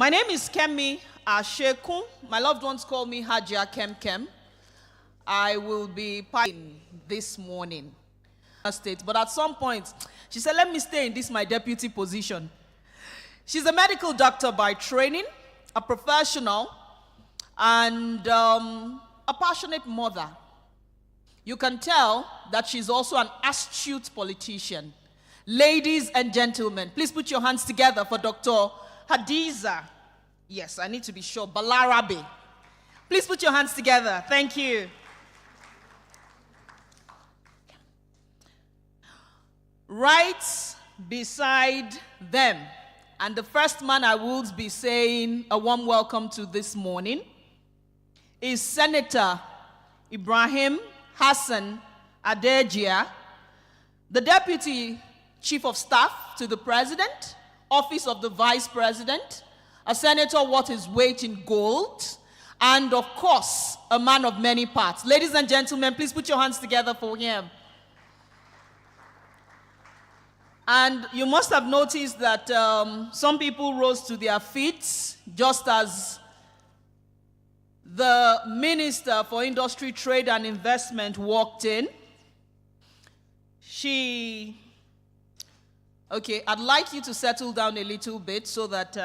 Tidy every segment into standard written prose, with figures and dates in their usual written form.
My name is Kemi Ashekun. My loved ones call me Hajia Kem Kem. I will be partying this morning. But at some point, she said, let me stay in this my deputy position. She's a medical doctor by training, a professional, and a passionate mother. You can tell that she's also an astute politician. Ladies and gentlemen, please put your hands together for Dr. Hadiza. Yes, I need to be sure. Balarabe. Please put your hands together. Thank you. Right beside them, and the first man I will be saying a warm welcome to this morning is Senator Ibrahim Hassan Adejia, the Deputy Chief of Staff to the President, Office of the Vice President, a senator worth his weight in gold, and of course, a man of many parts. Ladies and gentlemen, please put your hands together for him. And you must have noticed that some people rose to their feet just as the Minister for Industry, Trade and Investment walked in. Okay, I'd like you to settle down a little bit so that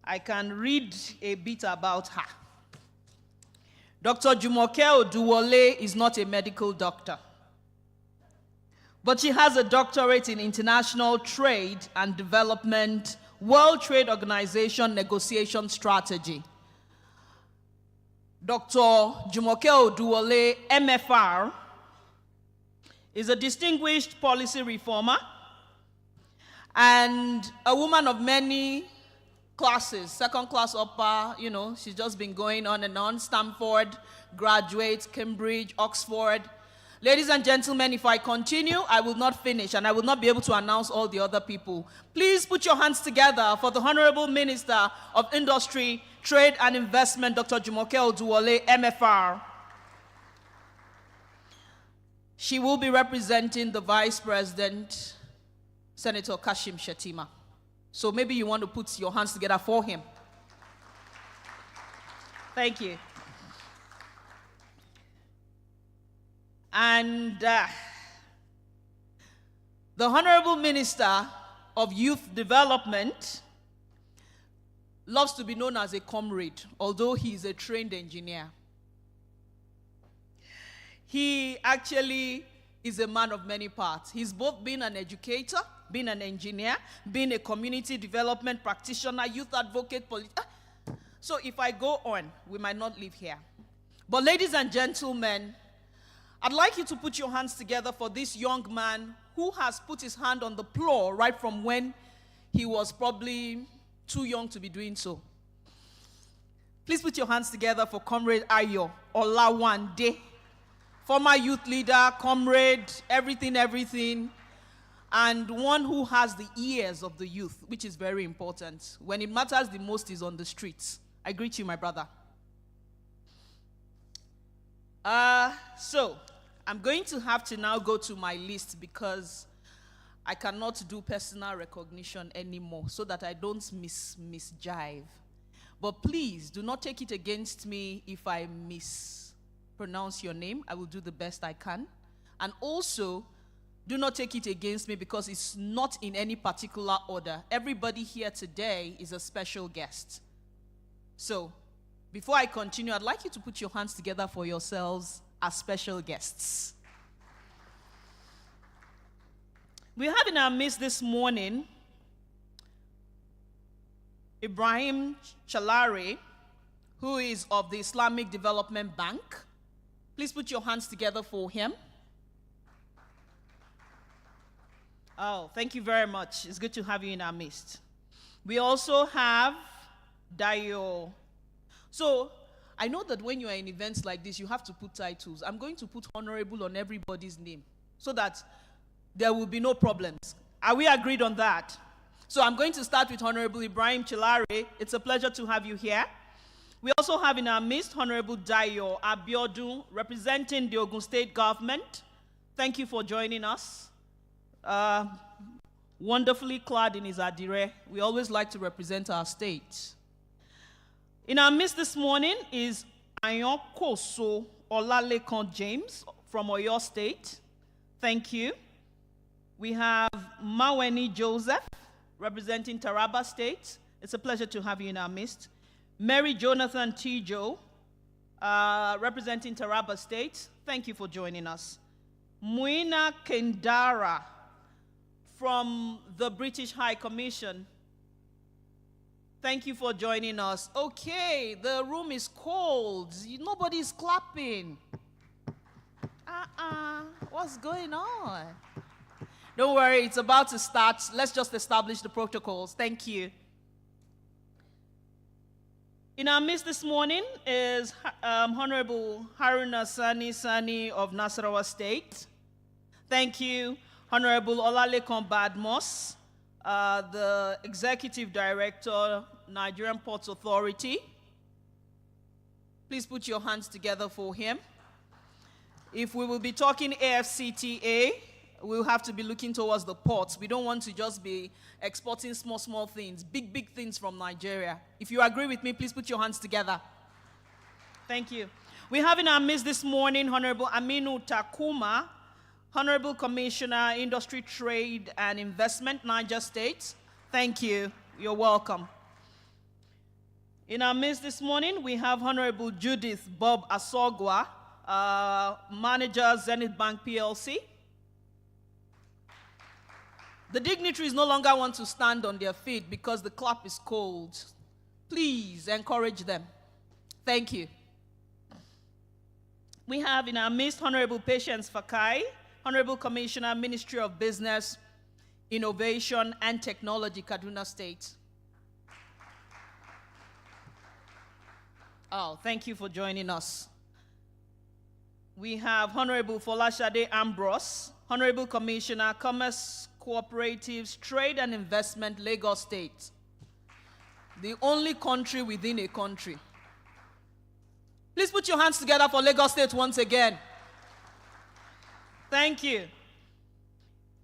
I can read a bit about her. Dr. Jumoke Oduwole is not a medical doctor, but she has a doctorate in international trade and development, World Trade Organization negotiation strategy. Dr. Jumoke Oduwole, MFR, is a distinguished policy reformer and a woman of many classes, second class upper, you know, she's just been going on and on. Stanford graduate, Cambridge, Oxford. Ladies and gentlemen, if I continue, I will not finish and I will not be able to announce all the other people. Please put your hands together for the Honorable Minister of Industry, Trade and Investment, Dr. Jumoke Oduwole, MFR. She will be representing the Vice President, Senator Kashim Shettima. So maybe you want to put your hands together for him. Thank you. And the Honorable Minister of Youth Development loves to be known as a comrade, although he is a trained engineer. He actually is a man of many parts. He's both been an educator, being an engineer, being a community development practitioner, youth advocate, So if I go on, we might not live here. But ladies and gentlemen, I'd like you to put your hands together for this young man who has put his hand on the plow right from when he was probably too young to be doing so. Please put your hands together for Comrade Ayo Olawande, former youth leader, comrade, everything, and one who has the ears of the youth, which is very important. When it matters the most is on the streets. I greet you, my brother. So, I'm going to have to now go to my list because I cannot do personal recognition anymore so that I don't misjive. But please, do not take it against me if I mispronounce your name. I will do the best I can. And also, do not take it against me because it's not in any particular order. Everybody here today is a special guest. So, before I continue, I'd like you to put your hands together for yourselves as special guests. We have in our midst this morning Ibrahim Chalare, who is of the Islamic Development Bank. Please put your hands together for him. Oh, thank you very much. It's good to have you in our midst. We also have Dayo. So, I know that when you are in events like this, you have to put titles. I'm going to put honorable on everybody's name so that there will be no problems. Are we agreed on that? So I'm going to start with Honorable Ibrahim Chalare. It's a pleasure to have you here. We also have in our midst Honorable Dayo Abiodun, representing the Ogun State government. Thank you for joining us. wonderfully clad in his adire. We always like to represent our state. In our midst this morning is Ayonkoso Olalekan James from Oyo State. Thank you. We have Maweni Joseph representing Taraba State. It's a pleasure to have you in our midst. Mary Jonathan Tijo representing Taraba State. Thank you for joining us. Muina Kendara from the British High Commission. Thank you for joining us. Okay, the room is cold. Nobody's clapping. What's going on? Don't worry, it's about to start. Let's just establish the protocols. Thank you. In our midst this morning is Honorable Haruna Sani of Nasarawa State. Thank you. Honorable Olalekan Badmos, the Executive Director, Nigerian Ports Authority. Please put your hands together for him. If we will be talking AfCFTA, we'll have to be looking towards the ports. We don't want to just be exporting small things, big things from Nigeria. If you agree with me, please put your hands together. Thank you. We have in our midst this morning Honorable Aminu Takuma, Honorable Commissioner, Industry, Trade, and Investment, Niger State. Thank you. You're welcome. In our midst this morning, we have Honorable Judith Bob Asogwa, Manager, Zenith Bank PLC. The dignitaries no longer want to stand on their feet because the clap is cold. Please encourage them. Thank you. We have in our midst Honorable Patience Fakai, Honorable Commissioner, Ministry of Business, Innovation, and Technology, Kaduna State. Oh, thank you for joining us. We have Honorable Folashade Ambrose, Honorable Commissioner, Commerce, Cooperatives, Trade and Investment, Lagos State. The only country within a country. Please put your hands together for Lagos State once again. Thank you.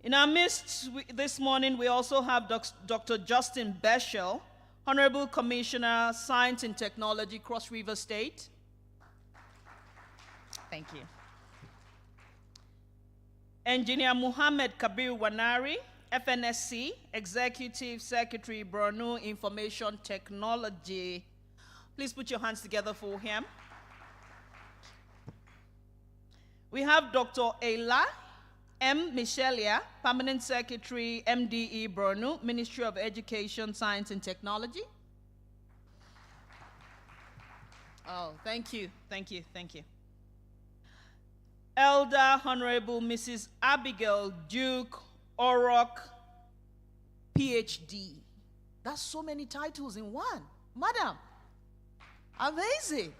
In our midst this morning, we also have Dr. Justin Beschel, Honorable Commissioner, Science and Technology, Cross River State. Thank you. Engineer Muhammad Kabir Wanari, FNSC, Executive Secretary, Borno Information Technology. Please put your hands together for him. We have Dr. Ayla M. Michelia, Permanent Secretary, MDE, Borno, Ministry of Education, Science and Technology. Oh, thank you. Elder Honorable Mrs. Abigail Duke Orok, PhD. That's so many titles in one. Madam, amazing.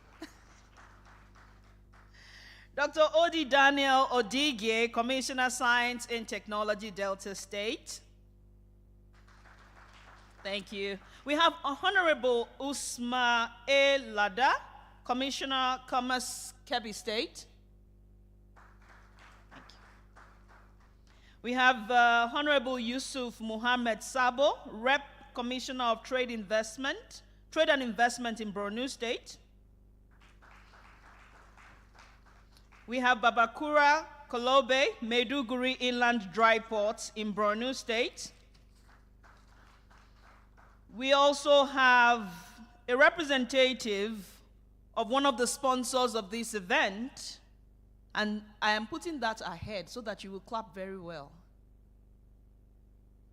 Dr. Odi Daniel Odigye, Commissioner, Science and Technology, Delta State. Thank you. We have Honorable Usma A. Lada, Commissioner, Commerce, Kebbi State. We have Honorable Yusuf Muhammad Sabo, Rep. Commissioner of Trade and Investment in Borno State. We have Babakura Kolobe, Maiduguri Inland Dry Ports in Borno State. We also have a representative of one of the sponsors of this event, and I am putting that ahead so that you will clap very well.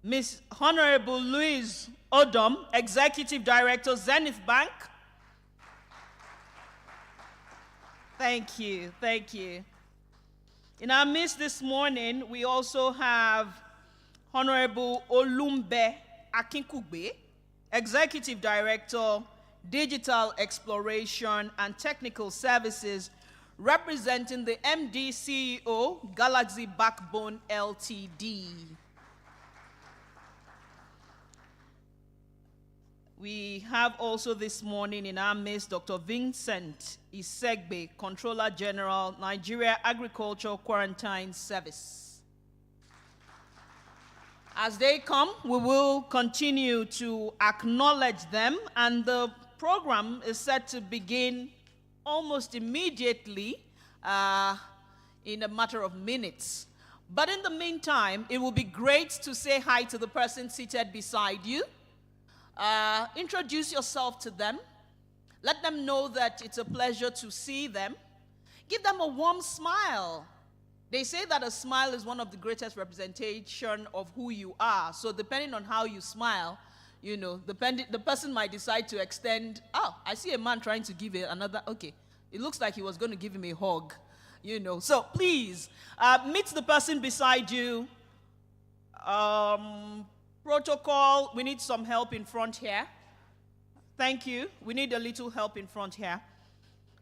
Miss Honorable Louise Odom, Executive Director, Zenith Bank. Thank you. In our midst this morning, we also have Honorable Olumbe Akinkugbe, Executive Director, Digital Exploration and Technical Services, representing the MD CEO, Galaxy Backbone Ltd. We have also this morning in our midst Dr. Vincent Isegbe, Controller General, Nigeria Agricultural Quarantine Service. As they come, we will continue to acknowledge them, and the program is set to begin almost immediately in a matter of minutes. But in the meantime, it will be great to say hi to the person seated beside you. Introduce yourself to them. Let them know that it's a pleasure to see them. Give them a warm smile. They say that a smile is one of the greatest representation of who you are. So depending on how you smile, you know, the person might decide to extend, oh, I see a man trying to give another, okay. It looks like he was going to give him a hug, you know. So please, meet the person beside you. Protocol, we need some help in front here. Thank you. We need a little help in front here.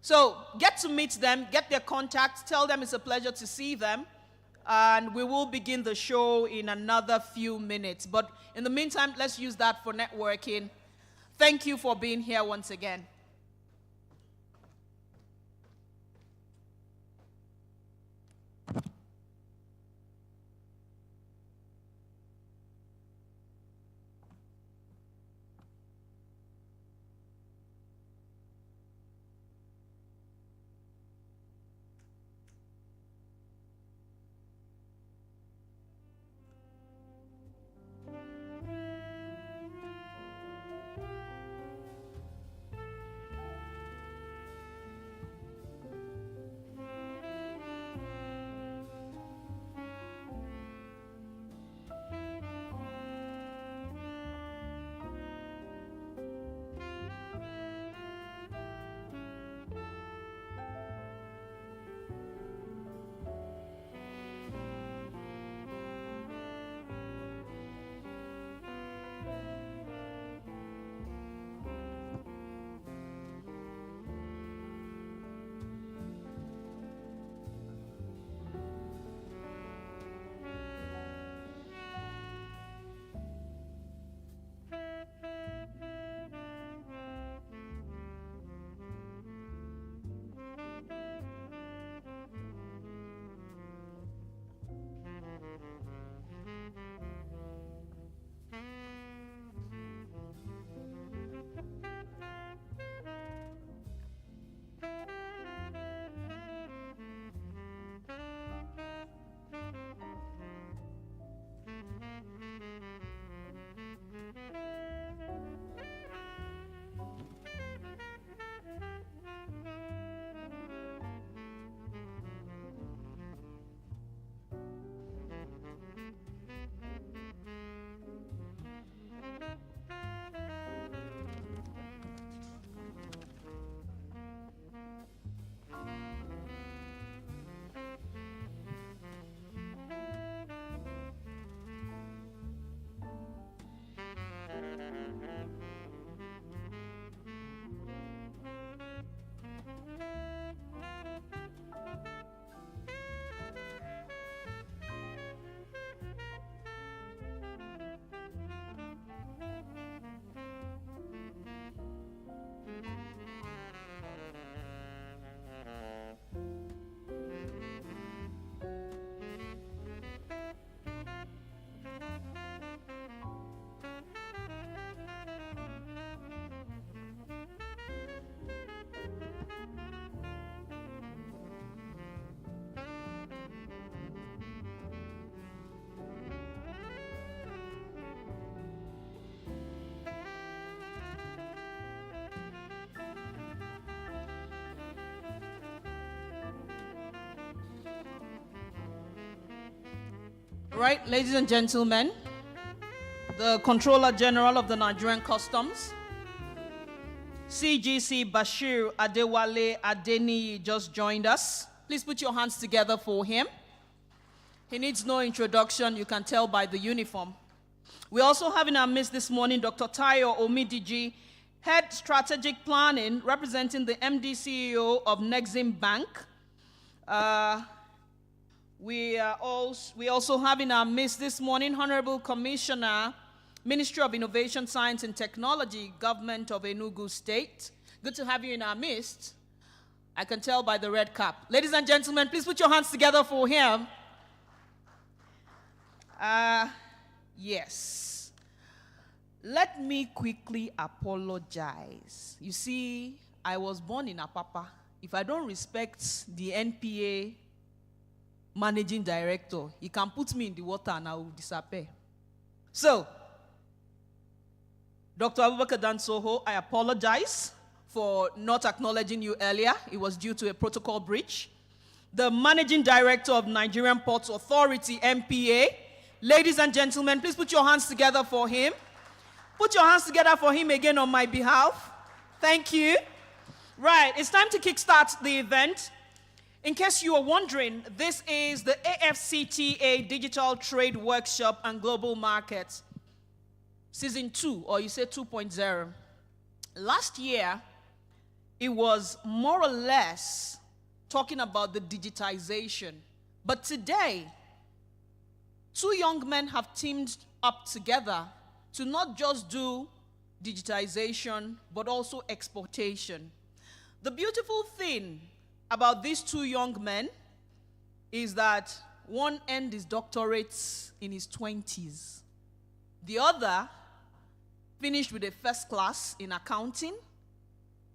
So get to meet them, get their contacts, tell them it's a pleasure to see them, and we will begin the show in another few minutes. But in the meantime, let's use that for networking. Thank you for being here once again. Right, ladies and gentlemen, the Controller General of the Nigerian Customs, CGC Bashir Adewale Adeniyi, just joined us. Please put your hands together for him. He needs no introduction, you can tell by the uniform. We also have in our midst this morning Dr. Tayo Omidiji, Head Strategic Planning, representing the MD CEO of Nexim Bank. We also have in our midst this morning Honorable Commissioner, Ministry of Innovation, Science and Technology, Government of Enugu State. Good to have you in our midst. I can tell by the red cap. Ladies and gentlemen, please put your hands together for him. Yes. Let me quickly apologize. You see, I was born in Apapa. If I don't respect the NPA managing director, he can put me in the water and I will disappear. So, Dr. Abubakar Dan Soho, I apologize for not acknowledging you earlier. It was due to a protocol breach. The Managing Director of Nigerian Ports Authority, NPA. Ladies and gentlemen, please put your hands together for him. Put your hands together for him again on my behalf. Thank you. Right, it's time to kickstart the event. In case you are wondering, this is the AfCFTA Digital Trade Workshop and Global Markets, Season 2, or you say 2.0. Last year, it was more or less talking about the digitization. But today, two young men have teamed up together to not just do digitization, but also exportation. The beautiful thing about these two young men is that one earned his doctorates in his 20s. The other finished with a first class in accounting,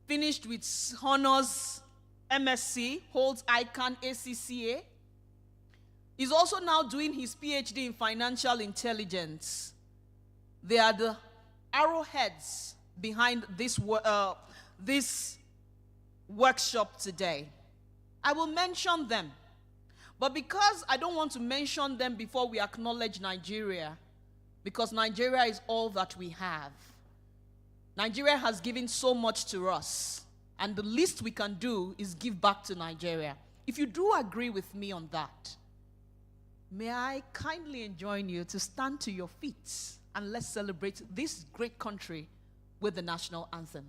finished with honors MSc, holds ICANN ACCA. He's also now doing his PhD in financial intelligence. They are the arrowheads behind this workshop today. I will mention them, but because I don't want to mention them before we acknowledge Nigeria, because Nigeria is all that we have. Nigeria has given so much to us, and the least we can do is give back to Nigeria. If you do agree with me on that, may I kindly enjoin you to stand to your feet and let's celebrate this great country with the national anthem.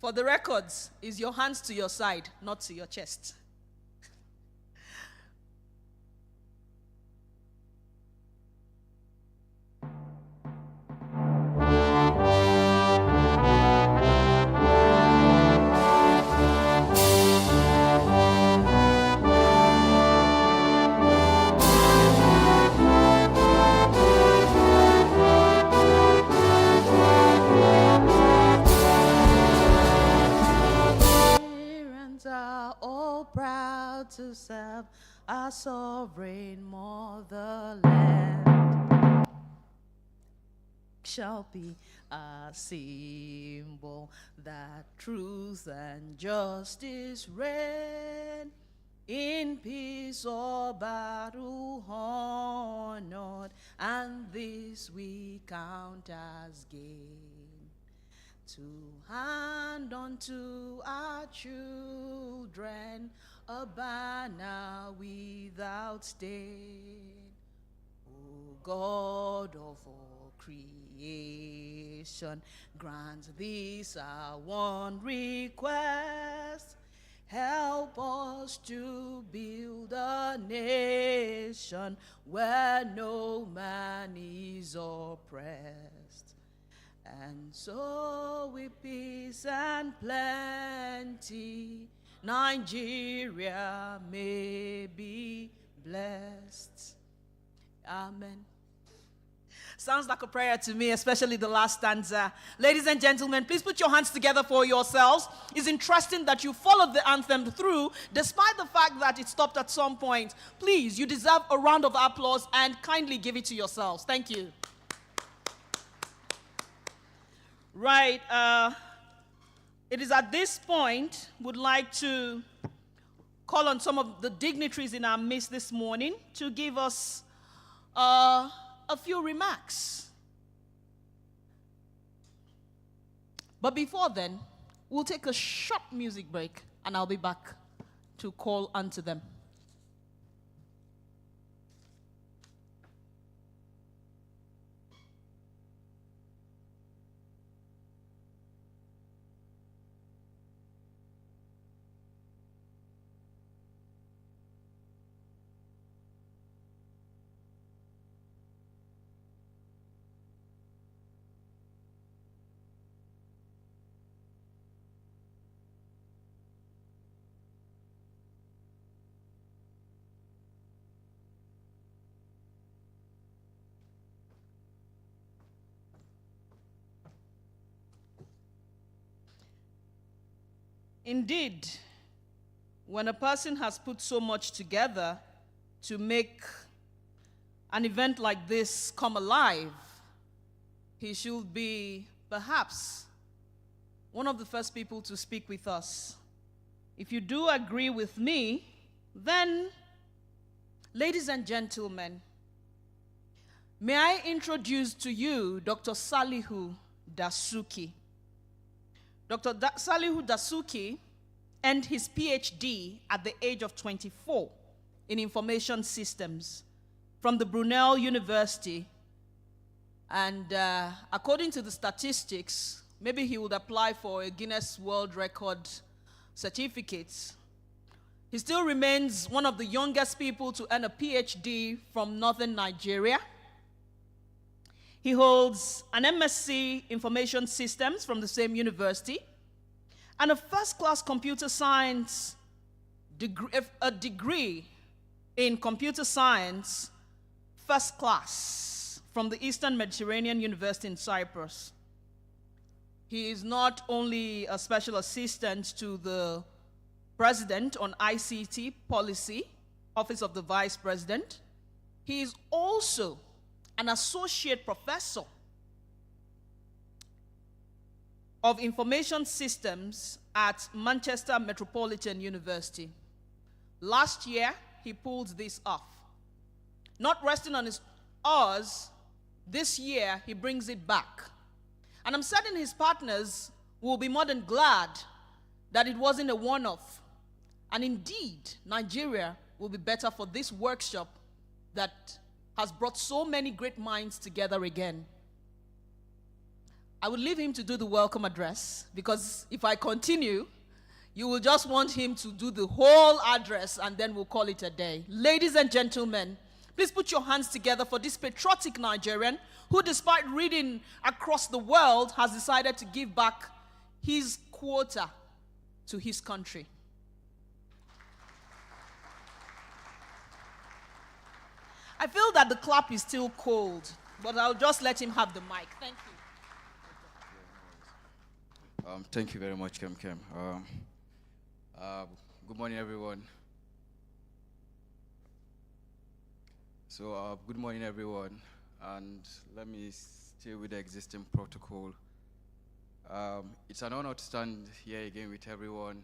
For the records, is your hands to your side, not to your chest. To serve our sovereign motherland shall be a symbol that truth and justice reign, in peace or battle honored, and this we count as gain. To hand unto our children a banner without stain. O God of all creation, grant this our one request. Help us to build a nation where no man is oppressed. And so with peace and plenty, Nigeria may be blessed. Amen. Sounds like a prayer to me, especially the last stanza. Ladies and gentlemen, please put your hands together for yourselves. It's interesting that you followed the anthem through, despite the fact that it stopped at some point. Please, you deserve a round of applause and kindly give it to yourselves. Thank you. Right. It is at this point would like to call on some of the dignitaries in our midst this morning to give us a few remarks. But before then, we'll take a short music break and I'll be back to call unto them. Indeed, when a person has put so much together to make an event like this come alive, he should be perhaps one of the first people to speak with us. If you do agree with me, then, ladies and gentlemen, may I introduce to you Dr. Salihu Dasuki. Dr. Salihu Dasuki earned his PhD at the age of 24 in information systems from the Brunel University. And according to the statistics, maybe he would apply for a Guinness World Record certificate. He still remains one of the youngest people to earn a PhD from northern Nigeria. He holds an MSc Information Systems from the same university and a first-class computer science a degree in computer science, first class, from the Eastern Mediterranean University in Cyprus. He is not only a special assistant to the President on ICT Policy, Office of the Vice President, he is also an associate professor of information systems at Manchester Metropolitan University. Last year, he pulled this off. Not resting on his oars, this year he brings it back. And I'm certain his partners will be more than glad that it wasn't a one-off. And indeed, Nigeria will be better for this workshop that has brought so many great minds together again. I would leave him to do the welcome address, because if I continue, you will just want him to do the whole address and then we'll call it a day. Ladies and gentlemen, please put your hands together for this patriotic Nigerian who, despite reading across the world, has decided to give back his quota to his country. I feel that the clap is still cold, but I'll just let him have the mic. Thank you. Thank you very much, Kem. Good morning, everyone. Good morning, everyone. And let me stay with the existing protocol. It's an honor to stand here again with everyone,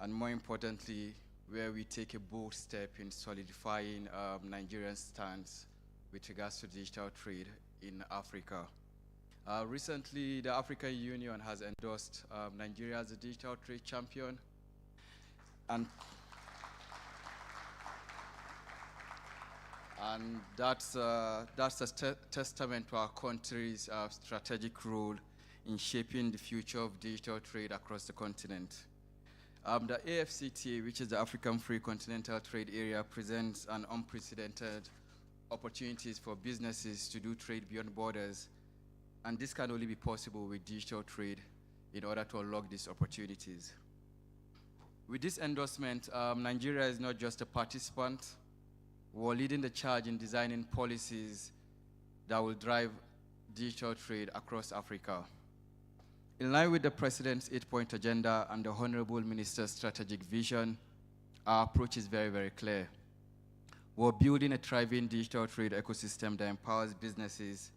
and more importantly, where we take a bold step in solidifying Nigeria's stance with regards to digital trade in Africa. Recently, the African Union has endorsed Nigeria as a digital trade champion, and that's a testament to our country's strategic role in shaping the future of digital trade across the continent. The AfCFTA, which is the African Free Continental Trade Area, presents an unprecedented opportunities for businesses to do trade beyond borders, and this can only be possible with digital trade in order to unlock these opportunities. With this endorsement, Nigeria is not just a participant, we're leading the charge in designing policies that will drive digital trade across Africa. In line with the President's 8-point agenda and the Honorable Minister's strategic vision, our approach is very, very clear. We're building a thriving digital trade ecosystem that empowers businesses,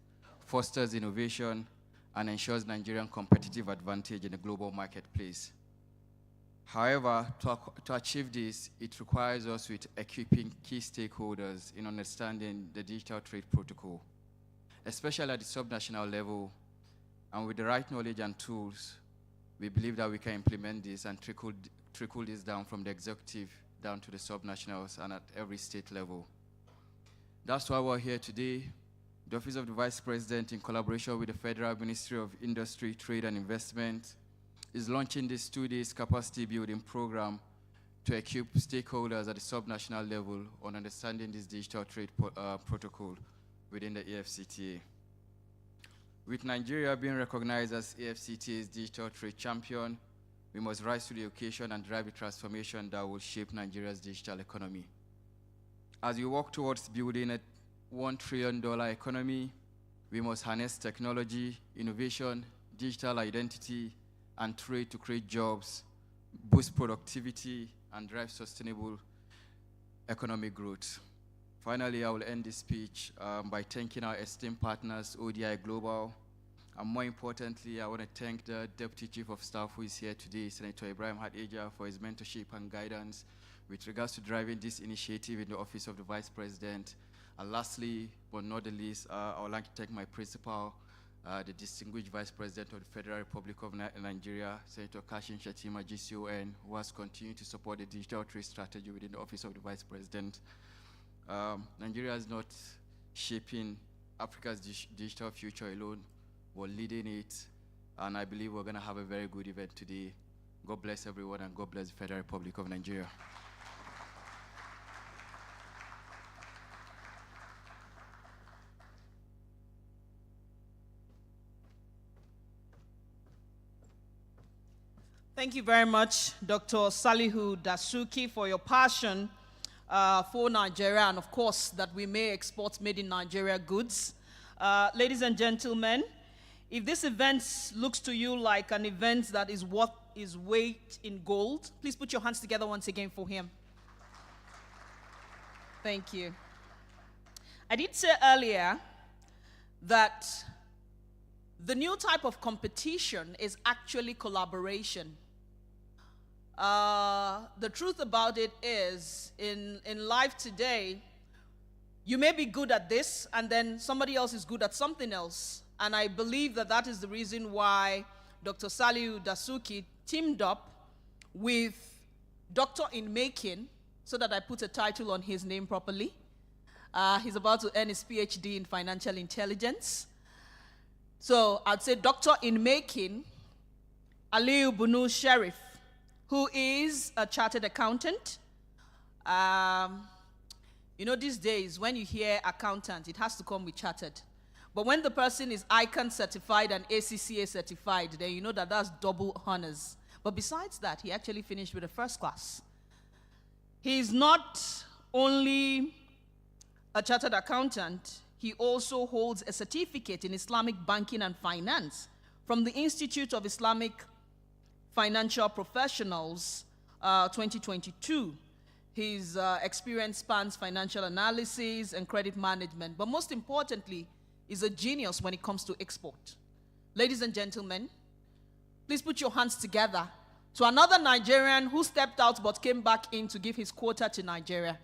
fosters innovation, and ensures Nigerian competitive advantage in the global marketplace. However, to achieve this, it requires us with equipping key stakeholders in understanding the digital trade protocol, especially at the subnational level. And with the right knowledge and tools, we believe that we can implement this and trickle this down from the executive down to the subnationals and at every state level. That's why we're here today. The Office of the Vice President, in collaboration with the Federal Ministry of Industry, Trade and Investment, is launching this 2-day capacity building program to equip stakeholders at the subnational level on understanding this digital trade protocol within the AfCFTA. With Nigeria being recognized as AfCFTA's digital trade champion, we must rise to the occasion and drive the transformation that will shape Nigeria's digital economy. As we work towards building a $1 trillion economy, we must harness technology, innovation, digital identity, and trade to create jobs boost productivity, and drive sustainable economic growth. Finally, I will end this speech by thanking our esteemed partners, ODI Global, and more importantly, I want to thank the Deputy Chief of Staff who is here today, Senator Ibrahim Hadija, for his mentorship and guidance with regards to driving this initiative in the Office of the Vice President. And lastly, but not the least, I would like to thank my principal, the distinguished Vice President of the Federal Republic of Nigeria, Senator Kashin Shettima, GCON, who has continued to support the digital trade strategy within the Office of the Vice President. Nigeria is not shaping Africa's digital future alone, we're leading it, and I believe we're going to have a very good event today. God bless everyone, and God bless the Federal Republic of Nigeria. Thank you very much, Dr. Salihu Dasuki, for your passion for Nigeria, and of course, that we may export made in Nigeria goods. Ladies and gentlemen, if this event looks to you like an event that is worth its weight in gold, please put your hands together once again for him. Thank you. I did say earlier that the new type of competition is actually collaboration. The truth about it is, in life today, you may be good at this, and then somebody else is good at something else. And I believe that that is the reason why Dr. Salihu Dasuki teamed up with Doctor in Making, so that I put a title on his name properly. He's about to earn his PhD in financial intelligence. So I'd say Doctor in Making, Aliyu Bunu Sheriff, who is a chartered accountant. You know, these days, when you hear accountant, it has to come with chartered. But when the person is ICANN certified and ACCA certified, then you know that that's double honors. But besides that, he actually finished with a first class. He's not only a chartered accountant, he also holds a certificate in Islamic banking and finance from the Institute of Islamic Financial Professionals, 2022. His experience spans financial analysis and credit management, but most importantly, is a genius when it comes to export. Ladies and gentlemen, please put your hands together to another Nigerian who stepped out but came back in to give his quota to Nigeria.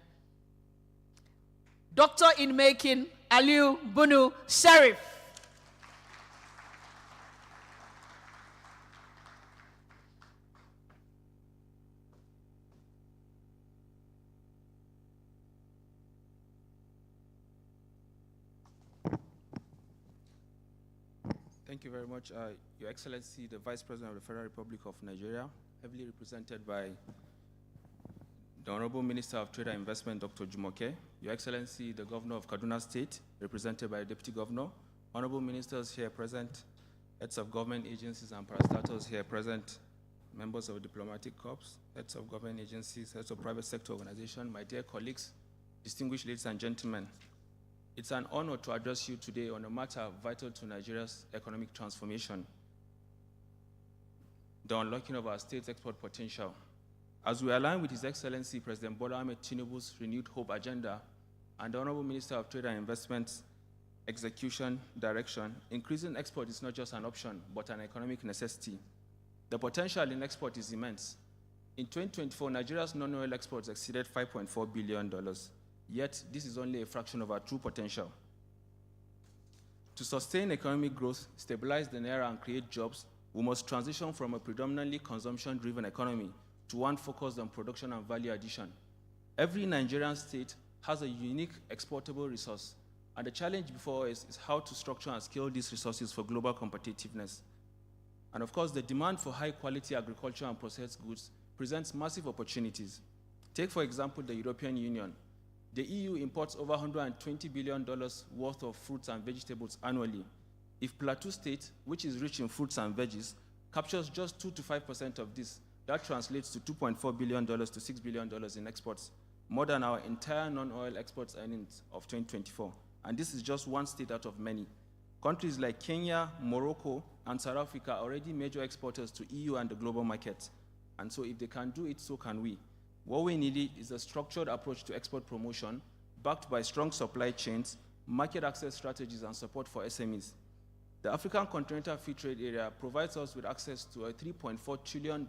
Doctor in Making, Aliyu Bunu Sheriff. Thank you very much, Your Excellency, the Vice President of the Federal Republic of Nigeria, heavily represented by the Honorable Minister of Trade and Investment, Dr. Jumoke, Your Excellency, the Governor of Kaduna State, represented by the Deputy Governor, Honorable Ministers here present, heads of government agencies and parastatals here present, members of diplomatic corps, heads of government agencies, heads of private sector organizations, my dear colleagues, distinguished ladies and gentlemen. It's an honor to address you today on a matter vital to Nigeria's economic transformation, the unlocking of our state's export potential. As we align with His Excellency President Bola Ahmed Tinubu's renewed hope agenda and the Honorable Minister of Trade and Investment's execution direction, increasing export is not just an option, but an economic necessity. The potential in export is immense. In 2024, Nigeria's non-oil exports exceeded $5.4 billion. Yet, this is only a fraction of our true potential. To sustain economic growth, stabilize the naira, and create jobs, we must transition from a predominantly consumption-driven economy to one focused on production and value addition. Every Nigerian state has a unique exportable resource, and the challenge before us is how to structure and scale these resources for global competitiveness. And of course, the demand for high-quality agriculture and processed goods presents massive opportunities. Take, for example, the European Union. The EU imports over $120 billion worth of fruits and vegetables annually. If Plateau State, which is rich in fruits and veggies, captures just 2 to 5% of this, that translates to $2.4 billion to $6 billion in exports, more than our entire non-oil exports earnings of 2024. And this is just one state out of many. Countries like Kenya, Morocco, and South Africa are already major exporters to EU and the global market. And so if they can do it, so can we. What we need is a structured approach to export promotion, backed by strong supply chains, market access strategies, and support for SMEs. The African Continental Free Trade Area provides us with access to a $3.4 trillion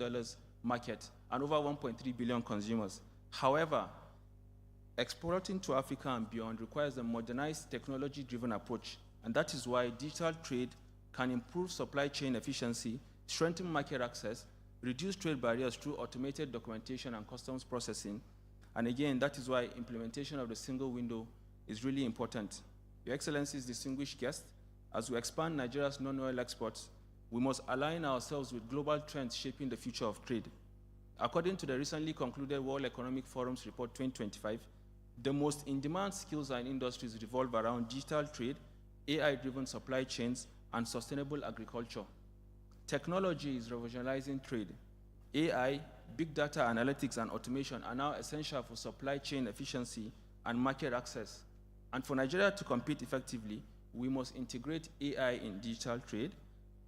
market and over 1.3 billion consumers. However, exporting to Africa and beyond requires a modernized, technology-driven approach, and that is why digital trade can improve supply chain efficiency, strengthen market access, reduce trade barriers through automated documentation and customs processing. And again, that is why implementation of the single window is really important. Your Excellencies, distinguished guests, as we expand Nigeria's non-oil exports, we must align ourselves with global trends shaping the future of trade. According to the recently concluded World Economic Forum's Report 2025, the most in-demand skills and industries revolve around digital trade, AI-driven supply chains, and sustainable agriculture. Technology is revolutionizing trade. AI, big data analytics, and automation are now essential for supply chain efficiency and market access. And for Nigeria to compete effectively, we must integrate AI in digital trade,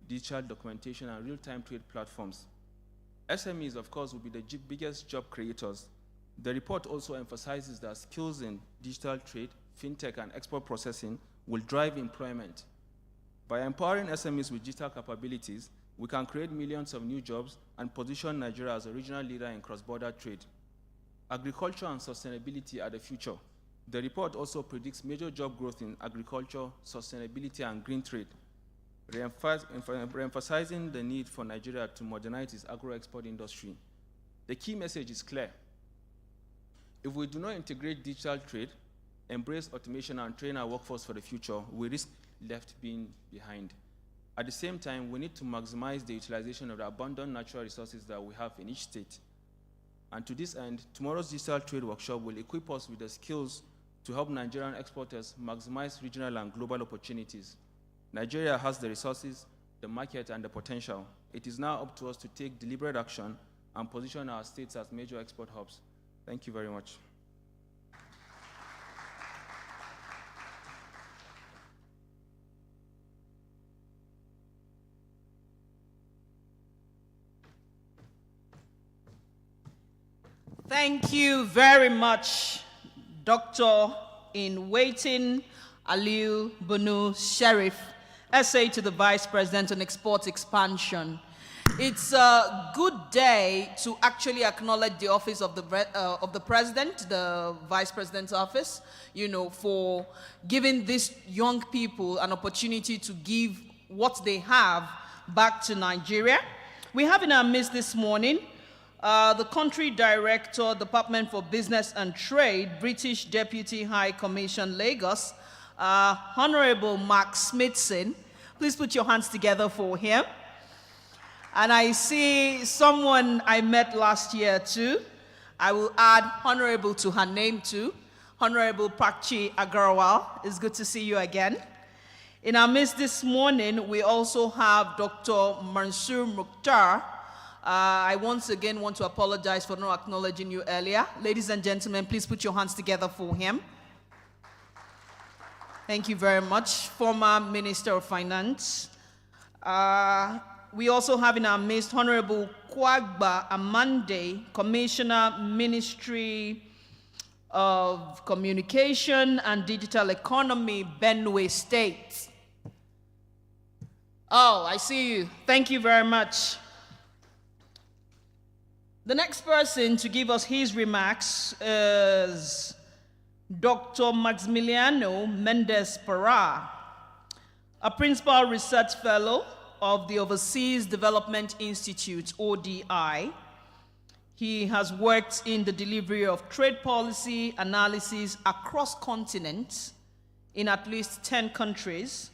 digital documentation, and real-time trade platforms. SMEs, of course, will be the biggest job creators. The report also emphasizes that skills in digital trade, fintech, and export processing will drive employment. By empowering SMEs with digital capabilities, we can create millions of new jobs and position Nigeria as a regional leader in cross-border trade. Agriculture and sustainability are the future. The report also predicts major job growth in agriculture, sustainability, and green trade, re-emphasizing the need for Nigeria to modernize its agro-export industry. The key message is clear. If we do not integrate digital trade, embrace automation, and train our workforce for the future, we risk left being behind. At the same time, we need to maximize the utilization of the abundant natural resources that we have in each state. And to this end, tomorrow's digital trade workshop will equip us with the skills to help Nigerian exporters maximize regional and global opportunities. Nigeria has the resources, the market, and the potential. It is now up to us to take deliberate action and position our states as major export hubs. Thank you very much. Thank you very much, Dr. in Waiting Aliu Bunu Sheriff, SA to the Vice President on Export Expansion. It's a good day to actually acknowledge the office of the President, the Vice President's office, for giving these young people an opportunity to give what they have back to Nigeria. We have in our midst this morning the Country Director, Department for Business and Trade, British Deputy High Commission, Lagos, Honorable Mark Smithson. Please put your hands together for him. And I see someone I met last year too. I will add Honorable to her name too. Honorable Pakchi Agarwal. It's good to see you again. In our midst this morning, we also have Dr. Mansour Mukhtar. I once again want to apologize for not acknowledging you earlier. Ladies and gentlemen, please put your hands together for him. Thank you very much. Former Minister of Finance. We also have in our midst Honorable Kwagba Amande, Commissioner, Ministry of Communication and Digital Economy, Benue State. Oh, I see you. Thank you very much. The next person to give us his remarks is Dr. Maximiliano Mendes Parra, a Principal Research Fellow of the Overseas Development Institute, ODI. He has worked in the delivery of trade policy analysis across continents in at least 10 countries.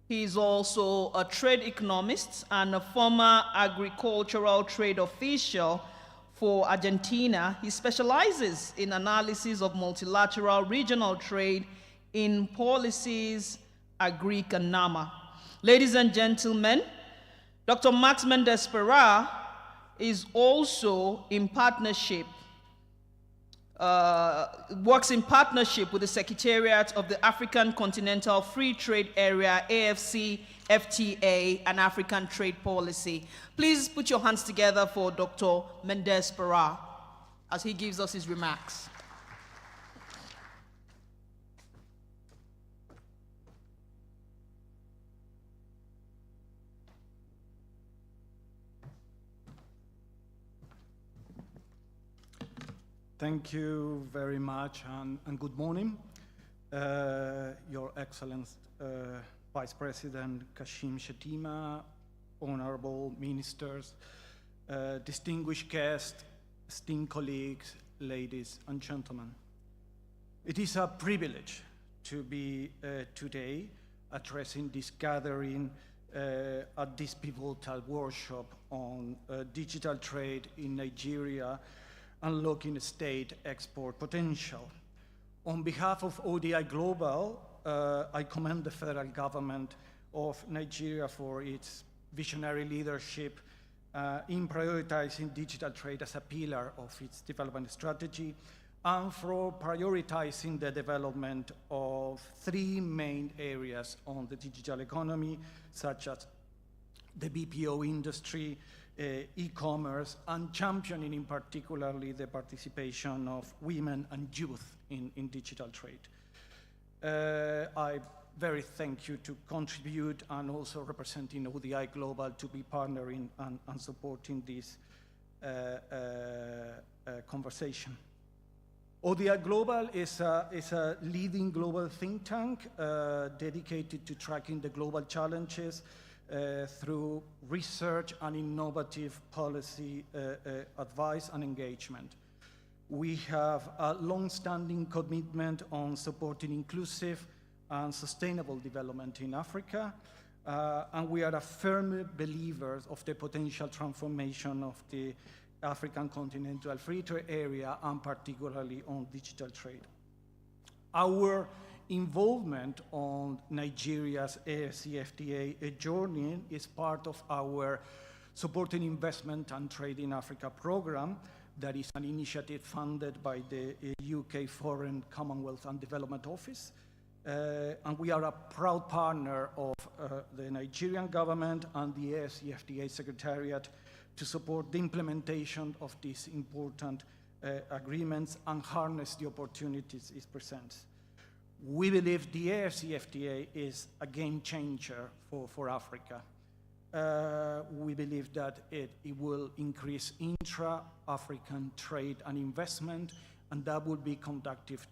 He is also a trade economist and a former agricultural trade official for Argentina. He specializes in analysis of multilateral regional trade in policies, Agric and NAMA. Ladies and gentlemen, Dr. Max Mendes Parra is also in partnership works in partnership with the Secretariat of the African Continental Free Trade Area, AfCFTA, and African Trade Policy. Please put your hands together for Dr. Mendes Parra as he gives us his remarks. Thank you very much, and good morning. Your Excellency, Vice President Kashim Shettima, honorable ministers, distinguished guests, esteemed colleagues, ladies and gentlemen. It is a privilege to be today addressing this gathering at this pivotal workshop on digital trade in Nigeria, unlocking state export potential. On behalf of ODI Global, I commend the federal government of Nigeria for its visionary leadership in prioritizing digital trade as a pillar of its development strategy, and for prioritizing the development of three main areas on the digital economy, such as the BPO industry, e-commerce, and championing in particularly the participation of women and youth in digital trade. I very thank you to contribute and also representing ODI Global to be partnering and supporting this conversation. ODI Global is a leading global think tank dedicated to tracking the global challenges through research and innovative policy advice and engagement. We have a long-standing commitment on supporting inclusive and sustainable development in Africa, and we are a firm believers of the potential transformation of the African Continental Free Trade Area, and particularly on digital trade. Our involvement on Nigeria's AfCFTA journey is part of our Supporting Investment and Trade in Africa program, that is an initiative funded by the UK Foreign, Commonwealth and Development Office. And we are a proud partner of the Nigerian government and the AfCFTA Secretariat to support the implementation of these important agreements and harness the opportunities it presents. We believe the AfCFTA is a game changer for Africa. We believe that it will increase intra-African trade and investment, and that will be conducive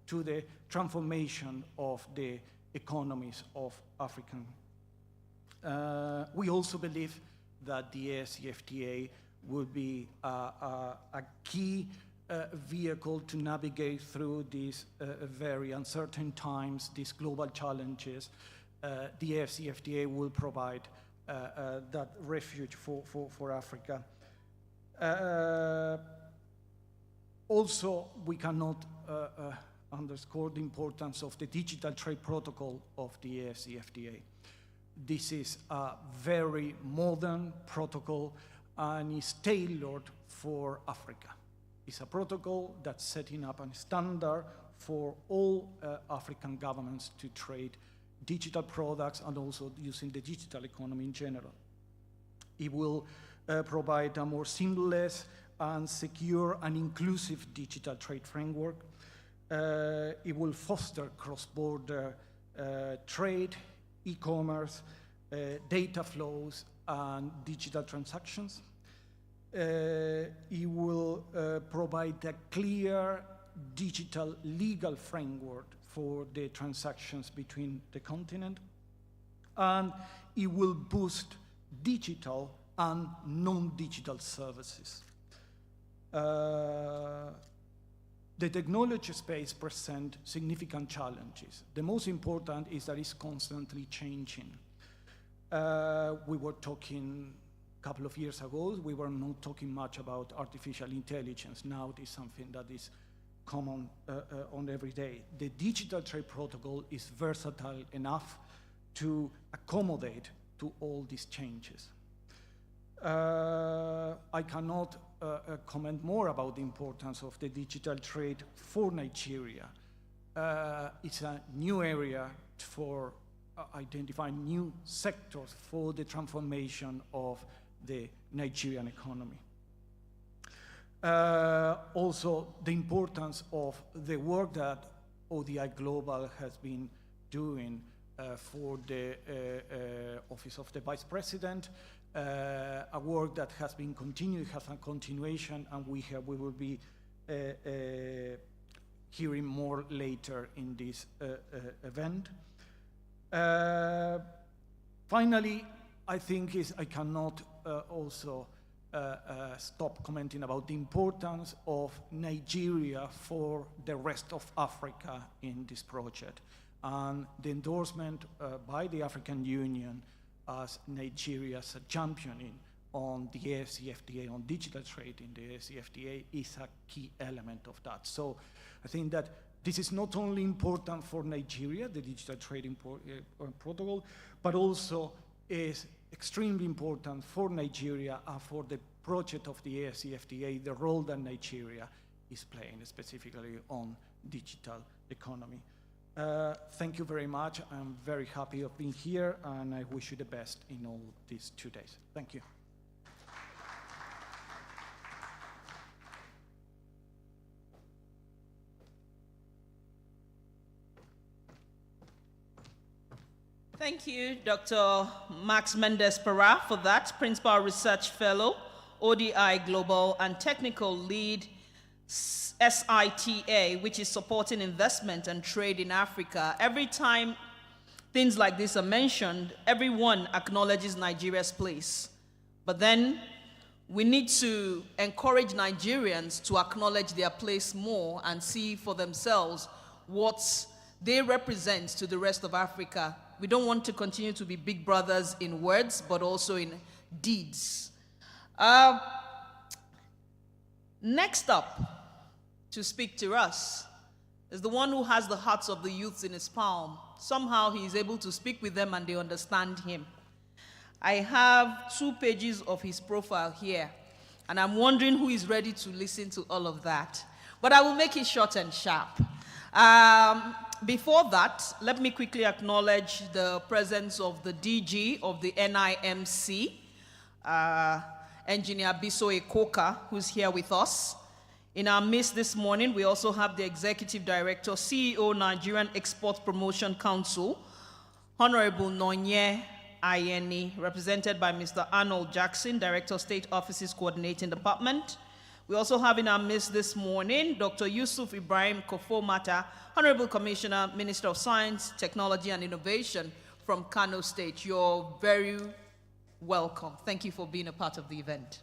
to the transformation of the economies of African. We also believe that the AfCFTA will be a key vehicle to navigate through these very uncertain times, these global challenges. The AfCFTA will provide that refuge for Africa. Also, we cannot underscore the importance of the digital trade protocol of the AfCFTA. This is a very modern protocol and is tailored for Africa. It's a protocol that's setting up a standard for all African governments to trade digital products and also using the digital economy in general. It will provide a more seamless and secure and inclusive digital trade framework. It will foster cross-border trade, e-commerce, data flows, and digital transactions. It will provide a clear digital legal framework for the transactions between the continent, and it will boost digital and non-digital services. The technology space presents significant challenges. The most important is that it's constantly changing. We were talking a couple of years ago, we were not talking much about artificial intelligence. Now it is something that is common on every day. The digital trade protocol is versatile enough to accommodate to all these changes. I cannot comment more about the importance of the digital trade for Nigeria. It's a new area for identifying new sectors for the transformation of the Nigerian economy. Also, the importance of the work that ODI Global has been doing for the Office of the Vice President, a work that has been continued, has a continuation, and we will be hearing more later in this event. Finally, I think I cannot also stop commenting about the importance of Nigeria for the rest of Africa in this project, and the endorsement by the African Union as Nigeria as a championing on the AfCFTA, on digital trade in the AfCFTA, is a key element of that. So I think that this is not only important for Nigeria, the digital trading protocol, but also is extremely important for Nigeria and for the project of the AfCFTA, the role that Nigeria is playing specifically on digital economy. Thank you very much. I'm very happy of being here, and I wish you the best in all these 2 days. Thank you. Thank you, Dr. Max Mendes-Parra, for that. Principal Research Fellow, ODI Global, and Technical Lead, SITA, which is supporting investment and trade in Africa. Every time things like this are mentioned, everyone acknowledges Nigeria's place. But then we need to encourage Nigerians to acknowledge their place more and see for themselves what they represent to the rest of Africa. We don't want to continue to be big brothers in words, but also in deeds. Next up to speak to us is the one who has the hearts of the youths in his palm. Somehow he is able to speak with them and they understand him. I have 2 pages of his profile here, and I'm wondering who is ready to listen to all of that. But I will make it short and sharp. Before that, let me quickly acknowledge the presence of the DG of the NIMC, Engineer Biso Ekoka, who's here with us. In our midst this morning, we also have the Executive Director, CEO, Nigerian Export Promotion Council, Honorable Nonye Ayeni, represented by Mr. Arnold Jackson, Director, State Offices Coordinating Department. We also have in our midst this morning Dr. Yusuf Ibrahim Kofo-Mata, Honorable Commissioner, Minister of Science, Technology and Innovation from Kano State. You're very welcome. Thank you for being a part of the event.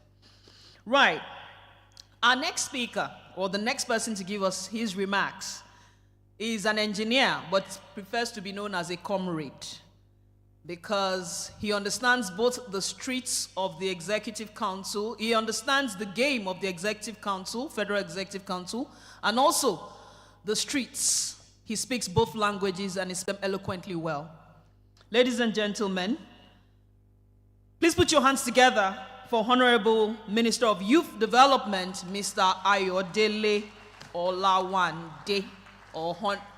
Right. Our next speaker, or the next person to give us his remarks, is an engineer, but prefers to be known as a comrade, because he understands both the streets of the Executive Council, he understands the game of the Executive Council, Federal Executive Council, and also the streets. He speaks both languages and is eloquently well. Ladies and gentlemen, please put your hands together for Honorable Minister of Youth Development, Mr. Ayodele Olawande, or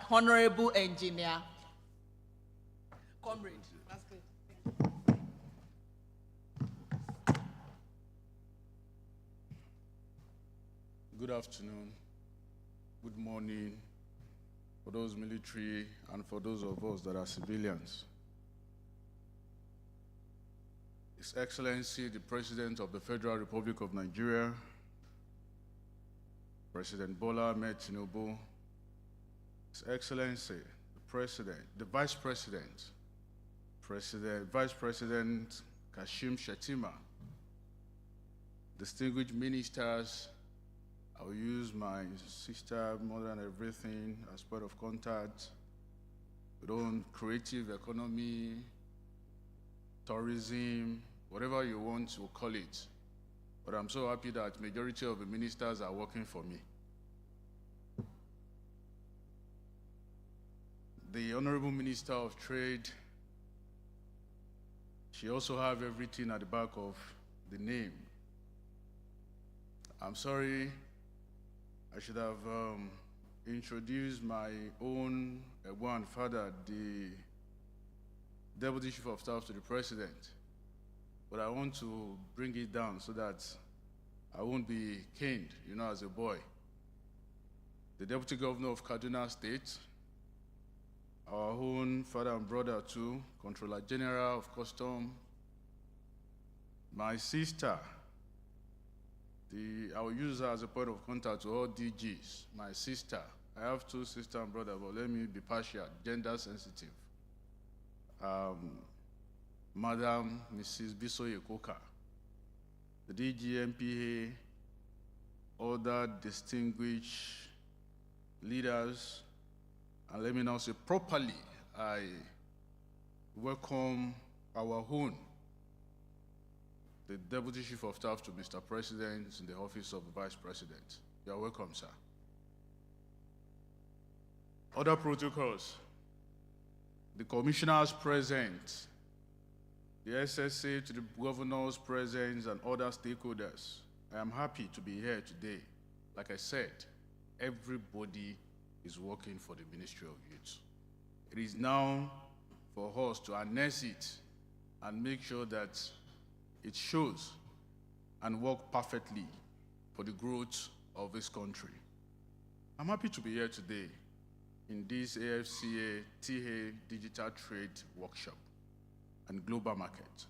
Honorable Engineer. Comrade. That's good. Good afternoon, good morning for those military and for those of us that are civilians. His Excellency, the President of the Federal Republic of Nigeria, President Bola Ahmed Tinubu, His Excellency, the President, the Vice President, Vice President Kashim Shettima, distinguished ministers. I will use my sister more than everything as part of contact. We own creative economy, tourism, whatever you want to call it. But I'm so happy that majority of the ministers are working for me. The Honorable Minister of Trade, she also have everything at the back of the name. I'm sorry, I should have introduced my own one father, the Deputy Chief of Staff to the President. But I want to bring it down so that I won't be caned, as a boy. The Deputy Governor of Kaduna State, our own father and brother too, Controller General of Custom, my sister, I will use her as a point of contact to all DGs, my sister. I have two sisters and brothers, but let me be partial, gender sensitive. Madam Mrs. Bisoye Koka, the DG MPA, other distinguished leaders, and let me now say properly, I welcome our own, the Deputy Chief of Staff to Mr. President in the Office of the Vice President. You are welcome, sir. Other protocols. The commissioners present, the SSA to the governors present, and other stakeholders. I am happy to be here today. Like I said, everybody is working for the Ministry of Youth. It is now for us to harness it and make sure that it shows and work perfectly for the growth of this country. I'm happy to be here today in this AfCFTA Digital Trade Workshop and Global Market,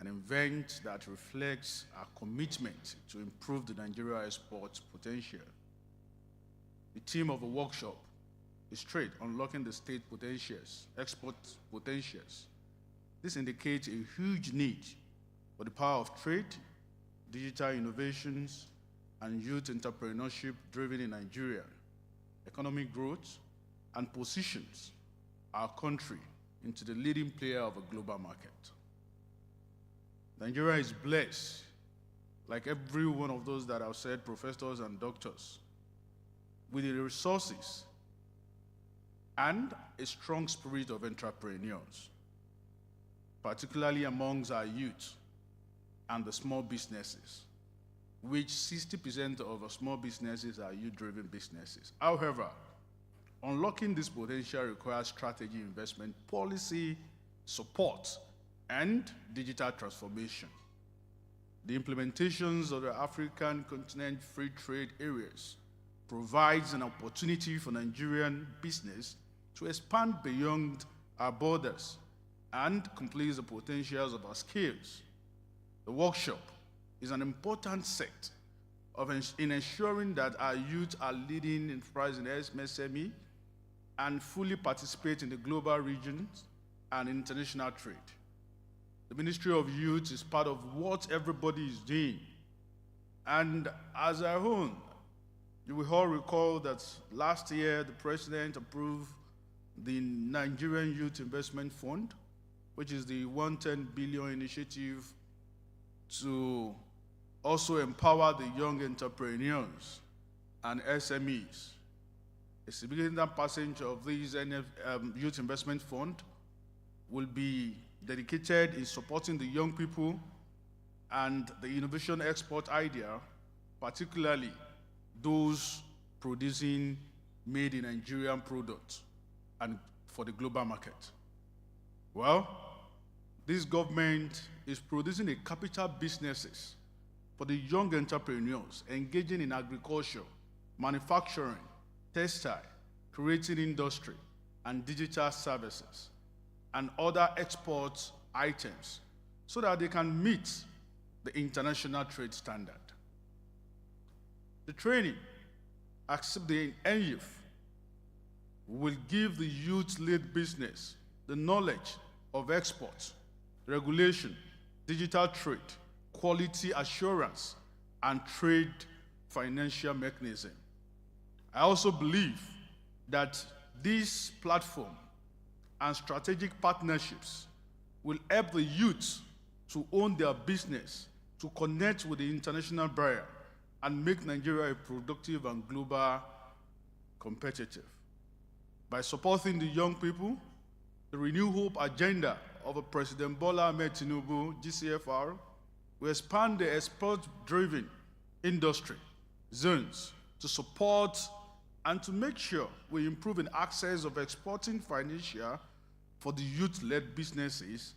an event that reflects our commitment to improve the Nigeria export potential. The theme of the workshop is trade, unlocking the state potentials, export potentials. This indicates a huge need for the power of trade, digital innovations, and youth entrepreneurship driven in Nigeria, economic growth, and positions our country into the leading player of a global market. Nigeria is blessed, like every one of those that I've said, professors and doctors, with the resources and a strong spirit of entrepreneurs, particularly amongst our youth and the small businesses, which 60% of our small businesses are youth-driven businesses. However, unlocking this potential requires strategy, investment, policy, support, and digital transformation. The implementations of the African continent free trade areas provides an opportunity for Nigerian business to expand beyond our borders and complete the potentials of our skills. The workshop is an important set in ensuring that our youth are leading enterprise in MSME and fully participate in the global regions and international trade. The Ministry of Youth is part of what everybody is doing. And as our own, you will all recall that last year the President approved the Nigerian Youth Investment Fund, which is the 110 billion initiative to also empower the young entrepreneurs and SMEs. A significant percentage of these Youth Investment Fund will be dedicated in supporting the young people and the innovation export idea, particularly those producing made in Nigerian products and for the global market. Well, this government is producing a capital businesses for the young entrepreneurs engaging in agriculture, manufacturing, textile, creating industry, and digital services, and other export items so that they can meet the international trade standard. The training, except the NYIF, will give the youth-led business the knowledge of exports, regulation, digital trade, quality assurance, and trade financial mechanism. I also believe that this platform and strategic partnerships will help the youth to own their business, to connect with the international buyer, and make Nigeria a productive and global competitive. By supporting the young people, the Renew Hope agenda of President Bola Ahmed Tinubu, GCFR, we expand the export-driven industry zones to support and to make sure we improve in access of exporting financial for the youth-led businesses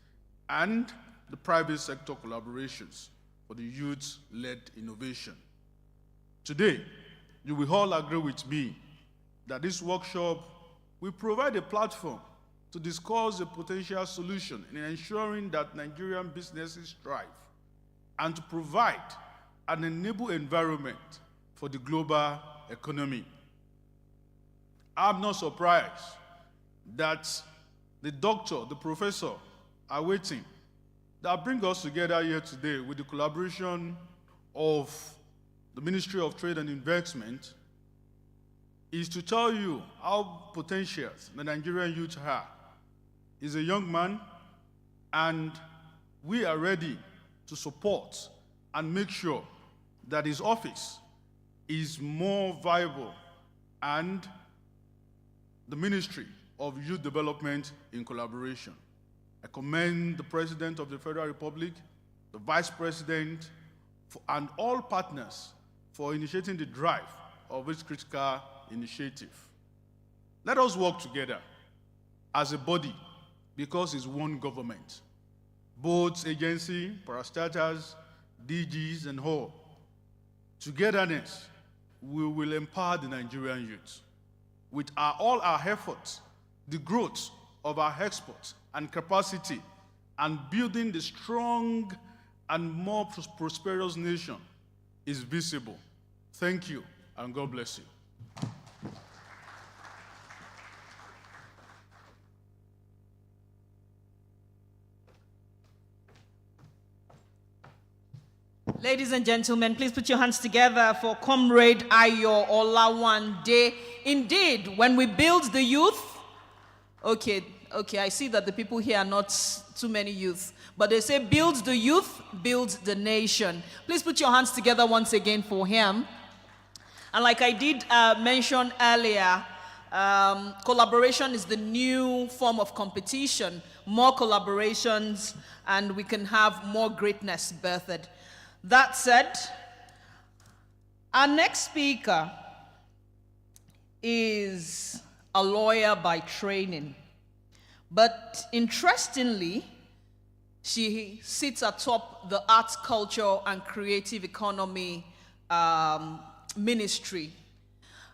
and the private sector collaborations for the youth-led innovation. Today, you will all agree with me that this workshop will provide a platform to discuss a potential solution in ensuring that Nigerian businesses thrive and to provide an enable environment for the global economy. I'm not surprised that the doctor, the professor are waiting that bring us together here today with the collaboration of the Ministry of Trade and Investment is to tell you how potential the Nigerian youth are. He's a young man, and we are ready to support and make sure that his office is more viable and the Ministry of Youth Development in collaboration. I commend the President of the Federal Republic, the Vice President, and all partners for initiating the drive of this critical initiative. Let us work together as a body because it's one government. Both agency, parastatals, DGs, and all. Togetherness, we will empower the Nigerian youth. With all our efforts, the growth of our exports and capacity, and building the strong and more prosperous nation is visible. Thank you, and God bless you. Ladies and gentlemen, please put your hands together for Comrade Ayo Olawande. Indeed, when we build the youth, okay, I see that the people here are not too many youth, but they say build the youth, build the nation. Please put your hands together once again for him. And like I did mention earlier, collaboration is the new form of competition. More collaborations, and we can have more greatness birthed. That said, our next speaker is a lawyer by training. But interestingly, she sits atop the arts, culture, and creative economy ministry.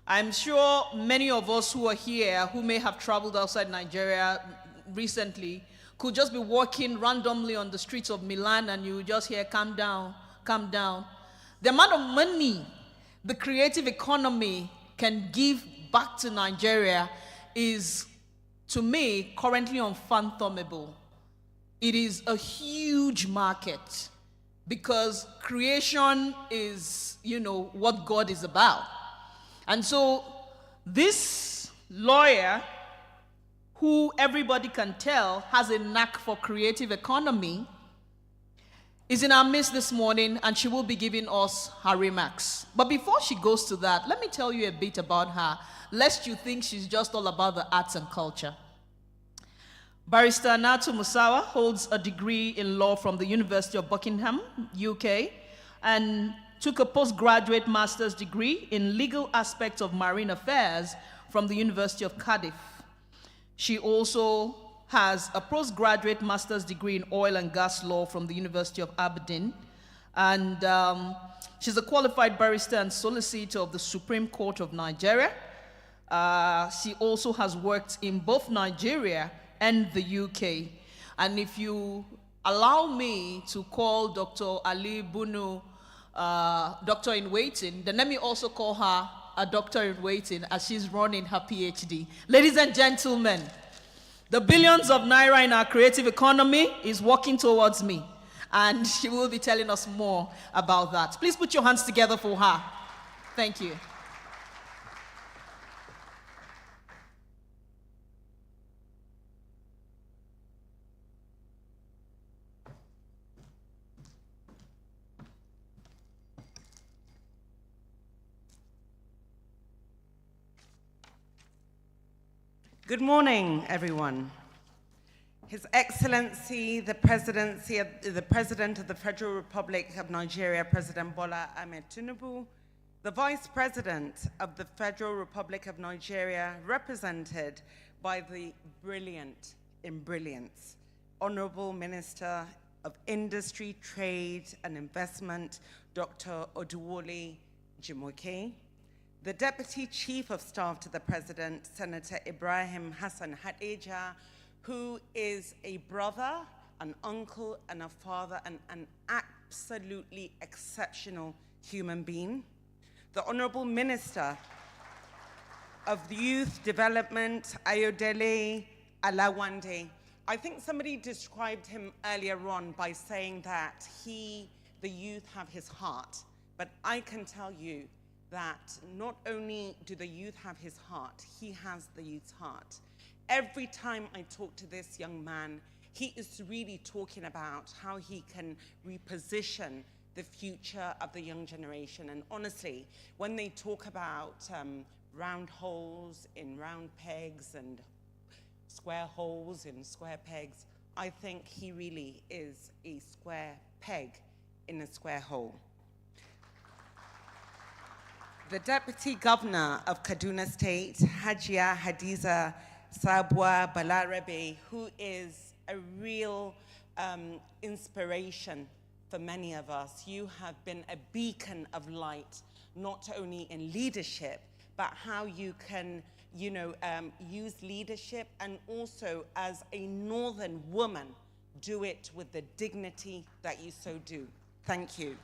I'm sure many of us who are here, who may have traveled outside Nigeria recently, could just be walking randomly on the streets of Milan and you just hear, calm down, calm down. The amount of money the creative economy can give back to Nigeria is, to me, currently unfathomable. It is a huge market because creation is, what God is about. And so this lawyer, who everybody can tell has a knack for creative economy, is in our midst this morning, and she will be giving us her remarks. But before she goes to that, let me tell you a bit about her, lest you think she's just all about the arts and culture. Barrister Natu Musawa holds a degree in law from the University of Buckingham, UK, and took a postgraduate master's degree in legal aspects of marine affairs from the University of Cardiff. She also has a postgraduate master's degree in oil and gas law from the University of Aberdeen. And she's a qualified barrister and solicitor of the Supreme Court of Nigeria. She also has worked in both Nigeria and the UK. And if you allow me to call Dr. Ali Bunu doctor in waiting, then let me also call her a doctor in waiting as she's running her PhD. Ladies and gentlemen, the billions of naira in our creative economy is walking towards me, and she will be telling us more about that. Please put your hands together for her. Thank you. Good morning, everyone. His Excellency, the President of the Federal Republic of Nigeria, President Bola Ahmed Tinubu, the Vice President of the Federal Republic of Nigeria, represented by the brilliant in brilliance, Honorable Minister of Industry, Trade and Investment, Dr. Oduwole Jumoke, the Deputy Chief of Staff to the President, Senator Ibrahim Hassan Hadija, who is a brother, an uncle, and a father, and an absolutely exceptional human being. The Honorable Minister of Youth Development, Ayodele Alawande. I think somebody described him earlier on by saying that the youth have his heart, but I can tell you that not only do the youth have his heart, he has the youth's heart. Every time I talk to this young man, he is really talking about how he can reposition the future of the young generation. And honestly, when they talk about round holes in round pegs and square holes in square pegs, I think he really is a square peg in a square hole. The Deputy Governor of Kaduna State, Hajia Hadiza Sabwa Balarabe, who is a real inspiration for many of us. You have been a beacon of light, not only in leadership, but how you can, use leadership and also as a northern woman, do it with the dignity that you so do. Thank you.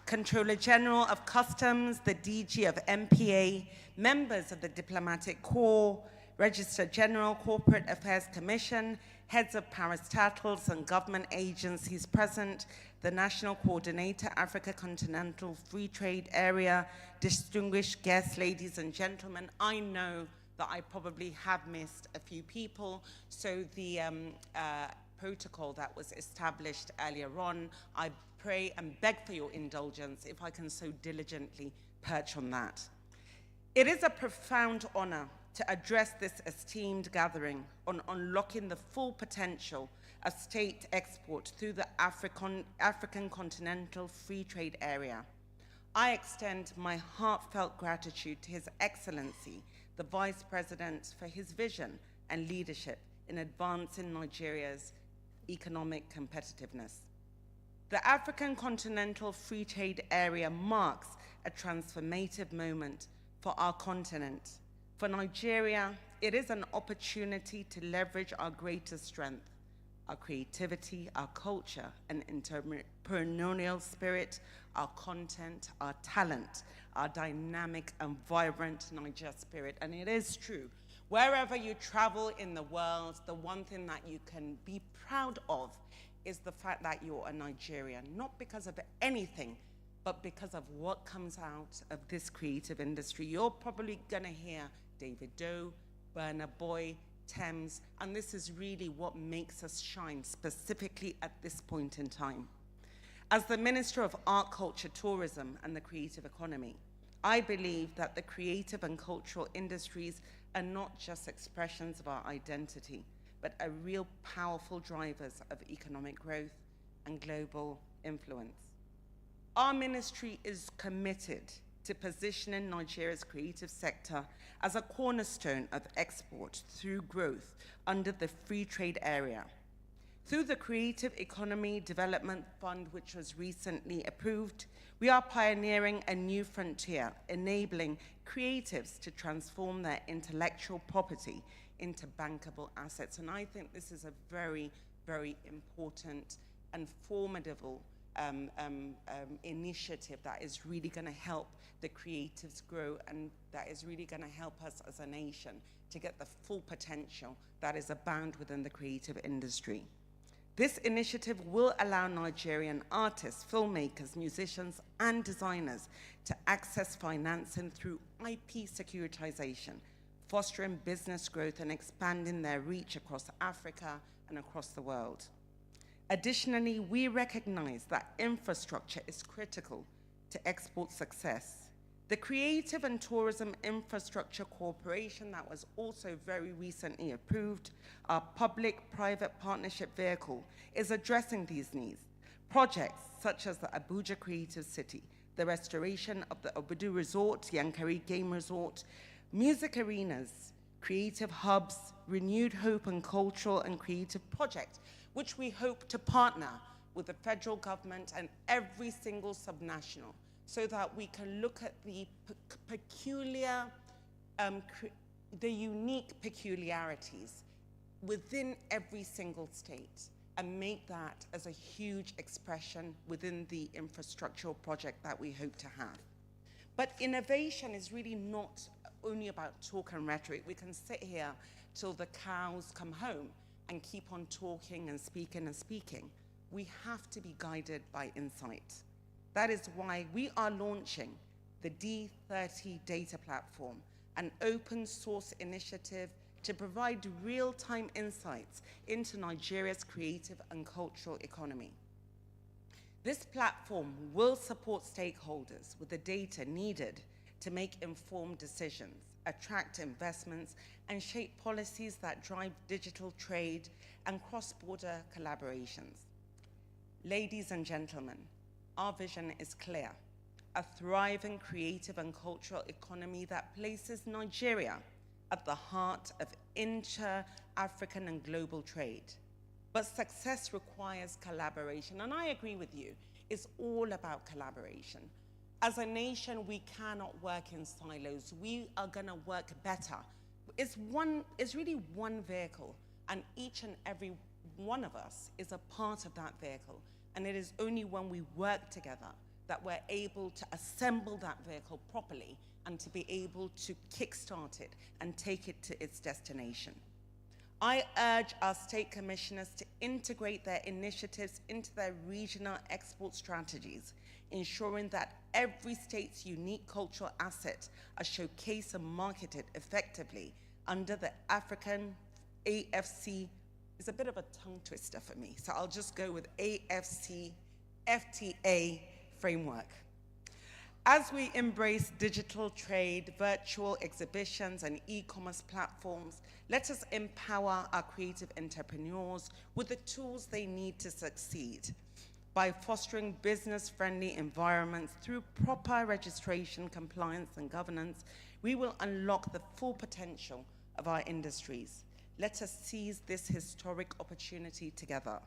Controller General of Customs, the DG of MPA, members of the Diplomatic Corps, Registrar General, Corporate Affairs Commission, heads of parastatals and government agencies present, the National Coordinator, Africa Continental Free Trade Area, distinguished guests, ladies and gentlemen. I know that I probably have missed a few people, so the protocol that was established earlier on, I pray and beg for your indulgence if I can so diligently perch on that. It is a profound honor to address this esteemed gathering on unlocking the full potential of state export through the African Continental Free Trade Area. I extend my heartfelt gratitude to His Excellency, the Vice President, for his vision and leadership in advancing Nigeria's economic competitiveness. The African Continental Free Trade Area marks a transformative moment for our continent. For Nigeria, it is an opportunity to leverage our greatest strength, our creativity, our culture, and entrepreneurial spirit, our content, our talent, our dynamic and vibrant Niger spirit. And it is true, wherever you travel in the world, the one thing that you can be proud of is the fact that you're a Nigerian, not because of anything, but because of what comes out of this creative industry. You're probably gonna hear David Doe, Burna Boy, Thames, and this is really what makes us shine specifically at this point in time. As the Minister of Art, Culture, Tourism, and the Creative Economy, I believe that the creative and cultural industries are not just expressions of our identity, but are real powerful drivers of economic growth and global influence. Our ministry is committed to positioning Nigeria's creative sector as a cornerstone of export through growth under the Free Trade Area. Through the Creative Economy Development Fund, which was recently approved, we are pioneering a new frontier, enabling creatives to transform their intellectual property into bankable assets. And I think this is a very, very important and formidable initiative that is really going to help the creatives grow, and that is really going to help us as a nation to get the full potential that is abound within the creative industry. This initiative will allow Nigerian artists, filmmakers, musicians, and designers to access financing through IP securitization, fostering business growth and expanding their reach across Africa and across the world. Additionally, we recognize that infrastructure is critical to export success. The Creative and Tourism Infrastructure Corporation, that was also very recently approved, our public-private partnership vehicle, is addressing these needs. Projects such as the ABUJA Creative City, the restoration of the ABUJA Resort, Yankari Game Resort, music arenas, creative hubs, renewed hope and cultural and creative projects, which we hope to partner with the federal government and every single subnational, so that we can look at the the unique peculiarities within every single state and make that as a huge expression within the infrastructural project that we hope to have. But innovation is really not only about talk and rhetoric. We can sit here till the cows come home and keep on talking and speaking and speaking. We have to be guided by insight. That is why we are launching the D30 data platform, an open source initiative to provide real-time insights into Nigeria's creative and cultural economy. This platform will support stakeholders with the data needed to make informed decisions, attract investments, and shape policies that drive digital trade and cross-border collaborations. Ladies and gentlemen, our vision is clear: a thriving creative and cultural economy that places Nigeria at the heart of inter-African and global trade. But success requires collaboration, and I agree with you, it's all about collaboration. As a nation, we cannot work in silos. We are gonna work better. It's really one vehicle, and each and every one of us is a part of that vehicle. And it is only when we work together that we're able to assemble that vehicle properly and to be able to kickstart it and take it to its destination. I urge our state commissioners to integrate their initiatives into their regional export strategies, ensuring that every state's unique cultural assets are showcased and marketed effectively under the African AfCFTA. It's a bit of a tongue twister for me, so I'll just go with AfCFTA framework. As we embrace digital trade, virtual exhibitions, and e-commerce platforms, let us empower our creative entrepreneurs with the tools they need to succeed. By fostering business-friendly environments through proper registration, compliance, and governance, we will unlock the full potential of our industries. Let us seize this historic opportunity together.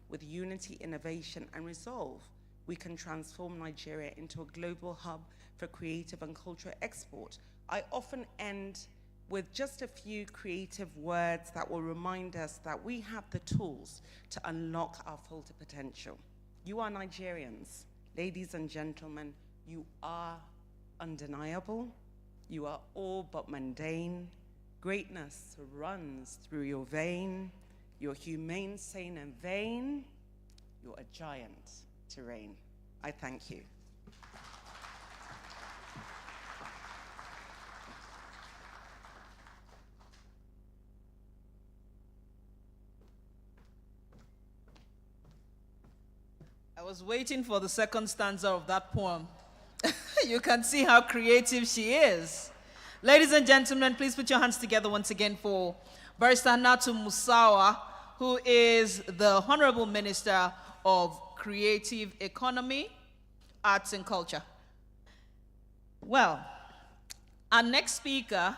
With unity, innovation, and resolve, we can transform Nigeria into a global hub for creative and cultural export. I often end with just a few creative words that will remind us that we have the tools to unlock our full potential. You are Nigerians. Ladies and gentlemen, you are undeniable. You are all but mundane. Greatness runs through your vein. You're humane, sane, and vain. You're a giant to reign. I thank you. I was waiting for the second stanza of that poem. You can see how creative she is. Ladies and gentlemen, please put your hands together once again for Barrister Natu Musawa, who is the Honorable Minister of Creative Economy, Arts and Culture. Well, our next speaker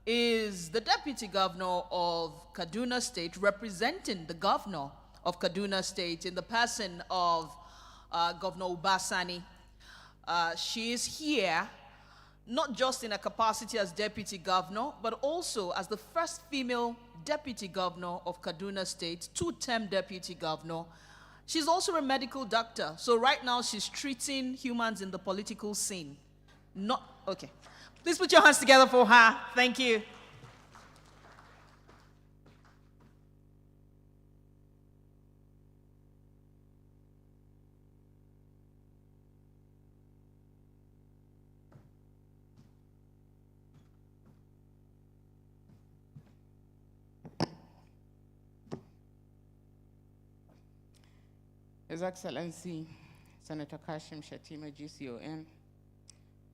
is the Deputy Governor of Kaduna State, representing the Governor of Kaduna State in the person of Governor Ubasani. She is here not just in a capacity as Deputy Governor, but also as the first female Deputy Governor of Kaduna State, two-term Deputy Governor. She's also a medical doctor, so right now she's treating humans in the political scene. Okay. Please put your hands together for her. Thank you. His Excellency, Senator Kashim Shettima, GCON,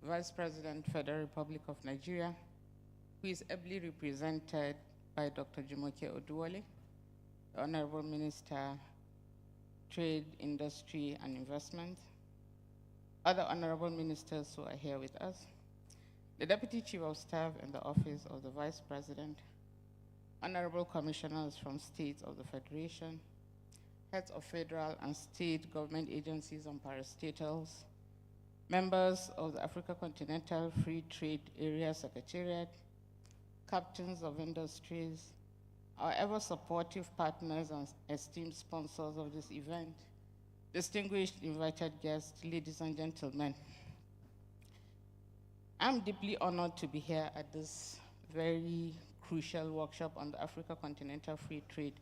Vice President, Federal Republic of Nigeria, who is ably represented by Dr. Jumoke Oduwole, the Honorable Minister, Trade, Industry, and Investment, other honorable ministers who are here with us, the Deputy Chief of Staff in the Office of the Vice President, honorable commissioners from states of the Federation, heads of federal and state government agencies and parastatals, members of the Africa Continental Free Trade Area Secretariat, captains of industries, our ever-supportive partners and esteemed sponsors of this event, distinguished invited guests, ladies and gentlemen. I'm deeply honored to be here at this very crucial workshop on the Africa Continental Free Trade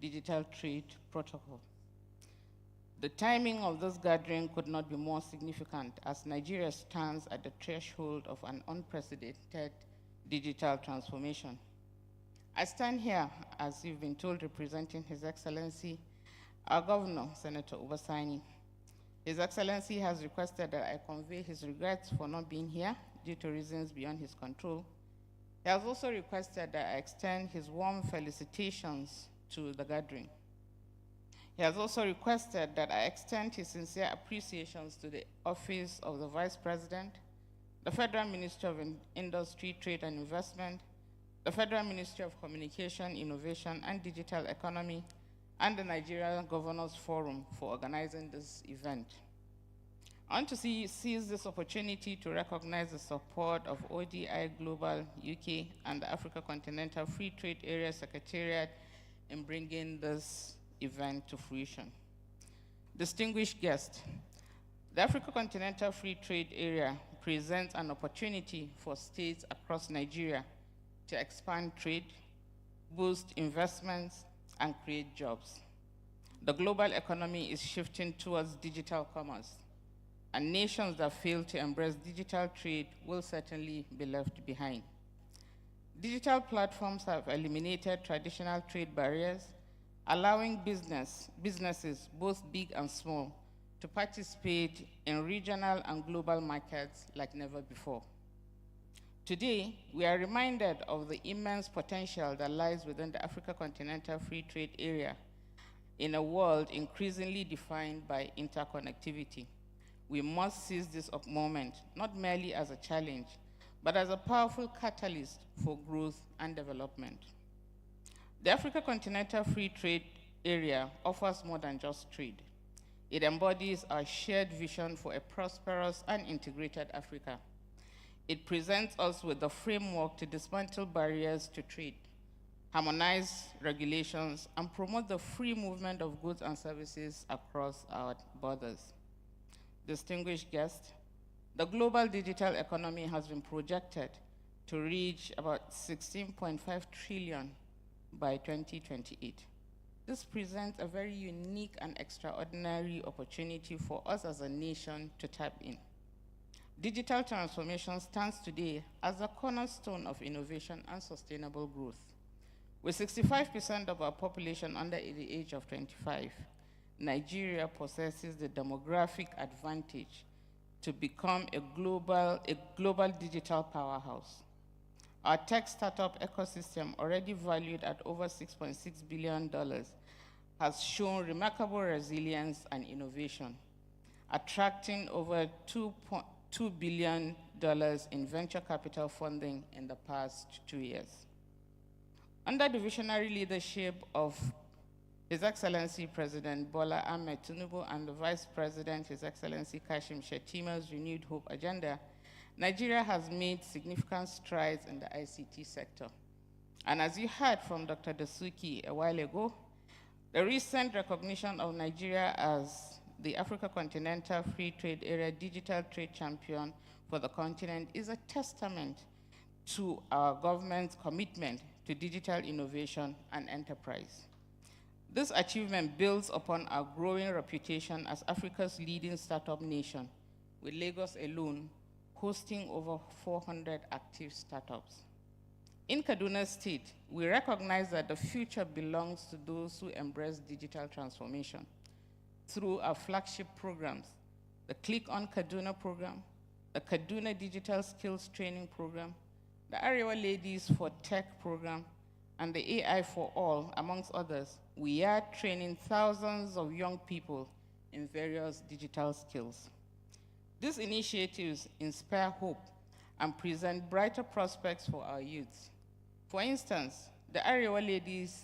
Digital Trade Protocol. The timing of this gathering could not be more significant as Nigeria stands at the threshold of an unprecedented digital transformation. I stand here, as you've been told, representing His Excellency, our Governor, Senator Obasani. His Excellency has requested that I convey his regrets for not being here due to reasons beyond his control. He has also requested that I extend his warm felicitations to the gathering. He has also requested that I extend his sincere appreciations to the Office of the Vice President, the Federal Ministry of Industry, Trade and Investment, the Federal Ministry of Communication, Innovation and Digital Economy, and the Nigeria Governors Forum for organizing this event. I want to seize this opportunity to recognize the support of ODI Global UK and the Africa Continental Free Trade Area Secretariat in bringing this event to fruition. Distinguished guests, the Africa Continental Free Trade Area presents an opportunity for states across Nigeria to expand trade, boost investments, and create jobs. The global economy is shifting towards digital commerce, and nations that fail to embrace digital trade will certainly be left behind. Digital platforms have eliminated traditional trade barriers, allowing businesses, both big and small, to participate in regional and global markets like never before. Today, we are reminded of the immense potential that lies within the Africa Continental Free Trade Area in a world increasingly defined by interconnectivity. We must seize this moment, not merely as a challenge, but as a powerful catalyst for growth and development. The Africa Continental Free Trade Area offers more than just trade. It embodies our shared vision for a prosperous and integrated Africa. It presents us with the framework to dismantle barriers to trade, harmonize regulations, and promote the free movement of goods and services across our borders. Distinguished guests, the global digital economy has been projected to reach about 16.5 trillion by 2028. This presents a very unique and extraordinary opportunity for us as a nation to tap in. Digital transformation stands today as a cornerstone of innovation and sustainable growth. With 65% of our population under the age of 25, Nigeria possesses the demographic advantage to become a global digital powerhouse. Our tech startup ecosystem, already valued at over $6.6 billion, has shown remarkable resilience and innovation, attracting over $2 billion in venture capital funding in the past 2 years. Under the visionary leadership of His Excellency President Bola Ahmed Tinubu and the Vice President, His Excellency Kashim Shettima's Renewed Hope Agenda, Nigeria has made significant strides in the ICT sector. And as you heard from Dr. Dasuki a while ago, the recent recognition of Nigeria as the Africa Continental Free Trade Area Digital Trade Champion for the continent is a testament to our government's commitment to digital innovation and enterprise. This achievement builds upon our growing reputation as Africa's leading startup nation, with Lagos alone hosting over 400 active startups. In Kaduna State, we recognize that the future belongs to those who embrace digital transformation through our flagship programs, the Click on Kaduna program, the Kaduna Digital Skills Training Program, the Arewa Ladies for Tech Program, and the AI for All, amongst others, we are training thousands of young people in various digital skills. These initiatives inspire hope and present brighter prospects for our youths. For instance, the Arewa Ladies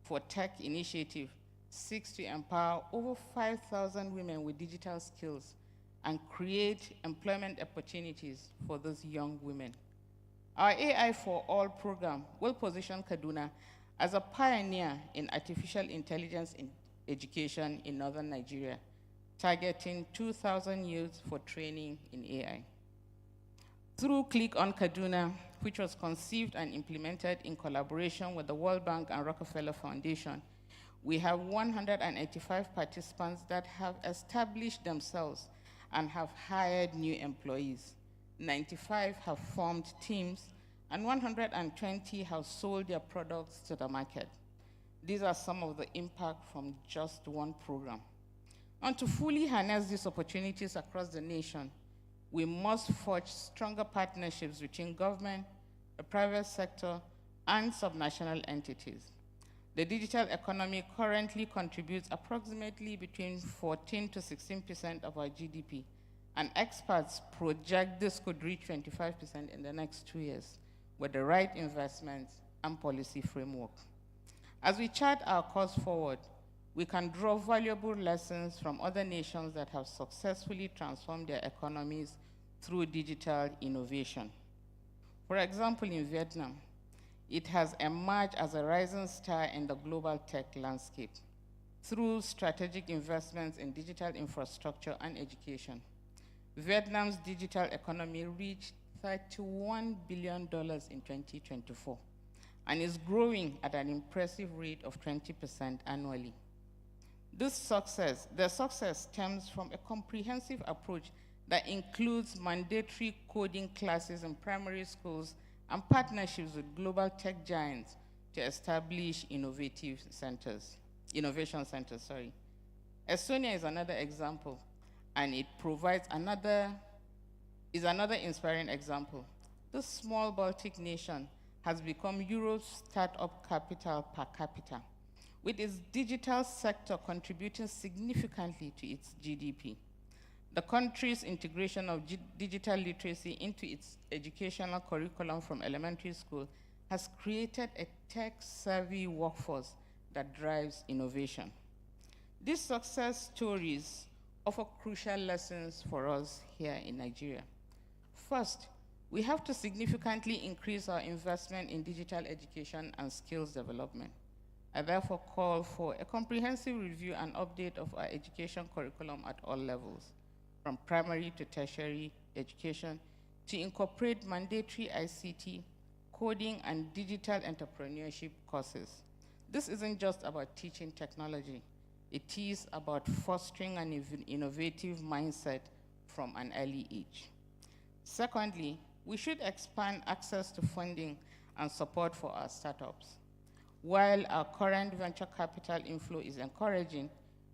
for Tech initiative seeks to empower over 5,000 women with digital skills and create employment opportunities for those young women. Our AI for All program will position Kaduna as a pioneer in artificial intelligence in education in northern Nigeria, targeting 2,000 youths for training in AI. Through Click on Kaduna, which was conceived and implemented in collaboration with the World Bank and Rockefeller Foundation, we have 185 participants that have established themselves and have hired new employees. 95 have formed teams, and 120 have sold their products to the market. These are some of the impact from just one program. And to fully harness these opportunities across the nation, we must forge stronger partnerships between government, the private sector, and subnational entities. The digital economy currently contributes approximately between 14 to 16% of our GDP, and experts project this could reach 25% in the next 2 years with the right investments and policy framework. As we chart our course forward, we can draw valuable lessons from other nations that have successfully transformed their economies through digital innovation. For example, in Vietnam, it has emerged as a rising star in the global tech landscape through strategic investments in digital infrastructure and education. Vietnam's digital economy reached $31 billion in 2024 and is growing at an impressive rate of 20% annually. Their success stems from a comprehensive approach that includes mandatory coding classes in primary schools and partnerships with global tech giants to establish innovation centers. Estonia is another example, and it provides another inspiring example. This small Baltic nation has become Europe's startup capital per capita, with its digital sector contributing significantly to its GDP. The country's integration of digital literacy into its educational curriculum from elementary school has created a tech-savvy workforce that drives innovation. These success stories offer crucial lessons for us here in Nigeria. First, we have to significantly increase our investment in digital education and skills development. I therefore call for a comprehensive review and update of our education curriculum at all levels, from primary to tertiary education, to incorporate mandatory ICT, coding, and digital entrepreneurship courses. This isn't just about teaching technology. It is about fostering an innovative mindset from an early age. Secondly, we should expand access to funding and support for our startups. While our current venture capital inflow is encouraging,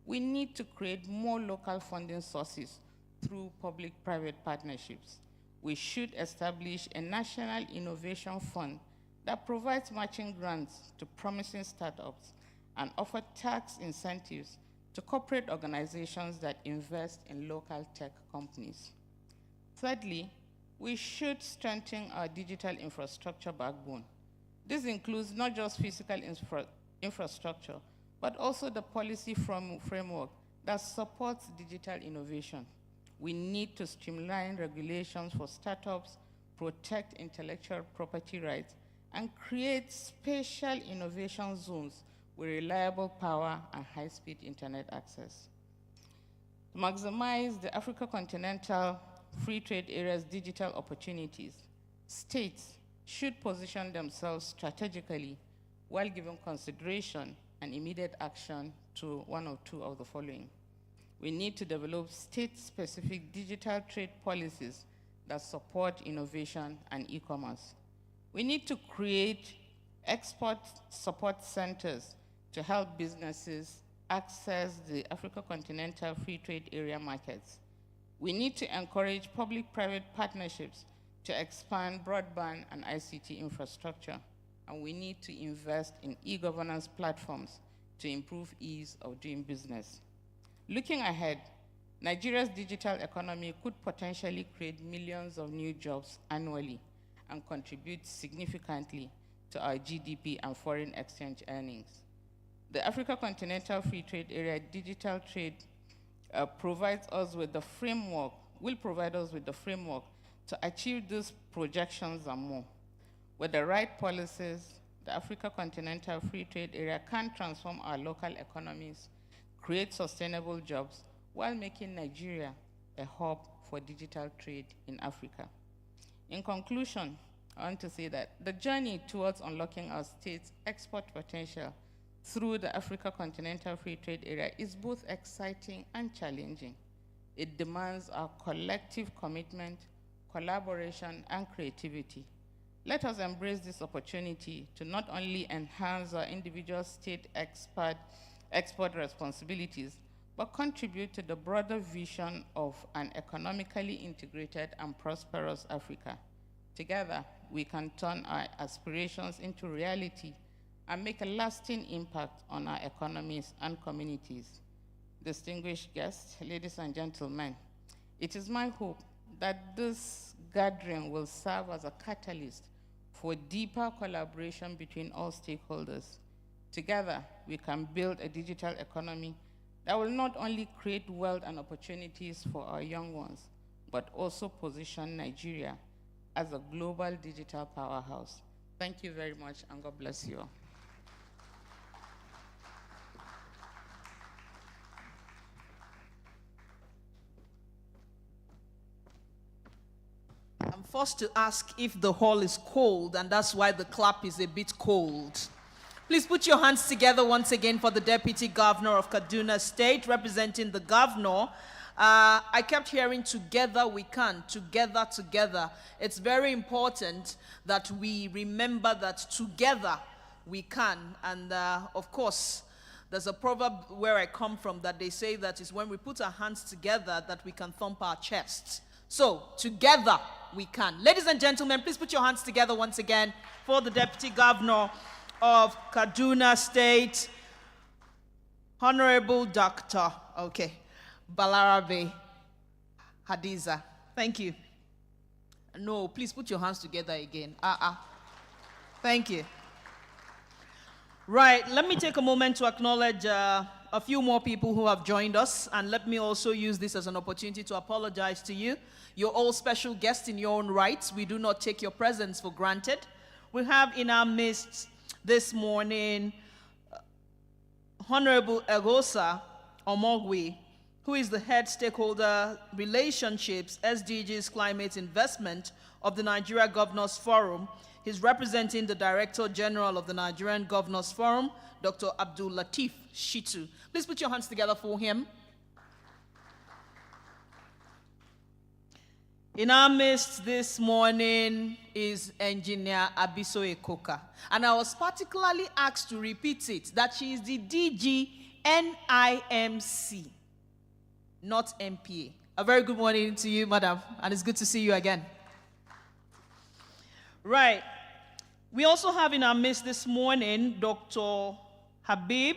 we need to create more local funding sources through public-private partnerships. We should establish a national innovation fund that provides matching grants to promising startups and offer tax incentives to corporate organizations that invest in local tech companies. Thirdly, we should strengthen our digital infrastructure backbone. This includes not just physical infrastructure, but also the policy framework that supports digital innovation. We need to streamline regulations for startups, protect intellectual property rights, and create special innovation zones with reliable power and high-speed internet access. To maximize the Africa continental free trade area's digital opportunities, states should position themselves strategically while giving consideration and immediate action to one or two of the following. We need to develop state-specific digital trade policies that support innovation and e-commerce. We need to create export support centers to help businesses access the Africa continental free trade area markets. We need to encourage public-private partnerships to expand broadband and ICT infrastructure, and we need to invest in e-governance platforms to improve ease of doing business. Looking ahead, Nigeria's digital economy could potentially create millions of new jobs annually and contribute significantly to our GDP and foreign exchange earnings. The Africa Continental Free Trade Area digital trade will provide us with the framework to achieve these projections and more. With the right policies, the Africa Continental Free Trade Area can transform our local economies, create sustainable jobs, while making Nigeria a hub for digital trade in Africa. In conclusion, I want to say that the journey towards unlocking our state's export potential through the Africa Continental Free Trade Area is both exciting and challenging. It demands our collective commitment, collaboration, and creativity. Let us embrace this opportunity to not only enhance our individual state export responsibilities, but contribute to the broader vision of an economically integrated and prosperous Africa. Together, we can turn our aspirations into reality and make a lasting impact on our economies and communities. Distinguished guests, ladies and gentlemen, it is my hope that this gathering will serve as a catalyst for deeper collaboration between all stakeholders. Together, we can build a digital economy that will not only create wealth and opportunities for our young ones, but also position Nigeria as a global digital powerhouse. Thank you very much, and God bless you all. I'm forced to ask if the hall is cold, and that's why the clap is a bit cold. Please put your hands together once again for the Deputy Governor of Kaduna State, representing the governor. I kept hearing together we can, together, together. It's very important that we remember that together we can. And of course, there's a proverb where I come from that they say that is when we put our hands together that we can thump our chests. So, together we can. Ladies and gentlemen, please put your hands together once again for the Deputy Governor of Kaduna State, Honorable Dr. Balarabe Hadiza. Thank you. No, please put your hands together again. Thank you. Right, let me take a moment to acknowledge a few more people who have joined us, and let me also use this as an opportunity to apologize to you. You're all special guests in your own rights. We do not take your presence for granted. We have in our midst this morning Honorable Egosa Omogwe, who is the head stakeholder relationships, SDGs climate investment of the Nigeria Governors Forum. He's representing the Director General of the Nigerian Governors Forum, Dr. Abdul Latif Shitu. Please put your hands together for him. In our midst this morning is Engineer Abiso Ekoka. And I was particularly asked to repeat it, that she is the DG NIMC, not MPA. A very good morning to you, madam, and it's good to see you again. Right. We also have in our midst this morning Dr. Habib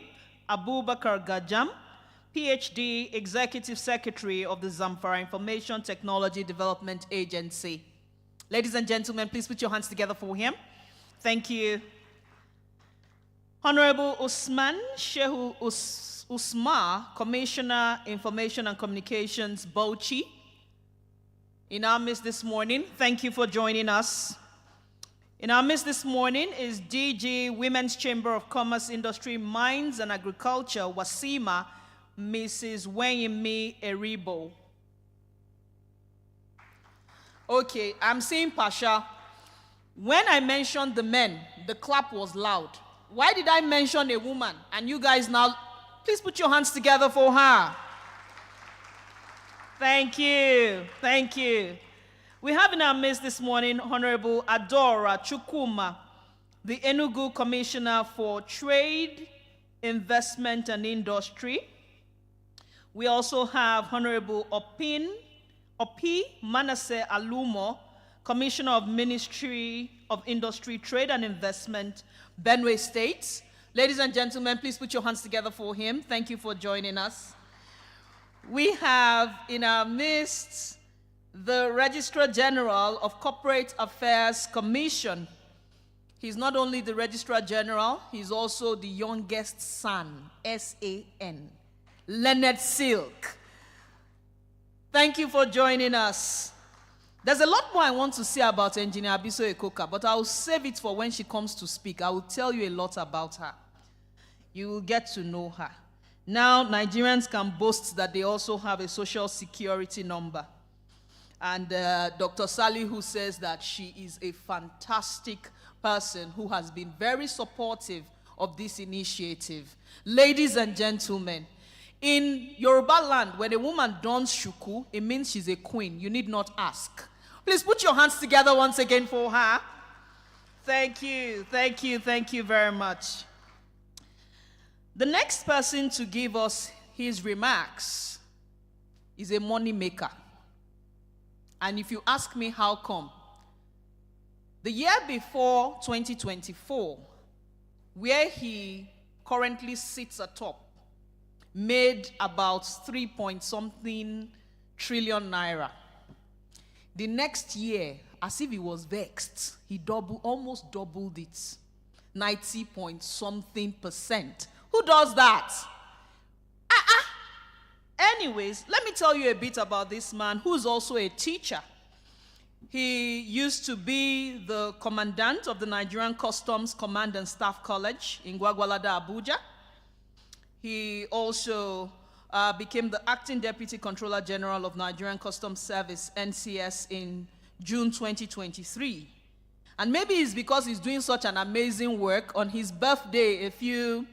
Abubakar Gajam, PhD, Executive Secretary of the Zamfara Information Technology Development Agency. Ladies and gentlemen, please put your hands together for him. Thank you. Honorable Usman Shehu Usma, Commissioner, Information and Communications, Bauchi. In our midst this morning, thank you for joining us. In our midst this morning is DG, Women's Chamber of Commerce, Industry, Mines and Agriculture, Wasima, Mrs. Wenyemi Eribo. Okay, I'm seeing Pasha. When I mentioned the men, the clap was loud. Why did I mention a woman? And you guys now, please put your hands together for her. Thank you. Thank you. We have in our midst this morning Honorable Adora Chukuma, the Enugu Commissioner for Trade, Investment and Industry. We also have Honorable Opin Opi Manasseh Alumo, Commissioner of Ministry of Industry, Trade and Investment, Benue State. Ladies and gentlemen, please put your hands together for him. Thank you for joining us. We have in our midst the Registrar General of Corporate Affairs Commission. He's not only the Registrar General, he's also the youngest son, S-A-N, Leonard Silk. Thank you for joining us. There's a lot more I want to say about Engineer Abiso Ekoka, but I'll save it for when she comes to speak. I will tell you a lot about her. You will get to know her. Now, Nigerians can boast that they also have a social security number. And Dr. Salihu says that she is a fantastic person who has been very supportive of this initiative. Ladies and gentlemen, in Yoruba land, when a woman dons shuku, it means she's a queen. You need not ask. Please put your hands together once again for her. Thank you, thank you, thank you very much. The next person to give us his remarks is a money maker. And if you ask me how come, the year before 2024, where he currently sits atop, made about 3-point-something trillion naira. The next year, as if he was vexed, he almost doubled it, 90-point-something%. Who does that? Anyways, let me tell you a bit about this man who's also a teacher. He used to be the commandant of the Nigerian Customs Command and Staff College in Gwagwalada, Abuja. He also became the acting deputy controller general of Nigerian Customs Service, NCS, in June 2023. And maybe it's because he's doing such an amazing work. On his birthday, a few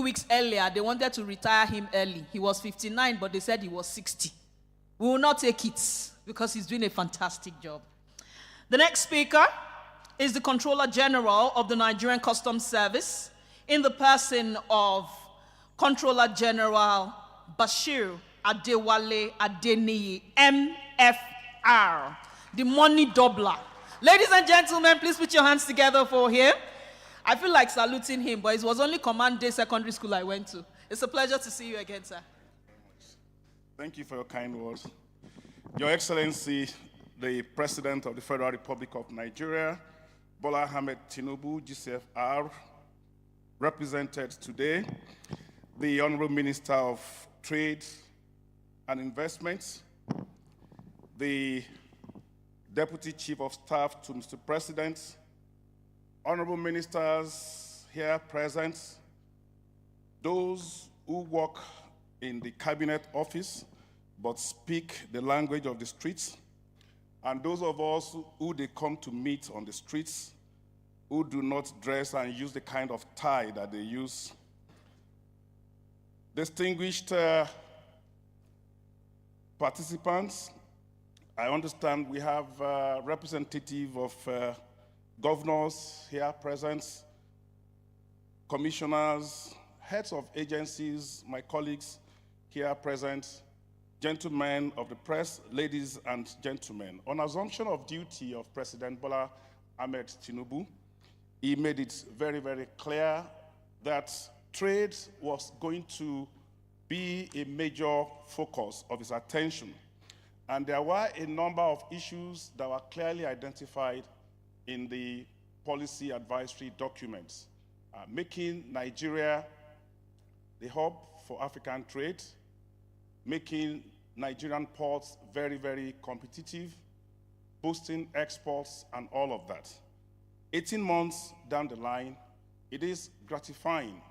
weeks earlier, they wanted to retire him early. He was 59, but they said he was 60. We will not take it because he's doing a fantastic job. The next speaker is the Controller General of the Nigerian Customs Service, in the person of Controller General Bashir Adewale Adeniyi, MFR, the money doubler. Ladies and gentlemen, please put your hands together for him. I feel like saluting him, but it was only Command Day Secondary School I went to. It's a pleasure to see you again, sir. Thank you for your kind words. Your Excellency, the President of the Federal Republic of Nigeria, Bola Ahmed Tinubu, GCFR, represented today, the Honorable Minister of Trade and Investment, the Deputy Chief of Staff to Mr. President, Honorable Ministers here present, those who work in the Cabinet Office but speak the language of the streets, and those of us who they come to meet on the streets who do not dress and use the kind of tie that they use. Distinguished participants, I understand we have representative of governors here present, commissioners, heads of agencies, my colleagues here present, gentlemen of the press, ladies and gentlemen. On assumption of duty of President Bola Ahmed Tinubu, he made it very, very clear that trade was going to be a major focus of his attention. And there were a number of issues that were clearly identified in the policy advisory documents, making Nigeria the hub for African trade, making Nigerian ports very, very competitive, boosting exports, and all of that. 18 months down the line, it is gratifying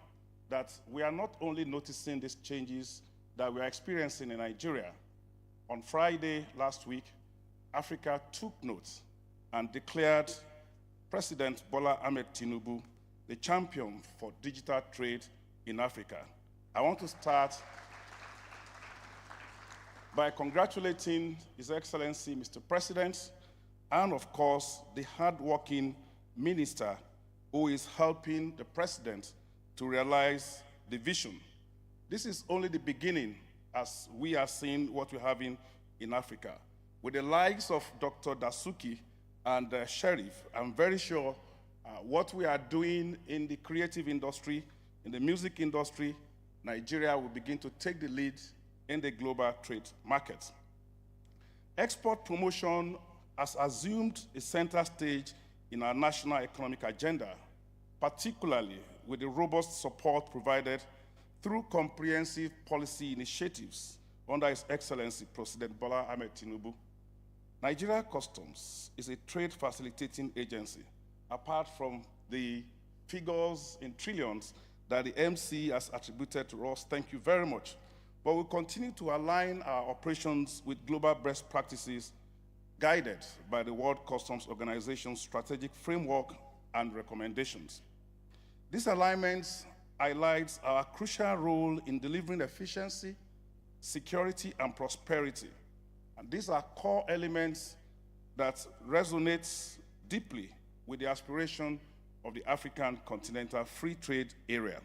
that we are not only noticing these changes that we are experiencing in Nigeria. On Friday last week, Africa took note and declared President Bola Ahmed Tinubu the champion for digital trade in Africa. I want to start by congratulating His Excellency, Mr. President, and of course, the hardworking minister who is helping the president to realize the vision. This is only the beginning, as we are seeing what we're having in Africa. With the likes of Dr. Dasuki and Sheriff, I'm very sure what we are doing in the creative industry, in the music industry, Nigeria will begin to take the lead in the global trade market. Export promotion has assumed a center stage in our national economic agenda, particularly with the robust support provided through comprehensive policy initiatives under His Excellency President Bola Ahmed Tinubu. Nigeria Customs is a trade facilitating agency, apart from the figures in trillions that the MC has attributed to us. Thank you very much. But we'll continue to align our operations with global best practices guided by the World Customs Organization's strategic framework and recommendations. This alignment highlights our crucial role in delivering efficiency, security, and prosperity. And these are core elements that resonate deeply with the aspiration of the African Continental Free Trade Area.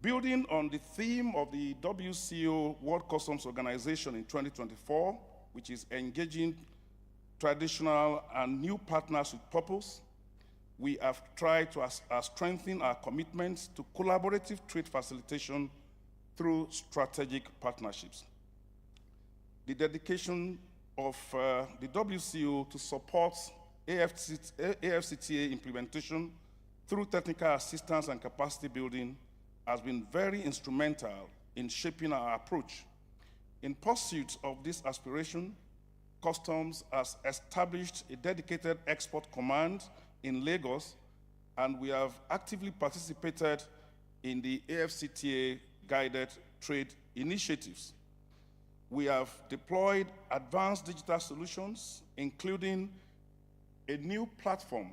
Building on the theme of the WCO World Customs Organization in 2024, which is engaging traditional and new partners with purpose, we have tried to strengthen our commitments to collaborative trade facilitation through strategic partnerships. The dedication of the WCO to support AfCFTA implementation through technical assistance and capacity building has been very instrumental in shaping our approach. In pursuit of this aspiration, Customs has established a dedicated export command in Lagos, and we have actively participated in the AfCFTA guided trade initiatives. We have deployed advanced digital solutions, including a new platform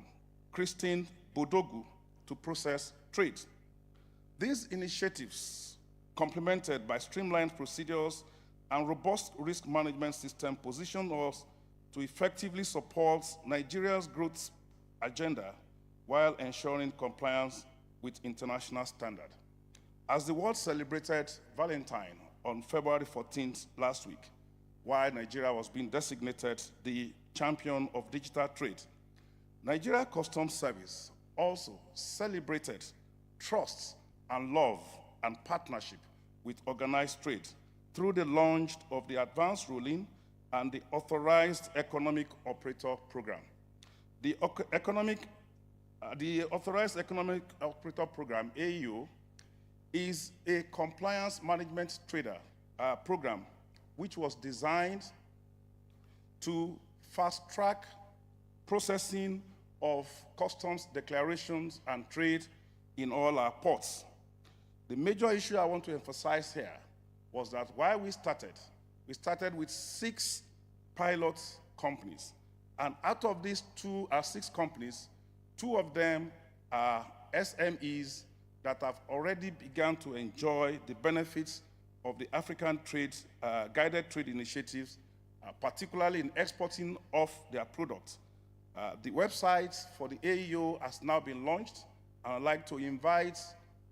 christened Bodogu to process trade. These initiatives, complemented by streamlined procedures and robust risk management system, position us to effectively support Nigeria's growth agenda while ensuring compliance with international standards. As the world celebrated Valentine on February 14th last week, while Nigeria was being designated the champion of digital trade, Nigeria Customs Service also celebrated trust and love and partnership with organized trade through the launch of the Advanced Ruling and the Authorized Economic Operator Program. The Authorized Economic Operator Program, AEO, is a compliance management trader program which was designed to fast-track processing of customs declarations and trade in all our ports. The major issue I want to emphasize here was that while we started with 6 pilot companies. And out of these 6 companies, 2 of them are SMEs that have already begun to enjoy the benefits of the African trade, guided trade initiatives, particularly in exporting of their products. The website for the AEO has now been launched, and I'd like to invite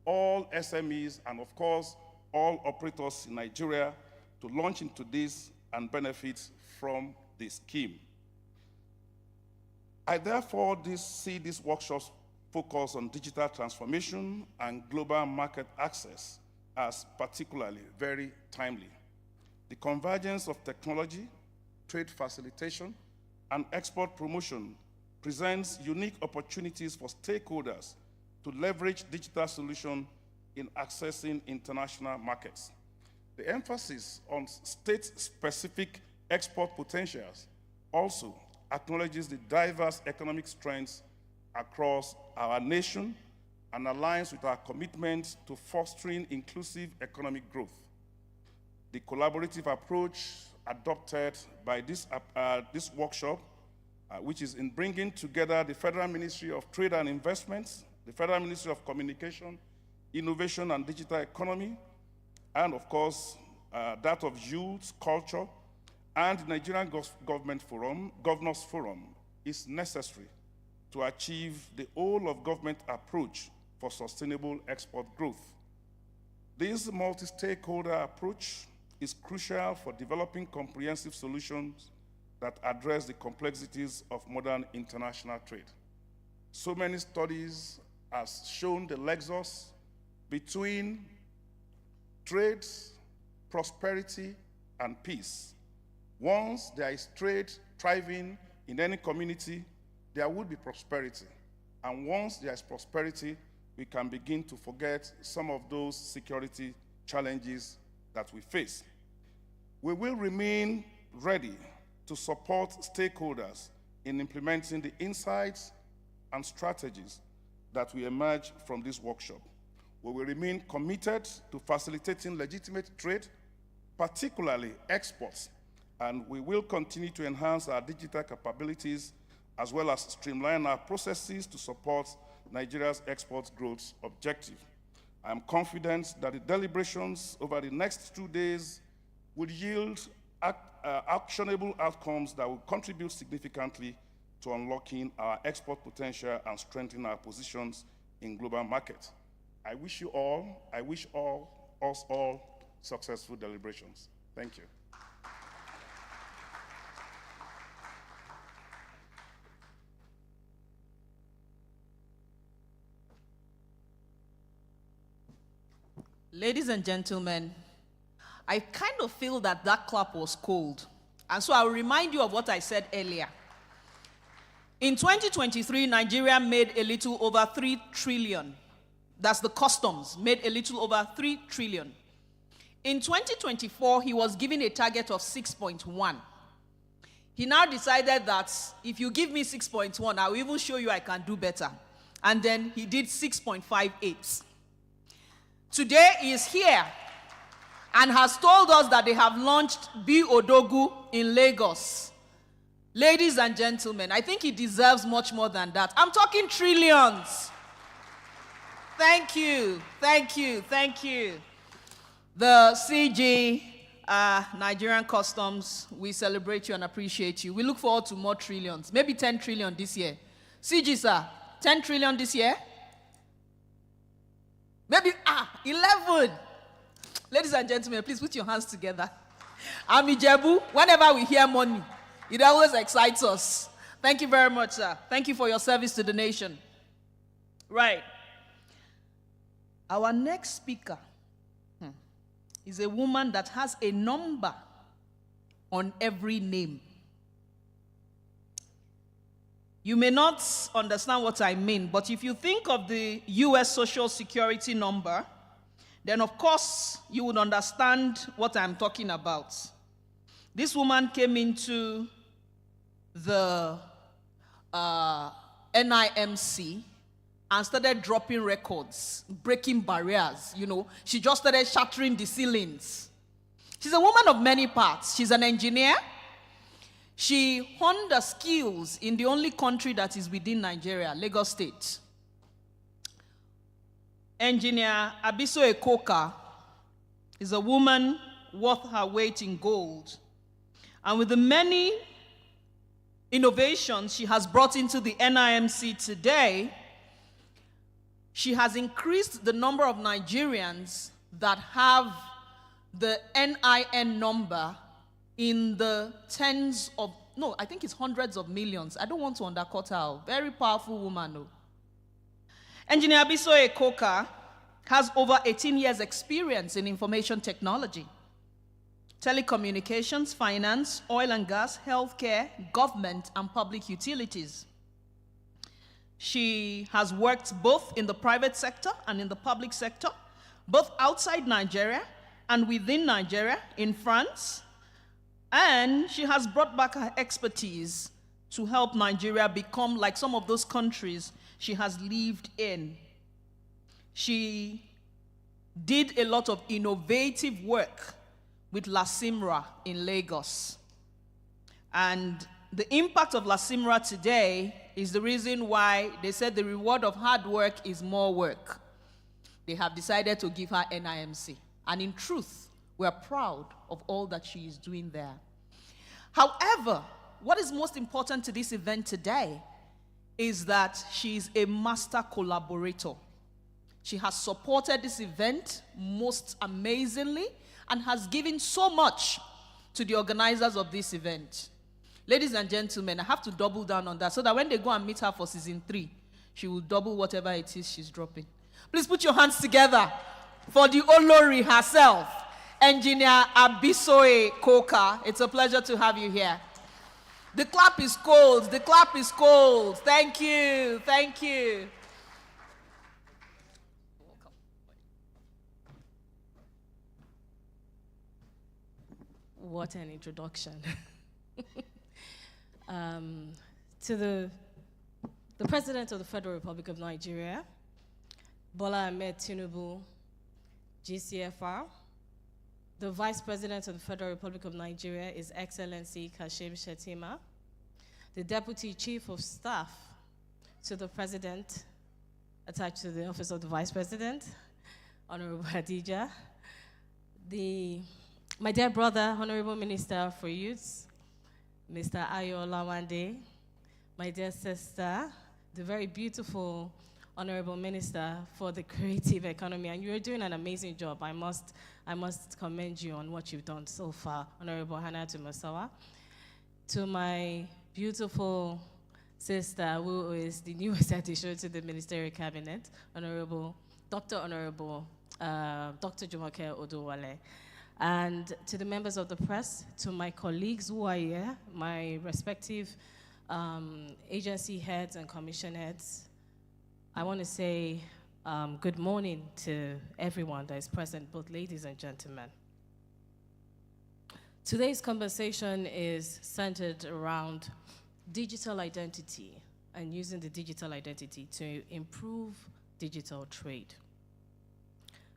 all SMEs and, of course, all operators in Nigeria to launch into this and benefit from this scheme. I therefore see these workshops focus on digital transformation and global market access as particularly very timely. The convergence of technology, trade facilitation, and export promotion presents unique opportunities for stakeholders to leverage digital solutions in accessing international markets. The emphasis on state-specific export potentials also acknowledges the diverse economic strengths across our nation and aligns with our commitment to fostering inclusive economic growth. The collaborative approach adopted by this workshop, which is in bringing together the Federal Ministry of Trade and Investments, the Federal Ministry of Communication, Innovation and Digital Economy, and of course, that of Youth, Culture, and the Nigerian Governors Forum is necessary to achieve the whole-of-government approach for sustainable export growth. This multi-stakeholder approach is crucial for developing comprehensive solutions that address the complexities of modern international trade. So many studies have shown the nexus between trade, prosperity, and peace. Once there is trade thriving in any community, there will be prosperity. And once there is prosperity, we can begin to forget some of those security challenges that we face. We will remain ready to support stakeholders in implementing the insights and strategies that will emerge from this workshop. We will remain committed to facilitating legitimate trade, particularly exports, and we will continue to enhance our digital capabilities as well as streamline our processes to support Nigeria's export growth objective. I am confident that the deliberations over the next 2 days will yield actionable outcomes that will contribute significantly to unlocking our export potential and strengthening our positions in global markets. I wish us all successful deliberations. Thank you. Ladies and gentlemen, I kind of feel that that clap was cold. And so I'll remind you of what I said earlier. In 2023, Nigeria made a little over 3 trillion. That's the customs, made a little over 3 trillion. In 2024, he was given a target of 6.1. He now decided that if you give me 6.1, I will even show you I can do better. And then he did 6.58. Today he is here and has told us that they have launched B Odogu in Lagos. Ladies and gentlemen, I think he deserves much more than that. I'm talking trillions. Thank you, thank you, thank you. The CG, Nigerian Customs, we celebrate you and appreciate you. We look forward to more trillions, maybe 10 trillion this year. CG, sir, 10 trillion this year? Maybe, 11. Ladies and gentlemen, please put your hands together. I'm Ijebu. Whenever we hear money, it always excites us. Thank you very much, sir. Thank you for your service to the nation. Right. Our next speaker is a woman that has a number on every name. You may not understand what I mean, but if you think of the US Social Security number, then of course you would understand what I'm talking about. This woman came into the NIMC and started dropping records, breaking barriers, you know. She just started shattering the ceilings. She's a woman of many parts. She's an engineer. She honed her skills in the only country that is within Nigeria, Lagos State. Engineer Abiso Ekoka is a woman worth her weight in gold. And with the many innovations she has brought into the NIMC today, she has increased the number of Nigerians that have the NIN number in the tens of, no, I think it's hundreds of millions. I don't want to undercut her. Very powerful woman, no. Engineer Abiso Ekoka has over 18 years experience in information technology, telecommunications, finance, oil and gas, healthcare, government, and public utilities. She has worked both in the private sector and in the public sector, both outside Nigeria and within Nigeria, in France, and she has brought back her expertise to help Nigeria become like some of those countries she has lived in. She did a lot of innovative work with La Simra in Lagos. And the impact of La Simra today is the reason why they said the reward of hard work is more work. They have decided to give her NIMC. And in truth, we are proud of all that she is doing there. However, what is most important to this event today is that she is a master collaborator. She has supported this event most amazingly and has given so much to the organizers of this event. Ladies and gentlemen, I have to double down on that so that when they go and meet her for season 3, she will double whatever it is she's dropping. Please put your hands together for the Olori herself, Engineer Abisoye Koka. It's a pleasure to have you here. The clap is cold. The clap is cold. Thank you. Thank you. What an introduction. To the President of the Federal Republic of Nigeria, Bola Ahmed Tinubu, GCFR. The Vice President of the Federal Republic of Nigeria is Excellency Kashim Shettima. The Deputy Chief of Staff to the President, attached to the Office of the Vice President, Honorable Hadija. My dear brother, Honorable Minister for Youth, Mr. Ayo Lawande. My dear sister, the very beautiful Honorable Minister for the Creative Economy, and you're doing an amazing job. I must commend you on what you've done so far, Honorable Hannatu Masawa. To my beautiful sister, who is the newest addition to the Ministerial Cabinet, Dr. Jumoke Odowale. And to the members of the press, to my colleagues who are here, my respective agency heads and commission heads, I want to say good morning to everyone that is present, both ladies and gentlemen. Today's conversation is centered around digital identity and using the digital identity to improve digital trade.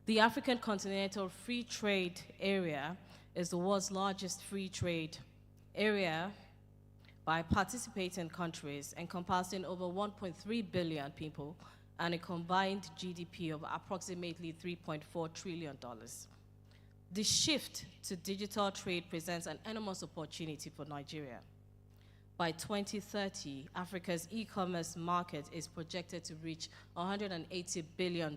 The African Continental Free Trade Area is the world's largest free trade area by participating countries, encompassing over 1.3 billion people and a combined GDP of approximately $3.4 trillion. The shift to digital trade presents an enormous opportunity for Nigeria. By 2030, Africa's e-commerce market is projected to reach $180 billion.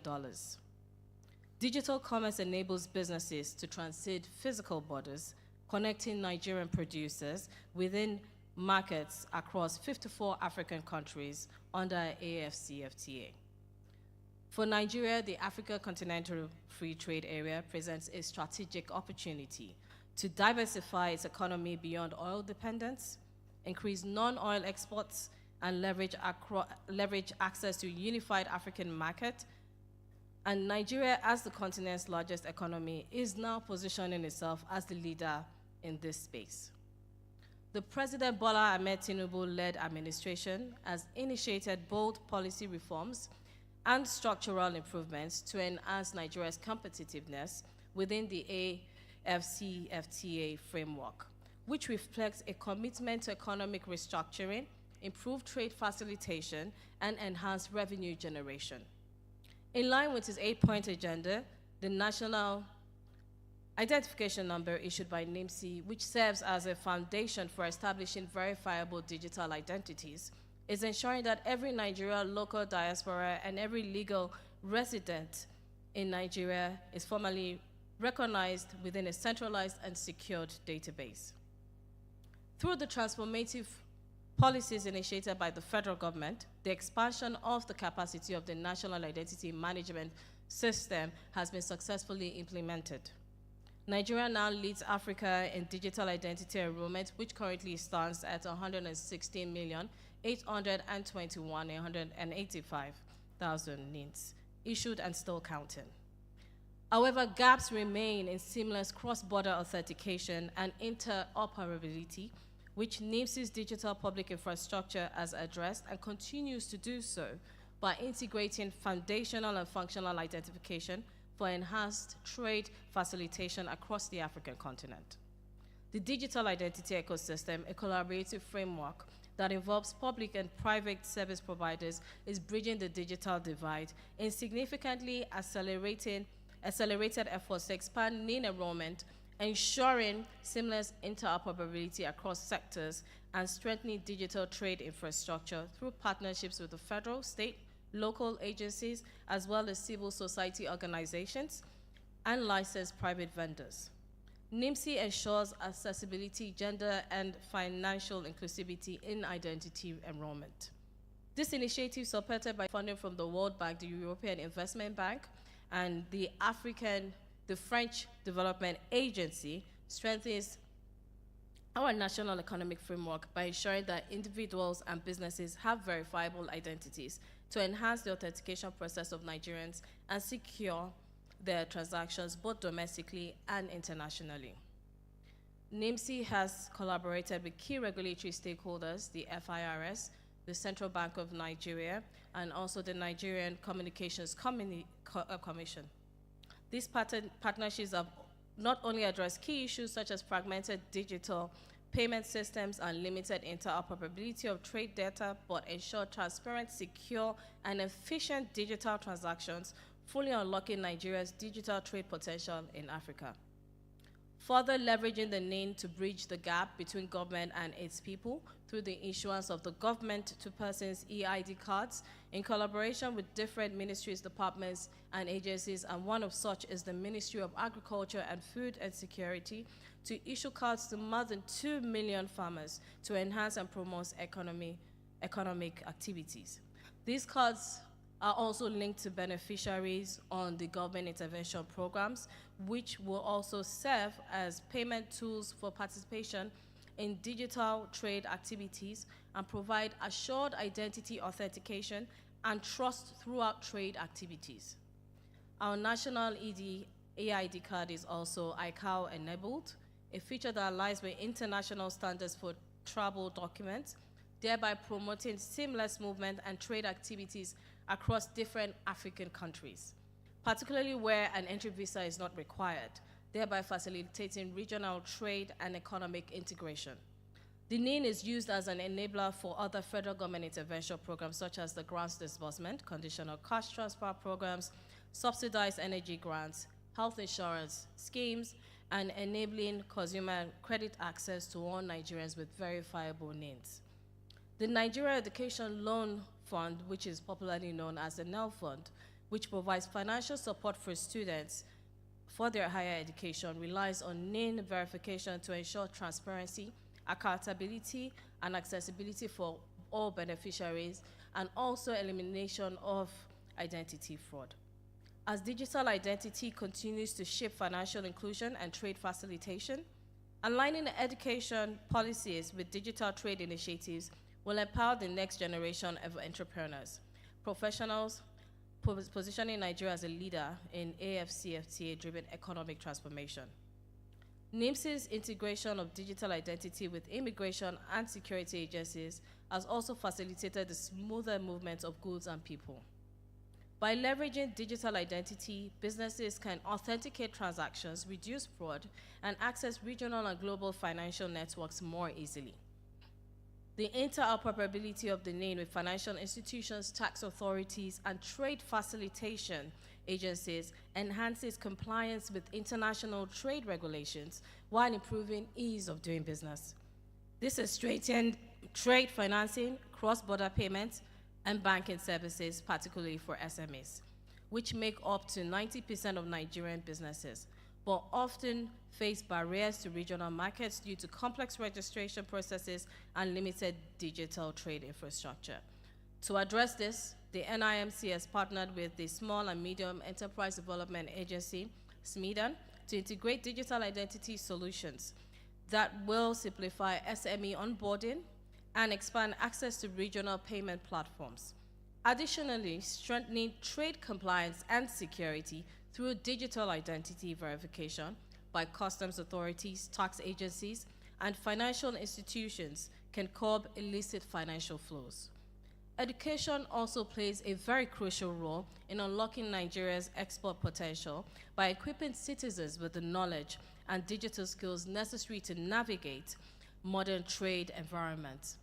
Digital commerce enables businesses to transcend physical borders, connecting Nigerian producers within markets across 54 African countries under AfCFTA. For Nigeria, the Africa Continental Free Trade Area presents a strategic opportunity to diversify its economy beyond oil dependence, increase non-oil exports, and leverage access to a unified African market. And Nigeria, as the continent's largest economy, is now positioning itself as the leader in this space. The President Bola Ahmed Tinubu-led administration has initiated bold policy reforms and structural improvements to enhance Nigeria's competitiveness within the AfCFTA framework, which reflects a commitment to economic restructuring, improved trade facilitation, and enhanced revenue generation. In line with his 8-point agenda, the National Identification Number issued by NIMSI, which serves as a foundation for establishing verifiable digital identities, is ensuring that every Nigerian local diaspora and every legal resident in Nigeria is formally recognized within a centralized and secured database. Through the transformative policies initiated by the federal government, the expansion of the capacity of the National Identity Management System has been successfully implemented. Nigeria now leads Africa in digital identity enrollment, which currently stands at 116,821,185,000 NINs, issued and still counting. However, gaps remain in seamless cross-border authentication and interoperability, which NIMSI's digital public infrastructure has addressed and continues to do so by integrating foundational and functional identification for enhanced trade facilitation across the African continent. The digital identity ecosystem, a collaborative framework that involves public and private service providers, is bridging the digital divide in significantly accelerated efforts to expand NIN enrollment, ensuring seamless interoperability across sectors, and strengthening digital trade infrastructure through partnerships with the federal, state, local agencies, as well as civil society organizations and licensed private vendors. NIMC ensures accessibility, gender, and financial inclusivity in identity enrollment. This initiative, supported by funding from the World Bank, the European Investment Bank, and the French Development Agency, strengthens our national economic framework by ensuring that individuals and businesses have verifiable identities to enhance the authentication process of Nigerians and secure their transactions both domestically and internationally. NIMC has collaborated with key regulatory stakeholders, the FIRS, the Central Bank of Nigeria, and also the Nigerian Communications Commission. These partnerships have not only addressed key issues such as fragmented digital payment systems and limited interoperability of trade data, but ensure transparent, secure, and efficient digital transactions, fully unlocking Nigeria's digital trade potential in Africa. Further leveraging the NIN to bridge the gap between government and its people through the issuance of the government-to-persons EID cards in collaboration with different ministries, departments, and agencies, and one of such is the Ministry of Agriculture and Food and Security, to issue cards to more than 2 million farmers to enhance and promote economic activities. These cards are also linked to beneficiaries on the government intervention programs, which will also serve as payment tools for participation in digital trade activities and provide assured identity authentication and trust throughout trade activities. Our national EID card is also ICAO enabled, a feature that aligns with international standards for travel documents, thereby promoting seamless movement and trade activities across different African countries, particularly where an entry visa is not required, thereby facilitating regional trade and economic integration. The NIN is used as an enabler for other federal government intervention programs such as the grants disbursement, conditional cash transfer programs, subsidized energy grants, health insurance schemes, and enabling consumer credit access to all Nigerians with verifiable NINs. The Nigeria Education Loan Fund, which is popularly known as the NEL Fund, which provides financial support for students for their higher education, relies on NIN verification to ensure transparency, accountability, and accessibility for all beneficiaries, and also elimination of identity fraud. As digital identity continues to shape financial inclusion and trade facilitation, aligning education policies with digital trade initiatives will empower the next generation of entrepreneurs, professionals, positioning Nigeria as a leader in AfCFTA-driven economic transformation. NIMC's integration of digital identity with immigration and security agencies has also facilitated the smoother movement of goods and people. By leveraging digital identity, businesses can authenticate transactions, reduce fraud, and access regional and global financial networks more easily. The interoperability of the NIN with financial institutions, tax authorities, and trade facilitation agencies enhances compliance with international trade regulations while improving ease of doing business. This has straightened trade financing, cross-border payments, and banking services, particularly for SMEs, which make up to 90% of Nigerian businesses, but often face barriers to regional markets due to complex registration processes and limited digital trade infrastructure. To address this, the NIMC has partnered with the Small and Medium Enterprise Development Agency, SMEDAN, to integrate digital identity solutions that will simplify SME onboarding and expand access to regional payment platforms. Additionally, strengthening trade compliance and security through digital identity verification by customs authorities, tax agencies, and financial institutions can curb illicit financial flows. Education also plays a very crucial role in unlocking Nigeria's export potential by equipping citizens with the knowledge and digital skills necessary to navigate modern trade environments.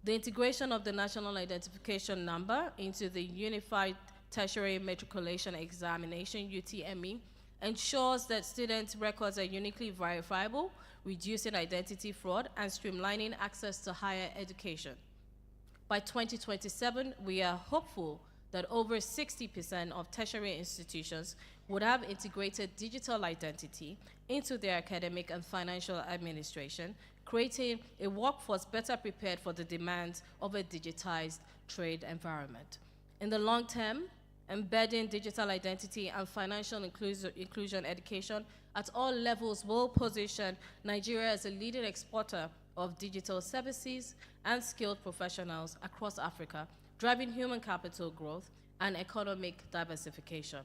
The integration of the National Identification Number into the Unified Tertiary Matriculation Examination, UTME, ensures that students' records are uniquely verifiable, reducing identity fraud and streamlining access to higher education. By 2027, we are hopeful that over 60% of tertiary institutions would have integrated digital identity into their academic and financial administration, creating a workforce better prepared for the demands of a digitized trade environment. In the long term, embedding digital identity and financial inclusion education at all levels will position Nigeria as a leading exporter of digital services and skilled professionals across Africa, driving human capital growth and economic diversification.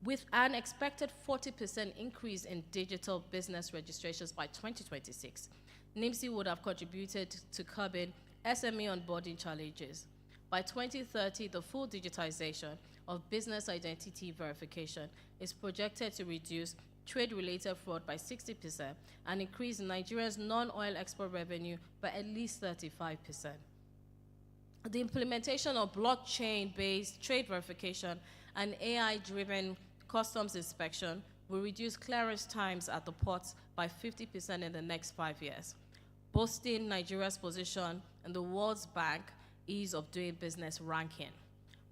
With an expected 40% increase in digital business registrations by 2026, NIMSI would have contributed to curbing SME onboarding challenges. By 2030, the full digitization of business identity verification is projected to reduce trade-related fraud by 60% and increase Nigeria's non-oil export revenue by at least 35%. The implementation of blockchain-based trade verification and AI-driven customs inspection will reduce clearance times at the ports by 50% in the next 5 years, boosting Nigeria's position in the World Bank Ease of Doing Business ranking.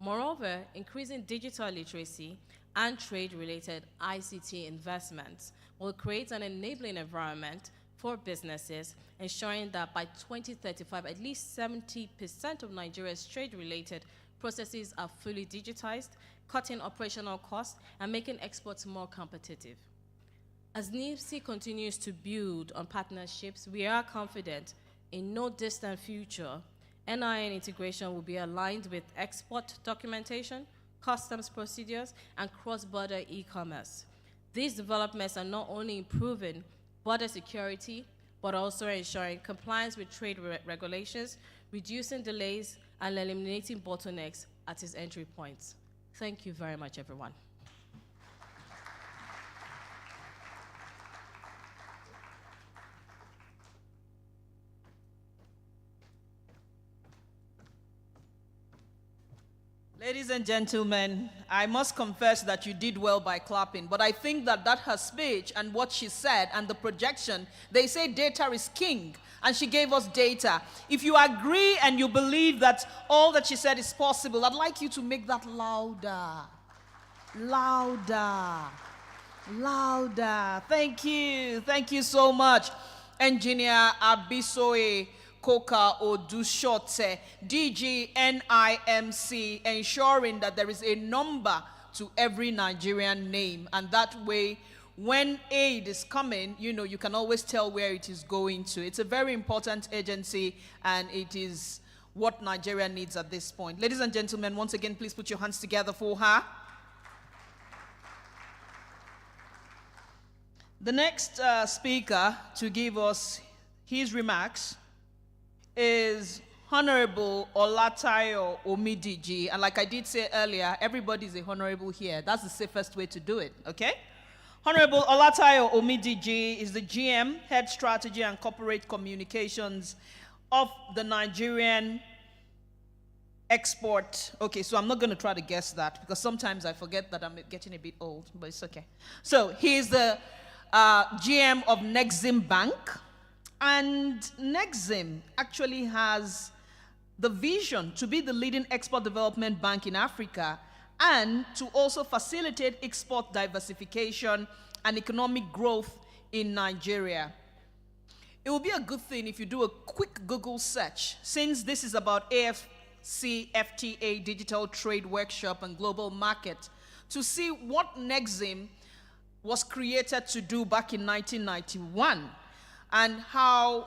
Moreover, increasing digital literacy and trade-related ICT investments will create an enabling environment for businesses, ensuring that by 2035, at least 70% of Nigeria's trade-related processes are fully digitized, cutting operational costs and making exports more competitive. As NIMSI continues to build on partnerships, we are confident in no distant future, NIN integration will be aligned with export documentation, customs procedures, and cross-border e-commerce. These developments are not only improving border security, but also ensuring compliance with trade regulations, reducing delays, and eliminating bottlenecks at its entry points. Thank you very much, everyone. Ladies and gentlemen, I must confess that you did well by clapping, but I think that her speech and what she said and the projection, they say data is king, and she gave us data. If you agree and you believe that all that she said is possible, I'd like you to make that louder. Louder. Louder. Thank you. Thank you so much. Engineer Abisoe Koka Odushote, DG NIMC, ensuring that there is a number to every Nigerian name, and that way when aid is coming, you can always tell where it is going to. It's a very important agency, and it is what Nigeria needs at this point. Ladies and gentlemen, once again, please put your hands together for her. The next speaker to give us his remarks is Honorable Olatayo Omidiji. And like I did say earlier, everybody's a honorable here. That's the safest way to do it, okay? Honorable Olatayo Omidiji is the GM, Head Strategy and Corporate Communications of the Nigerian Export. Okay, so I'm not going to try to guess that because sometimes I forget that I'm getting a bit old, but it's okay. So he's the GM of Nexim Bank. And Nexim actually has the vision to be the leading export development bank in Africa and to also facilitate export diversification and economic growth in Nigeria. It will be a good thing if you do a quick Google search, since this is about AfCFTA Digital Trade Workshop and Global Market, to see what Nexim was created to do back in 1991. And how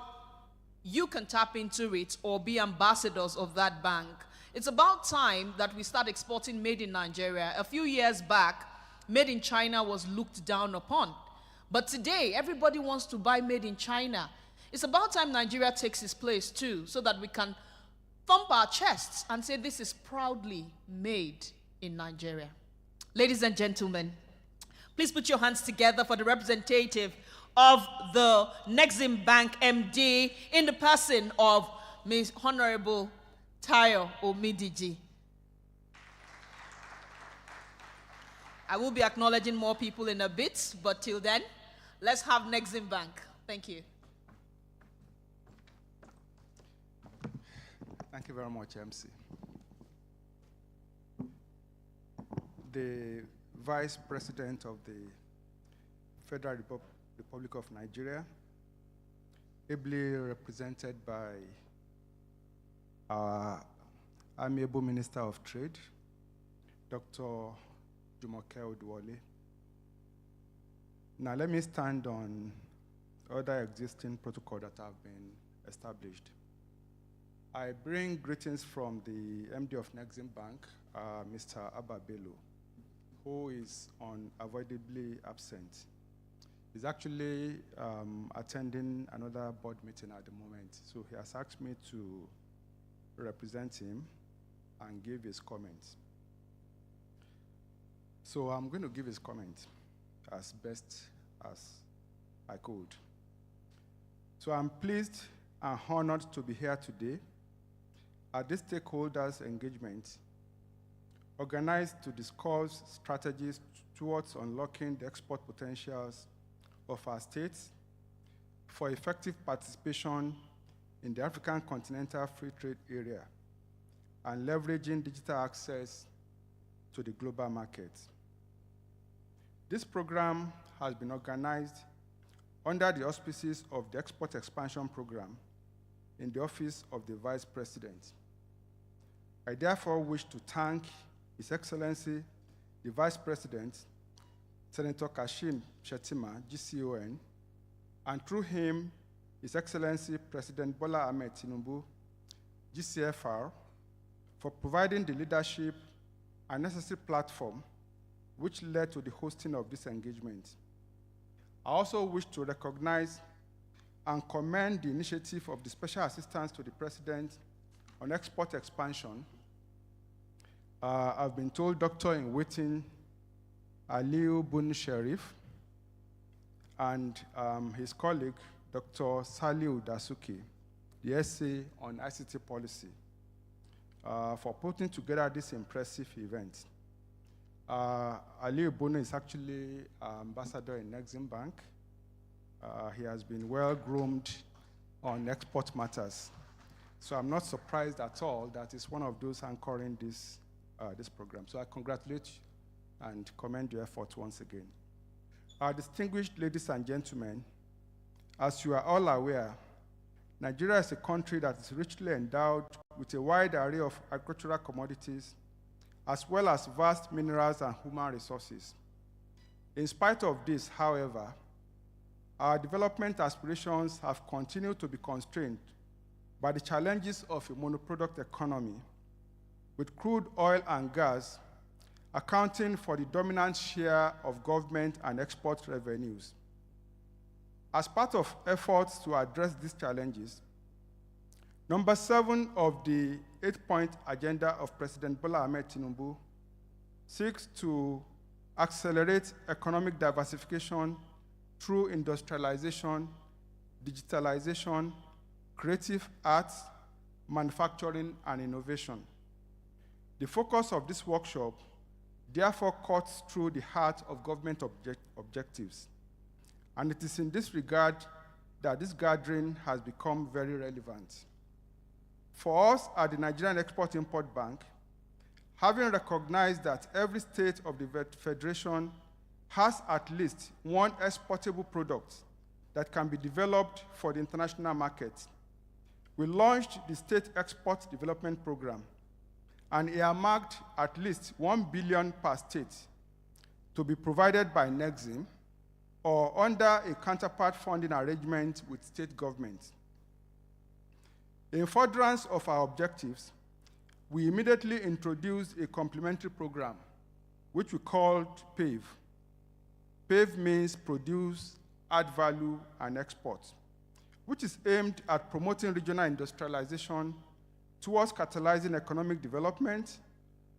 you can tap into it or be ambassadors of that bank. It's about time that we start exporting made in Nigeria. A few years back, made in China was looked down upon. But today, everybody wants to buy made in China. It's about time Nigeria takes its place too, so that we can thump our chests and say this is proudly made in Nigeria. Ladies and gentlemen, please put your hands together for the representative of the Nexim Bank MD in the person of Ms. Honorable Tayo Omidiji. I will be acknowledging more people in a bit, but till then, let's have Nexim Bank. Thank you. Thank you very much, MC. the Vice President of the Federal Republic of Nigeria, ably represented by our amiable Minister of Trade, Dr. Jumoke Oduwole. Now let me stand on other existing protocol that have been established. I bring greetings from the MD of Nexim Bank, Mr. Abba Bello, who is unavoidably absent. He's actually attending another board meeting at the moment, so he has asked me to represent him and give his comments. So I'm going to give his comment as best as I could. So I'm pleased and honored to be here today at this stakeholders engagement organized to discuss strategies towards unlocking the export potentials of our states for effective participation in the African Continental Free Trade Area and leveraging digital access to the global market. This program has been organized under the auspices of the Export Expansion Program in the Office of the Vice President. I therefore wish to thank His Excellency, the Vice President, Senator Kashim Shettima, GCON, and through him, His Excellency President Bola Ahmed Tinubu, GCFR, for providing the leadership and necessary platform which led to the hosting of this engagement. I also wish to recognize and commend the initiative of the Special Assistant to the President on Export Expansion. I've been told Dr.-in-Waiting Aliu Bun Sharif and his colleague, Dr. Saliu Dasuki, the essay on ICT policy, for putting together this impressive event. Aliu Bun is actually ambassador in Nexim Bank. He has been well groomed on export matters. So I'm not surprised at all that he's one of those anchoring this program. So I congratulate you and commend your effort once again. Our distinguished ladies and gentlemen, as you are all aware, Nigeria is a country that is richly endowed with a wide array of agricultural commodities, as well as vast minerals and human resources. In spite of this, however, our development aspirations have continued to be constrained by the challenges of a monoproduct economy, with crude oil and gas accounting for the dominant share of government and export revenues. As part of efforts to address these challenges, number 7 of the 8-point agenda of President Bola Ahmed Tinubu seeks to accelerate economic diversification through industrialization, digitalization, creative arts, manufacturing, and innovation. The focus of this workshop therefore cuts through the heart of government objectives, and it is in this regard that this gathering has become very relevant. For us at the Nigerian Export-Import Bank, having recognized that every state of the Federation has at least one exportable product that can be developed for the international market, we launched the State Export Development Program and earmarked at least 1 billion per state to be provided by Nexim or under a counterpart funding arrangement with state governments. In furtherance of our objectives, we immediately introduced a complementary program, which we called PAVE. PAVE means produce, add value, and export, which is aimed at promoting regional industrialization towards catalyzing economic development,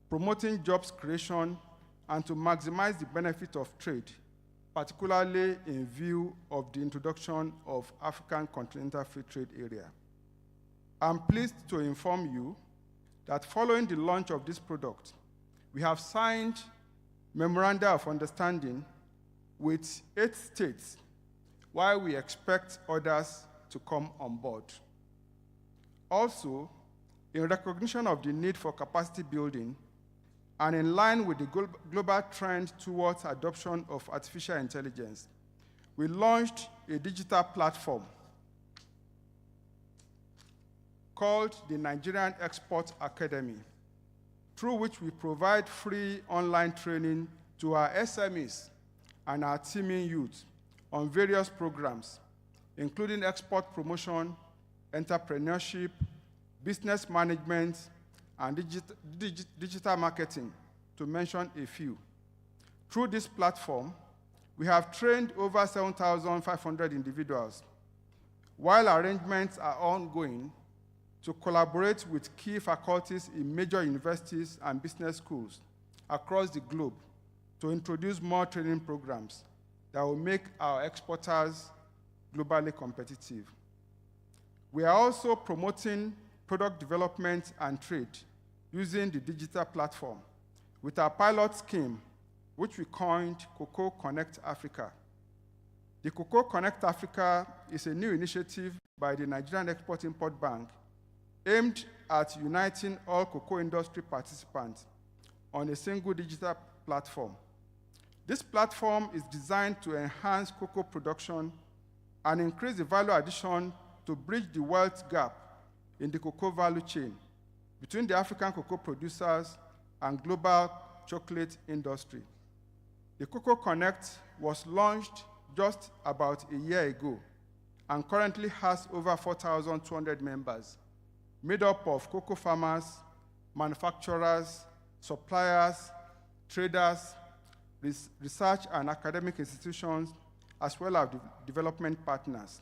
promoting jobs creation, and to maximize the benefit of trade, particularly in view of the introduction of African Continental Free Trade Area. I'm pleased to inform you that following the launch of this product, we have signed memoranda of understanding with 8 states, while we expect others to come on board. Also, in recognition of the need for capacity building and in line with the global trend towards adoption of artificial intelligence, we launched a digital platform called the Nigerian Export Academy, through which we provide free online training to our SMEs and our teaming youth on various programs, including export promotion, entrepreneurship, business management, and digital marketing, to mention a few. Through this platform, we have trained over 7,500 individuals, while arrangements are ongoing to collaborate with key faculties in major universities and business schools across the globe to introduce more training programs that will make our exporters globally competitive. We are also promoting product development and trade using the digital platform with our pilot scheme, which we coined Cocoa Connect Africa. The Cocoa Connect Africa is a new initiative by the Nigerian Export-Import Bank aimed at uniting all cocoa industry participants on a single digital platform. This platform is designed to enhance cocoa production and increase the value addition to bridge the wealth gap in the cocoa value chain between the African cocoa producers and global chocolate industry. The Cocoa Connect was launched just about a year ago and currently has over 4,200 members, made up of cocoa farmers, manufacturers, suppliers, traders, research and academic institutions, as well as development partners.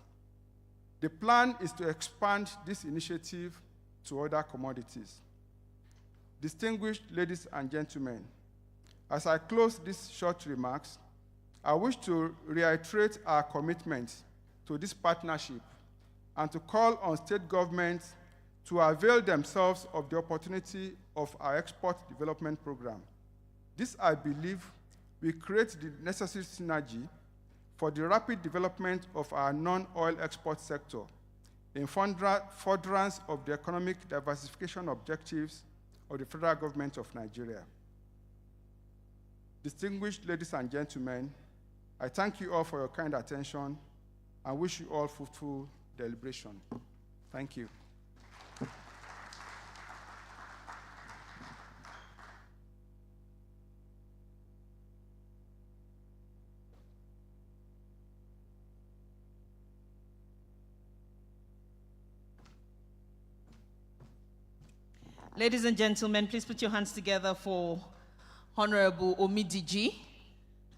The plan is to expand this initiative to other commodities. Distinguished ladies and gentlemen, as I close these short remarks, I wish to reiterate our commitment to this partnership and to call on state governments to avail themselves of the opportunity of our export development program. This, I believe, will create the necessary synergy for the rapid development of our non-oil export sector in furtherance of the economic diversification objectives of the federal government of Nigeria. Distinguished ladies and gentlemen, I thank you all for your kind attention and wish you all fruitful deliberation. Thank you. Ladies and gentlemen, please put your hands together for Honorable Omidiji,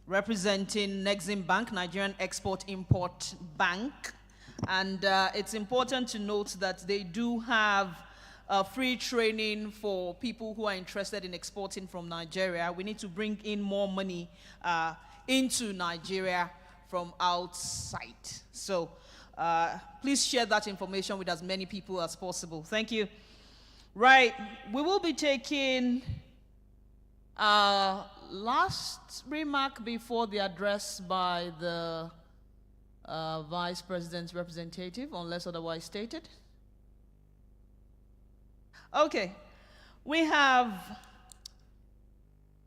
representing Exim Bank, Nigerian Export-Import Bank. And it's important to note that they do have free training for people who are interested in exporting from Nigeria. We need to bring in more money into Nigeria from outside. So please share that information with as many people as possible. Thank you. Right, we will be taking last remark before the address by the Vice President's representative, unless otherwise stated. Okay, we have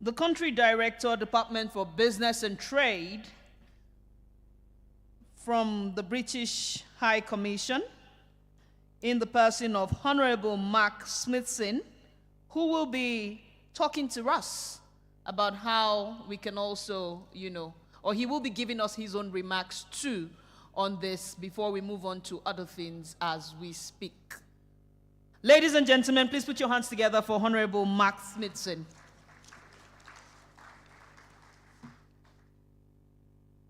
the Country Director, Department for Business and Trade from the British High Commission, in the person of Honorable Mark Smithson, who will be talking to us about how we can also, or he will be giving us his own remarks too on this before we move on to other things as we speak. Ladies and gentlemen, please put your hands together for Honorable Mark Smithson.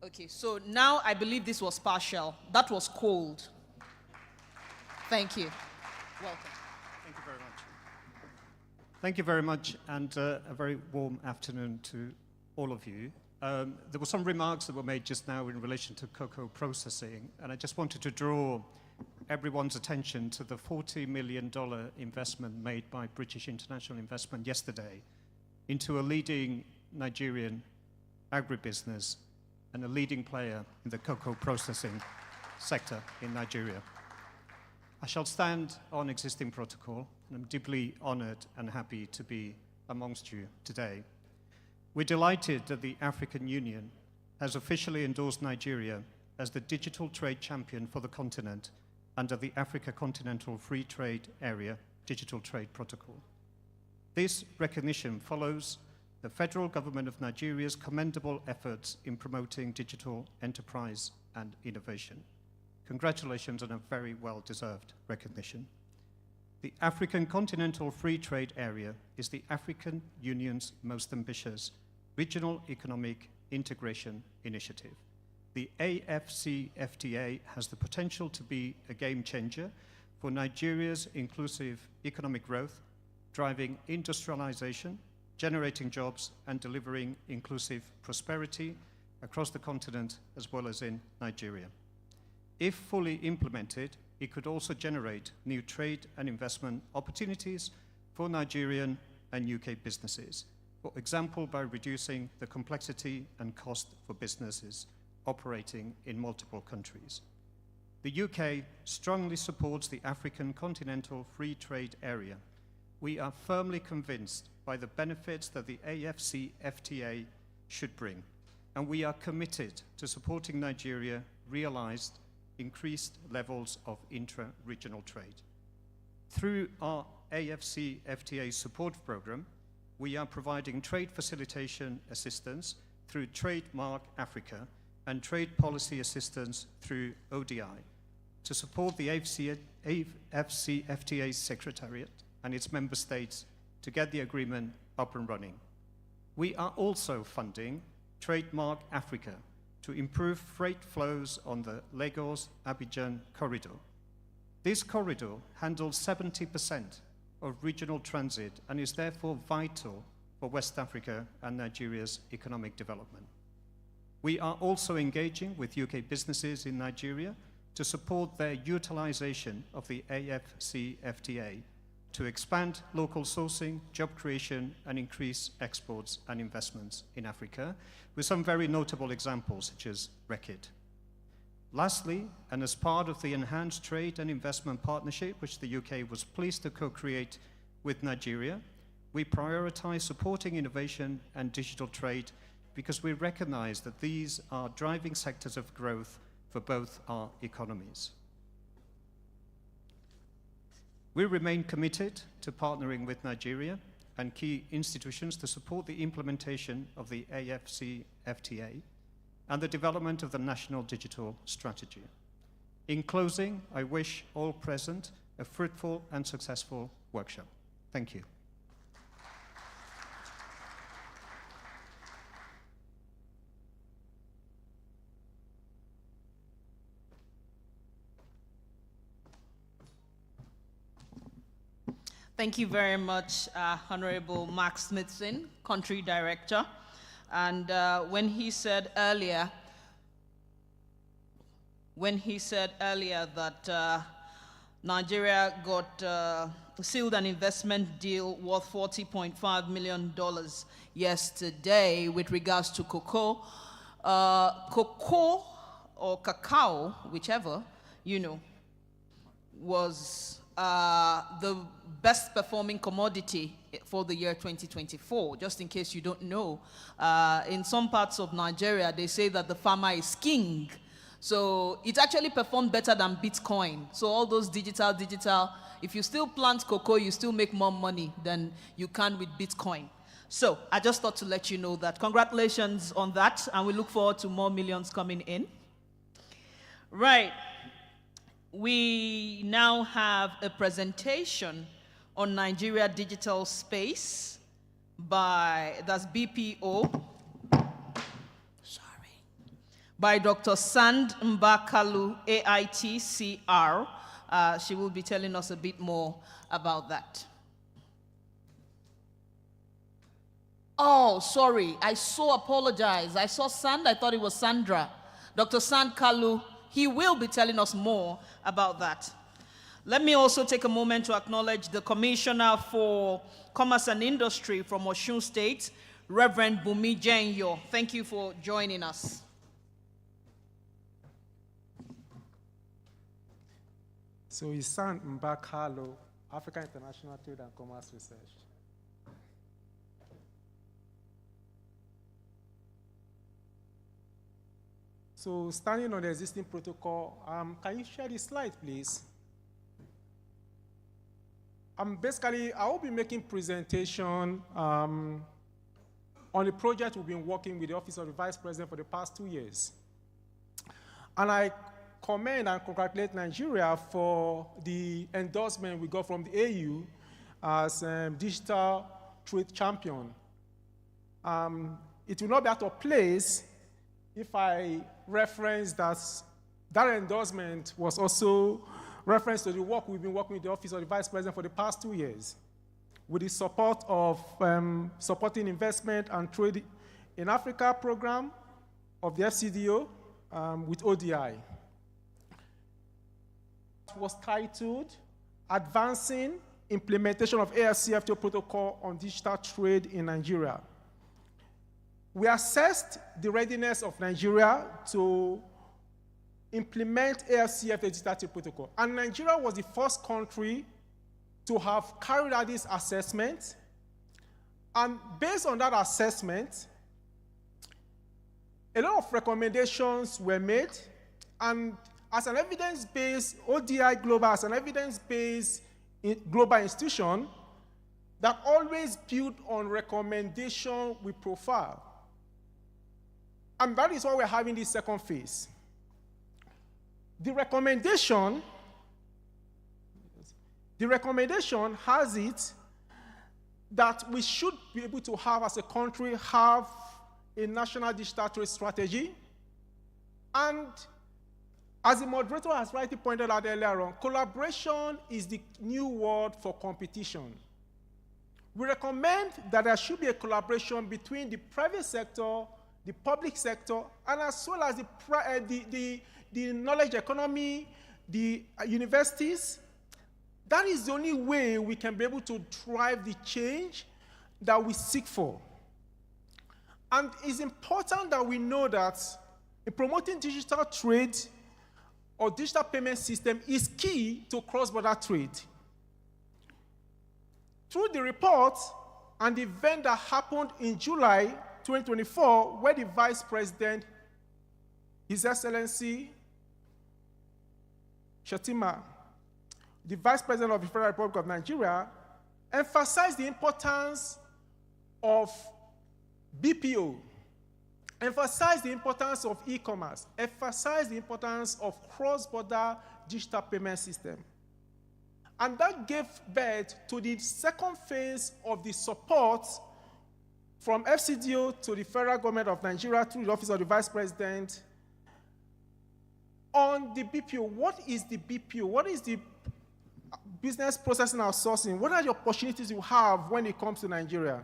Okay, so now I believe this was partial. That was cold. Thank you. Welcome. Thank you very much. Thank you very much, and a very warm afternoon to all of you. There were some remarks that were made just now in relation to cocoa processing, and I just wanted to draw everyone's attention to the $40 million investment made by British International Investment yesterday into a leading Nigerian agribusiness and a leading player in the cocoa processing sector in Nigeria. I shall stand on existing protocol, and I'm deeply honored and happy to be amongst you today. We're delighted that the African Union has officially endorsed Nigeria as the digital trade champion for the continent under the Africa Continental Free Trade Area Digital Trade Protocol. This recognition follows the federal government of Nigeria's commendable efforts in promoting digital enterprise and innovation. Congratulations on a very well-deserved recognition. The African Continental Free Trade Area is the African Union's most ambitious regional economic integration initiative. The AfCFTA has the potential to be a game changer for Nigeria's inclusive economic growth, driving industrialization, generating jobs, and delivering inclusive prosperity across the continent as well as in Nigeria. If fully implemented, it could also generate new trade and investment opportunities for Nigerian and UK businesses, for example, by reducing the complexity and cost for businesses operating in multiple countries. The UK strongly supports the African Continental Free Trade Area. We are firmly convinced by the benefits that the AfCFTA should bring, and we are committed to supporting Nigeria realize increased levels of intra-regional trade. Through our AfCFTA support program, we are providing trade facilitation assistance through Trademark Africa and trade policy assistance through ODI to support the AfCFTA Secretariat and its member states to get the agreement up and running. We are also funding Trademark Africa to improve freight flows on the Lagos-Abidjan corridor. This corridor handles 70% of regional transit and is therefore vital for West Africa and Nigeria's economic development. We are also engaging with UK businesses in Nigeria to support their utilization of the AfCFTA to expand local sourcing, job creation, and increase exports and investments in Africa, with some very notable examples such as Reckitt. Lastly, and as part of the Enhanced Trade and Investment Partnership, which the UK was pleased to co-create with Nigeria, we prioritize supporting innovation and digital trade because we recognize that these are driving sectors of growth for both our economies. We remain committed to partnering with Nigeria and key institutions to support the implementation of the AfCFTA and the development of the National Digital Strategy. In closing, I wish all present a fruitful and successful workshop. Thank you. Thank you very much, Honorable Mark Smithson, Country Director. And when he said earlier that Nigeria got sealed an investment deal worth $40.5 million yesterday with regards to cocoa, cocoa or cacao, whichever, was the best performing commodity for the year 2024. Just in case you don't know, in some parts of Nigeria, they say that the farmer is king. So it actually performed better than Bitcoin. So all those digital, if you still plant cocoa, you still make more money than you can with Bitcoin. So I just thought to let you know that. Congratulations on that, and we look forward to more millions coming in. Right. We now have a presentation on Nigeria digital space that's BPO, by Dr. Sand Mbakalu, AITCR. She will be telling us a bit more about that. Oh, sorry, I so apologize. I saw Sand, I thought it was Sandra. Dr. Sand Kalu, he will be telling us more about that. Let me also take a moment to acknowledge the Commissioner for Commerce and Industry from Osun State, Reverend Bumi Jenyo. Thank you for joining us. So it's San Mbakalo, Africa International Trade and Commerce Research. So standing on the existing protocol, can you share the slide, please? Basically, I will be making presentation on a project we've been working with the Office of the Vice President for the past 2 years. And I commend and congratulate Nigeria for the endorsement we got from the AU as digital trade champion. It will not be out of place if I reference that that endorsement was also reference to the work we've been working with the Office of the Vice President for the past 2 years, with the support of supporting investment and trade in Africa program of the FCDO with ODI. It was titled Advancing Implementation of AfCFTA Protocol on Digital Trade in Nigeria. We assessed the readiness of Nigeria to implement AfCFTA Digital Trade Protocol. And Nigeria was the first country to have carried out this assessment. And based on that assessment, a lot of recommendations were made. And as an evidence-based, ODI Global, as an evidence-based global institution that always built on recommendation with profile. And that is why we're having this second phase. The recommendation has it that we should be able to have, as a country, have a national digital trade strategy. And as the moderator has rightly pointed out earlier on, collaboration is the new word for competition. We recommend that there should be a collaboration between the private sector, the public sector, and as well as the knowledge economy, the universities. That is the only way we can be able to drive the change that we seek for. And it's important that we know that in promoting digital trade or digital payment system is key to cross-border trade. Through the report and the event that happened in July 2024, where the Vice President, His Excellency Shatima, the Vice President of the Federal Republic of Nigeria, emphasized the importance of BPO, emphasized the importance of e-commerce, emphasized the importance of cross-border digital payment system. And that gave birth to the second phase of the support from FCDO to the federal government of Nigeria through the Office of the Vice President on the BPO. What is the BPO? What is the business processing outsourcing? What are the opportunities you have when it comes to Nigeria?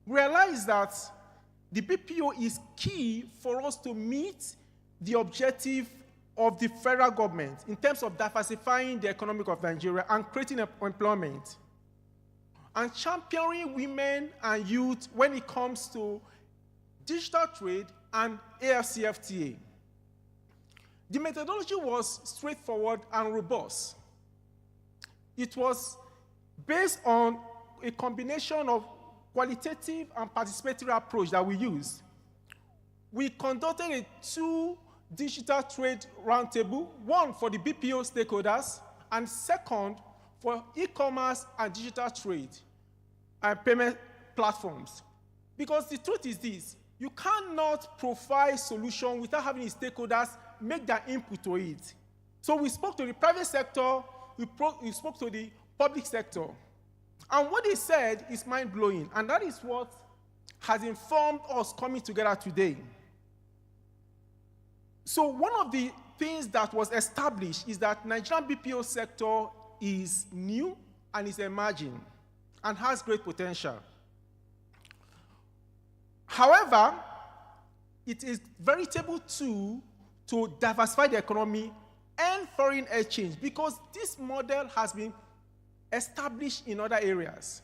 Realize that the BPO is key for us to meet the objective of the federal government in terms of diversifying the economy of Nigeria and creating employment, and championing women and youth when it comes to digital trade and AfCFTA. The methodology was straightforward and robust. It was based on a combination of qualitative and participatory approach that we used. We conducted a 2 digital trade roundtable, one for the BPO stakeholders, and second for e-commerce and digital trade and payment platforms. Because the truth is this, you cannot provide solution without having the stakeholders make their input to it. So we spoke to the private sector, we spoke to the public sector. And what they said is mind-blowing, and that is what has informed us coming together today. So one of the things that was established is that Nigerian BPO sector is new and is emerging and has great potential. However, it is veritable tool to diversify the economy and foreign exchange, because this model has been established in other areas.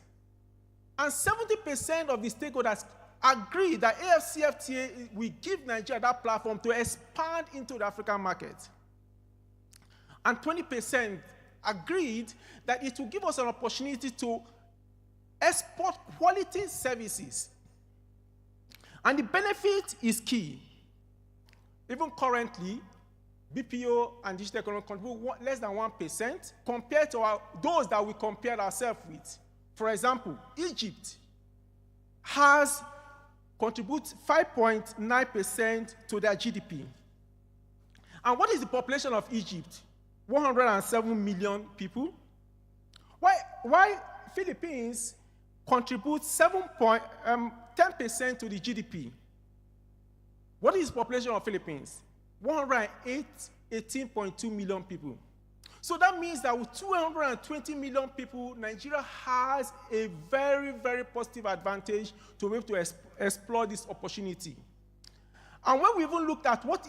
And 70% of the stakeholders agree that AfCFTA will give Nigeria that platform to expand into the African market. And 20% agreed that it will give us an opportunity to export quality services. And the benefit is key. even currently, BPO and digital economy contribute less than 1% compared to those that we compared ourselves with. For example, Egypt contributes 5.9% to their GDP. And what is the population of Egypt? 107 million people. Why Philippines contributes 10% to the GDP? What is the population of Philippines? 18.2 million people. So that means that with 220 million people, Nigeria has a very, very positive advantage to be able to explore this opportunity. And when we even looked at what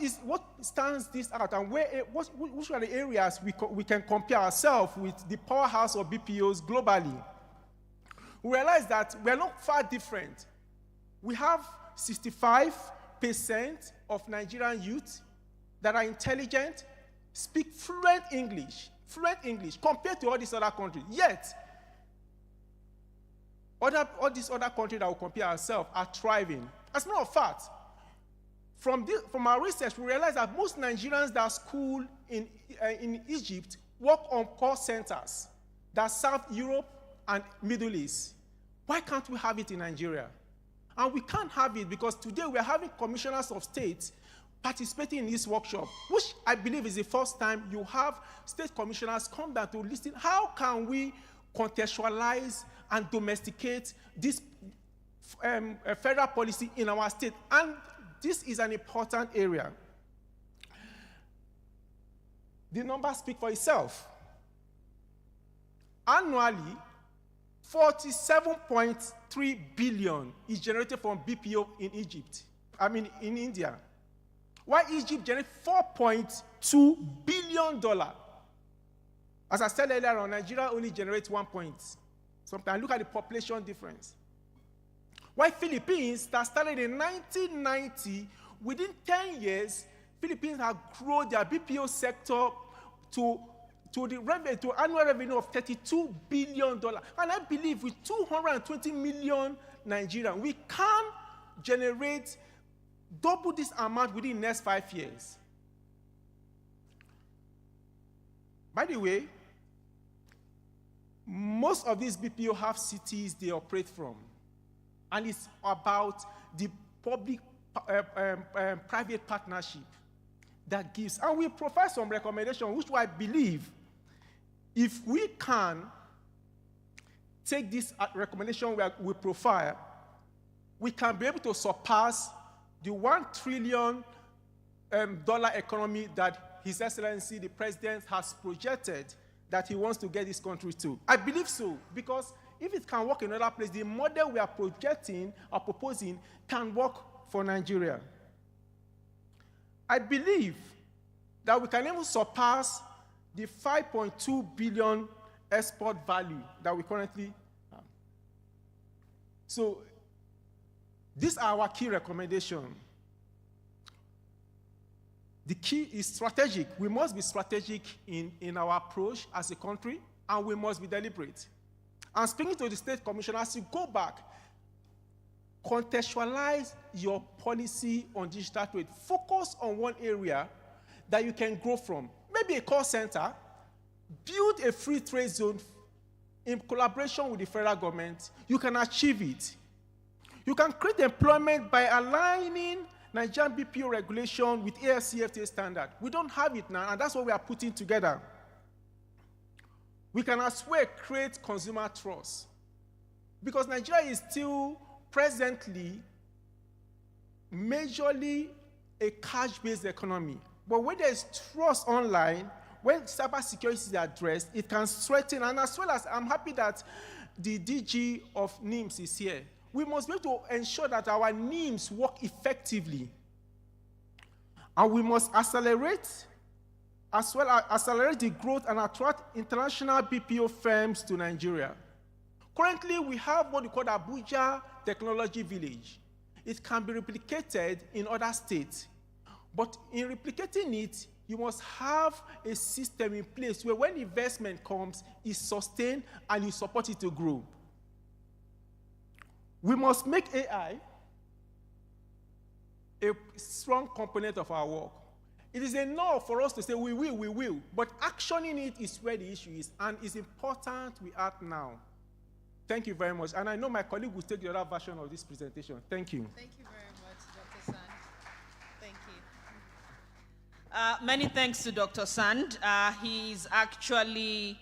stands this out and which are the areas we can compare ourselves with the powerhouse of BPOs globally, we realize that we are not far different. We have 65% of Nigerian youth that are intelligent, speak fluent English compared to all these other countries. Yet, all these other countries that we compare ourselves are thriving. As a matter of fact, from our research, we realize that most Nigerians that school in Egypt work on call centers that serve Europe and Middle East. Why can't we have it in Nigeria? And we can't have it because today we are having commissioners of state participating in this workshop, which I believe is the first time you have state commissioners come down to listen. How can we contextualize and domesticate this federal policy in our state? And this is an important area. The numbers speak for itself. Annually, 47.3 billion is generated from BPO in in India. While Egypt generates $4.2 billion. As I said earlier on, Nigeria only generates 1 point. Sometimes look at the population difference. While Philippines, that started in 1990, within 10 years, Philippines have grown their BPO sector to annual revenue of $32 billion. And I believe with 220 million Nigerians, we can generate double this amount within the next 5 years. By the way, most of these BPO have cities they operate from. And it's about the public-private partnership that gives. And we provide some recommendations, which I believe, if we can take this recommendation we profile, we can be able to surpass the $1 trillion economy that His Excellency, the President, has projected that he wants to get this country to. I believe so, because if it can work in another place, the model we are projecting or proposing can work for Nigeria. I believe that we can even surpass the 5.2 billion export value that we currently have. So these are our key recommendations. The key is strategic. We must be strategic in our approach as a country, and we must be deliberate. And speaking to the state commissioners, you go back, contextualize your policy on digital trade. Focus on one area that you can grow from. Maybe a call center, build a free trade zone in collaboration with the federal government. You can achieve it. You can create employment by aligning Nigerian BPO regulation with AfCFTA standard. We don't have it now, and that's what we are putting together. We can as well create consumer trust, because Nigeria is still presently majorly a cash-based economy. But when there is trust online, when cybersecurity is addressed, it can strengthen. And as well as I'm happy that the DG of NIMS is here. We must be able to ensure that our NIMS work effectively. And we must accelerate the growth and attract international BPO firms to Nigeria. Currently, we have what we call ABUJA Technology Village. It can be replicated in other states. But in replicating it, you must have a system in place where when investment comes, it's sustained and you support it to grow. We must make AI a strong component of our work. It is enough for us to say we will, but actioning it is where the issue is, and it's important we act now. Thank you very much, and I know my colleague will take the other version of this presentation. Thank you. Thank you very much, Dr. Sand. Thank you. Many thanks to Dr. Sand. He's actually,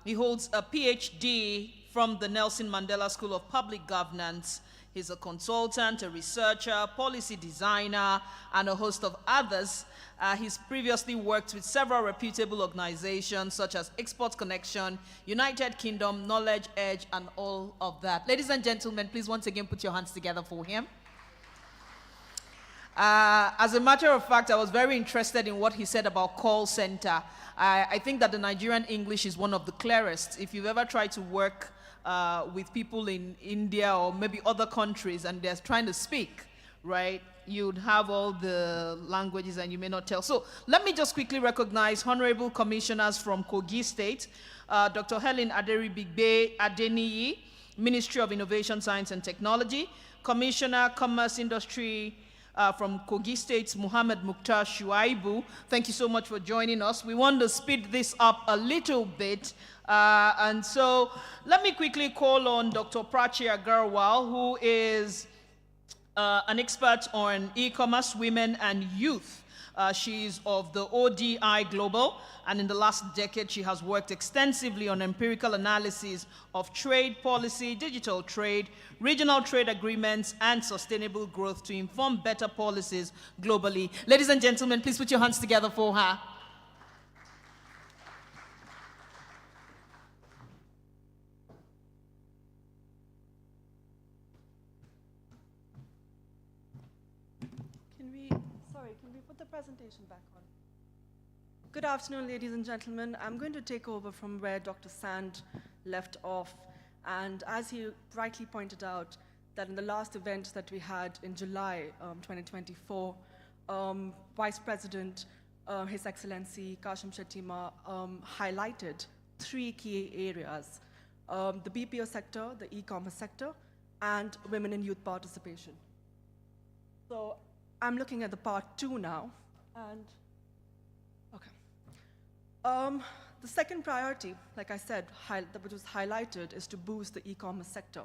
he holds a PhD from the Nelson Mandela School of Public Governance. He's a consultant, a researcher, policy designer, and a host of others. He's previously worked with several reputable organizations such as Export Connection, United Kingdom, Knowledge Edge, and all of that. Ladies and gentlemen, please once again put your hands together for him. As a matter of fact, I was very interested in what he said about call center. I think that the Nigerian English is one of the clearest. If you've ever tried to work with people in India or maybe other countries and they're trying to speak, right, you'd have all the languages and you may not tell. So let me just quickly recognize honorable commissioners from Kogi State, Dr. Helen Aderibigbe Adeniyi, Ministry of Innovation, Science and Technology, Commissioner Commerce Industry from Kogi State, Muhammad Mukhtar Shuaibu. Thank you so much for joining us. We want to speed this up a little bit. And so let me quickly call on Dr. Prachi Agarwal, who is an expert on e-commerce, women, and youth. She's of the ODI Global, and in the last decade, she has worked extensively on empirical analysis of trade policy, digital trade, regional trade agreements, and sustainable growth to inform better policies globally. Ladies and gentlemen, please put your hands together for her. Can we put the presentation back on? Good afternoon, ladies and gentlemen. I'm going to take over from where Dr. Sand left off. And as he rightly pointed out, that in the last event that we had in July 2024, Vice President, His Excellency Kashim Shettima, highlighted three key areas: the BPO sector, the e-commerce sector, and women and youth participation. So I'm looking at the part 2 now, and okay. The second priority, like I said, which was highlighted, is to boost the e-commerce sector.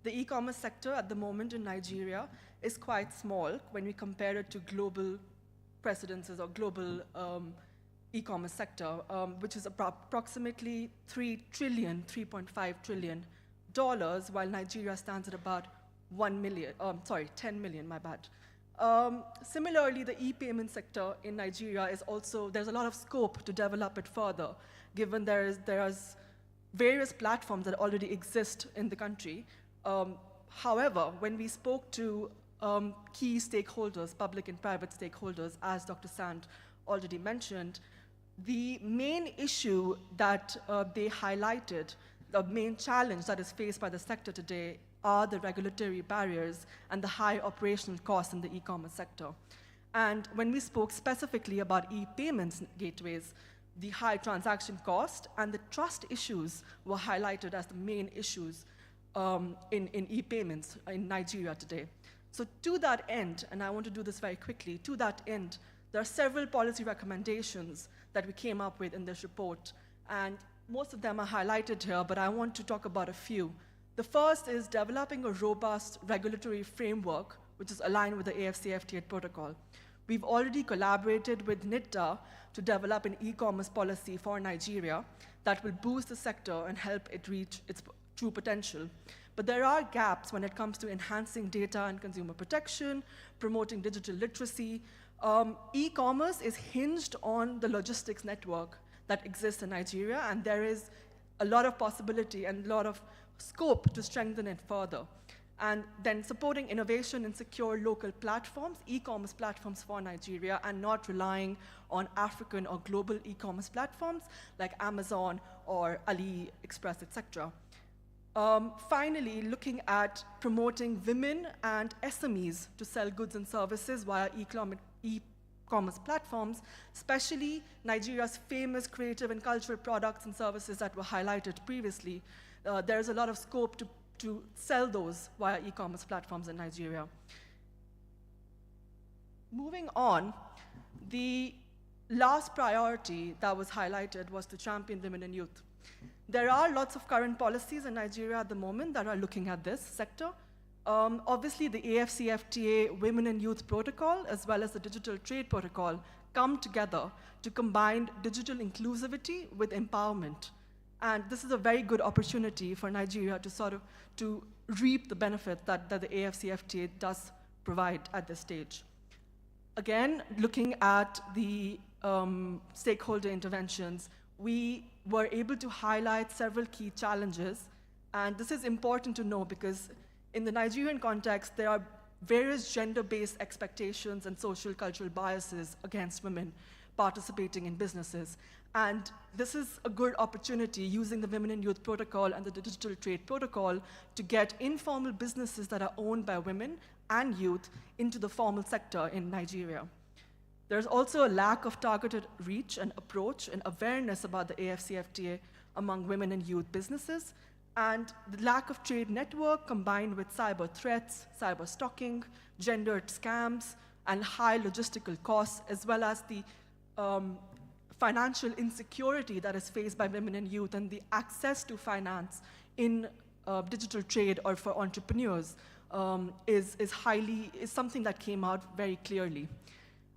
The e-commerce sector at the moment in Nigeria is quite small when we compare it to global precedences or global e-commerce sector, which is approximately $3.5 trillion, while Nigeria stands at about 10 million, my bad. Similarly, the e-payment sector in Nigeria is also, there's a lot of scope to develop it further, given there's various platforms that already exist in the country. However, when we spoke to key stakeholders, public and private stakeholders, as Dr. Sand already mentioned, the main issue that they highlighted, the main challenge that is faced by the sector today, are the regulatory barriers and the high operational costs in the e-commerce sector. And when we spoke specifically about e-payments gateways, the high transaction cost and the trust issues were highlighted as the main issues in e-payments in Nigeria today. So to that end, and I want to do this very quickly, to that end, there are several policy recommendations that we came up with in this report, and most of them are highlighted here, but I want to talk about a few. The first is developing a robust regulatory framework which is aligned with the AfCFTA protocol. We've already collaborated with NITDA to develop an e-commerce policy for Nigeria that will boost the sector and help it reach its true potential. But there are gaps when it comes to enhancing data and consumer protection, promoting digital literacy. E-commerce is hinged on the logistics network that exists in Nigeria, and there is a lot of possibility and a lot of scope to strengthen it further. And then supporting innovation and secure local platforms, e-commerce platforms for Nigeria, and not relying on African or global e-commerce platforms like Amazon or AliExpress, etc. Finally, looking at promoting women and SMEs to sell goods and services via e-commerce platforms, especially Nigeria's famous creative and cultural products and services that were highlighted previously. There's a lot of scope to sell those via e-commerce platforms in Nigeria. Moving on, the last priority that was highlighted was to champion women and youth. There are lots of current policies in Nigeria at the moment that are looking at this sector. Obviously, the AfCFTA Women and Youth Protocol, as well as the Digital Trade Protocol, come together to combine digital inclusivity with empowerment. And this is a very good opportunity for Nigeria to reap the benefit that the AfCFTA does provide at this stage. Again, looking at the stakeholder interventions, we were able to highlight several key challenges. And this is important to know because in the Nigerian context, there are various gender-based expectations and social cultural biases against women participating in businesses. And this is a good opportunity using the Women and Youth Protocol and the Digital Trade Protocol to get informal businesses that are owned by women and youth into the formal sector in Nigeria. There's also a lack of targeted reach and approach and awareness about the AfCFTA among women and youth businesses, and the lack of trade network combined with cyber threats, cyber stalking, gendered scams, and high logistical costs, as well as the financial insecurity that is faced by women and youth and the access to finance in digital trade or for entrepreneurs is something that came out very clearly.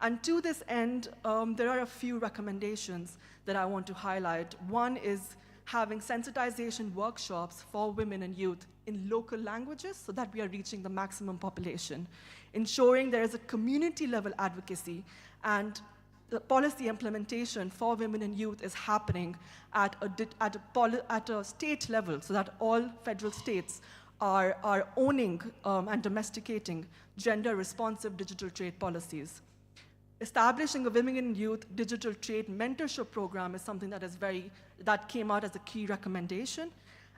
And to this end, there are a few recommendations that I want to highlight. One is having sensitization workshops for women and youth in local languages so that we are reaching the maximum population, ensuring there is a community-level advocacy and the policy implementation for women and youth is happening at a state level so that all federal states are owning and domesticating gender-responsive digital trade policies. Establishing a women and youth digital trade mentorship program is something that came out as a key recommendation,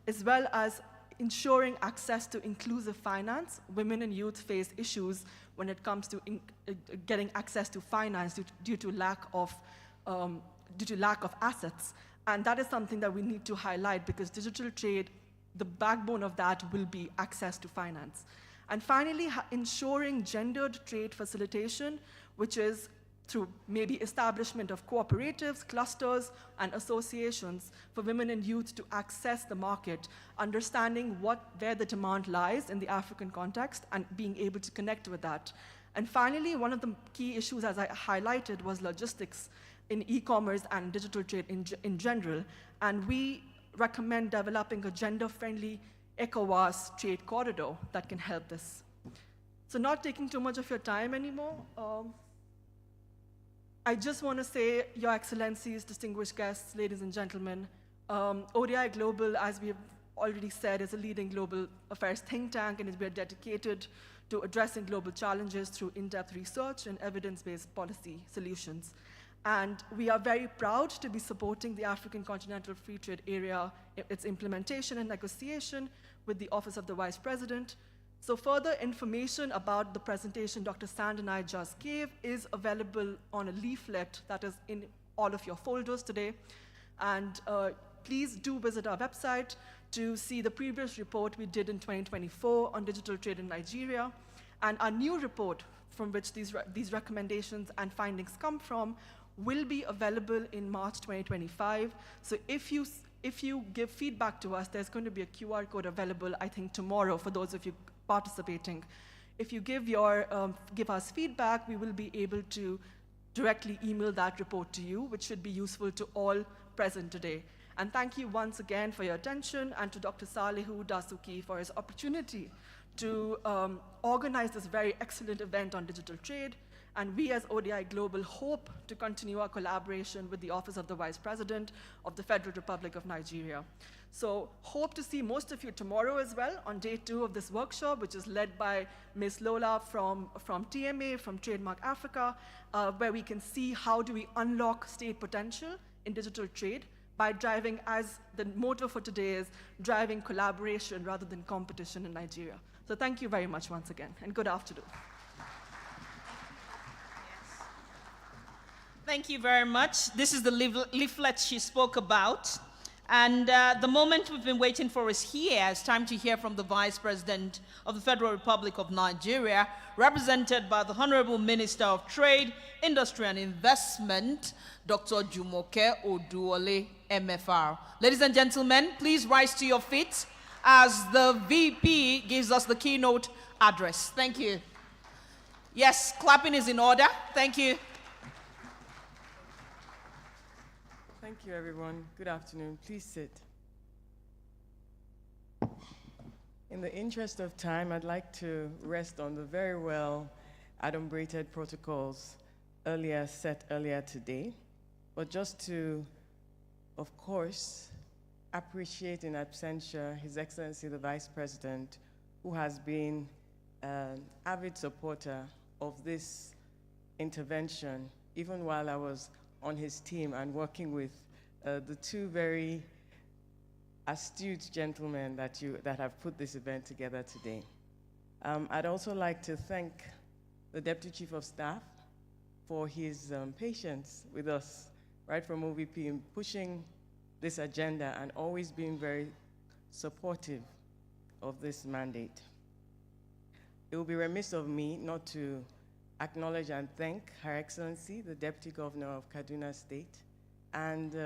as well as ensuring access to inclusive finance. Women and youth face issues when it comes to getting access to finance due to lack of assets. And that is something that we need to highlight because digital trade, the backbone of that will be access to finance. And finally, ensuring gendered trade facilitation, which is through maybe establishment of cooperatives, clusters, and associations for women and youth to access the market, understanding where the demand lies in the African context and being able to connect with that. And finally, one of the key issues, as I highlighted, was logistics in e-commerce and digital trade in general. And we recommend developing a gender-friendly ECOWAS trade corridor that can help this. So not taking too much of your time anymore, I just want to say, Your Excellencies, distinguished guests, ladies and gentlemen, ODI Global, as we have already said, is a leading global affairs think tank and we are dedicated to addressing global challenges through in-depth research and evidence-based policy solutions. And we are very proud to be supporting the African Continental Free Trade Area, its implementation and negotiation with the Office of the Vice President. So further information about the presentation Dr. Sand and I just gave is available on a leaflet that is in all of your folders today. And please do visit our website to see the previous report we did in 2024 on digital trade in Nigeria. And our new report from which these recommendations and findings come from will be available in March 2025. So if you give feedback to us, there's going to be a QR code available, I think, tomorrow for those of you participating. If you give us feedback, we will be able to directly email that report to you, which should be useful to all present today. And thank you once again for your attention, and to Dr. Salihu Dasuki for his opportunity to organize this very excellent event on digital trade. And we as ODI Global hope to continue our collaboration with the Office of the Vice President of the Federal Republic of Nigeria. So hope to see most of you tomorrow as well on day 2 of this workshop, which is led by Ms. Lola from TMA, from Trademark Africa, where we can see how do we unlock state potential in digital trade by driving, as the motto for today is, driving collaboration rather than competition in Nigeria. So thank you very much once again, and good afternoon. Thank you very much. This is the leaflet she spoke about. And the moment we've been waiting for is here. It's time to hear from the Vice President of the Federal Republic of Nigeria, represented by the Honorable Minister of Trade, Industry and Investment, Dr. Jumoke Oduole, MFR. Ladies and gentlemen, please rise to your feet as the VP gives us the keynote address. Thank you. Yes, clapping is in order. Thank you. Thank you, everyone. Good afternoon. Please sit. In the interest of time, I'd like to rest on the very well adumbrated protocols set earlier today, but just to, of course, appreciate in absentia His Excellency the Vice President, who has been an avid supporter of this intervention, even while I was on his team and working with the two very astute gentlemen that have put this event together today. I'd also like to thank the Deputy Chief of Staff for his patience with us, right from OVP, in pushing this agenda and always being very supportive of this mandate. It would be remiss of me not to acknowledge and thank Her Excellency, the Deputy Governor of Kaduna State, and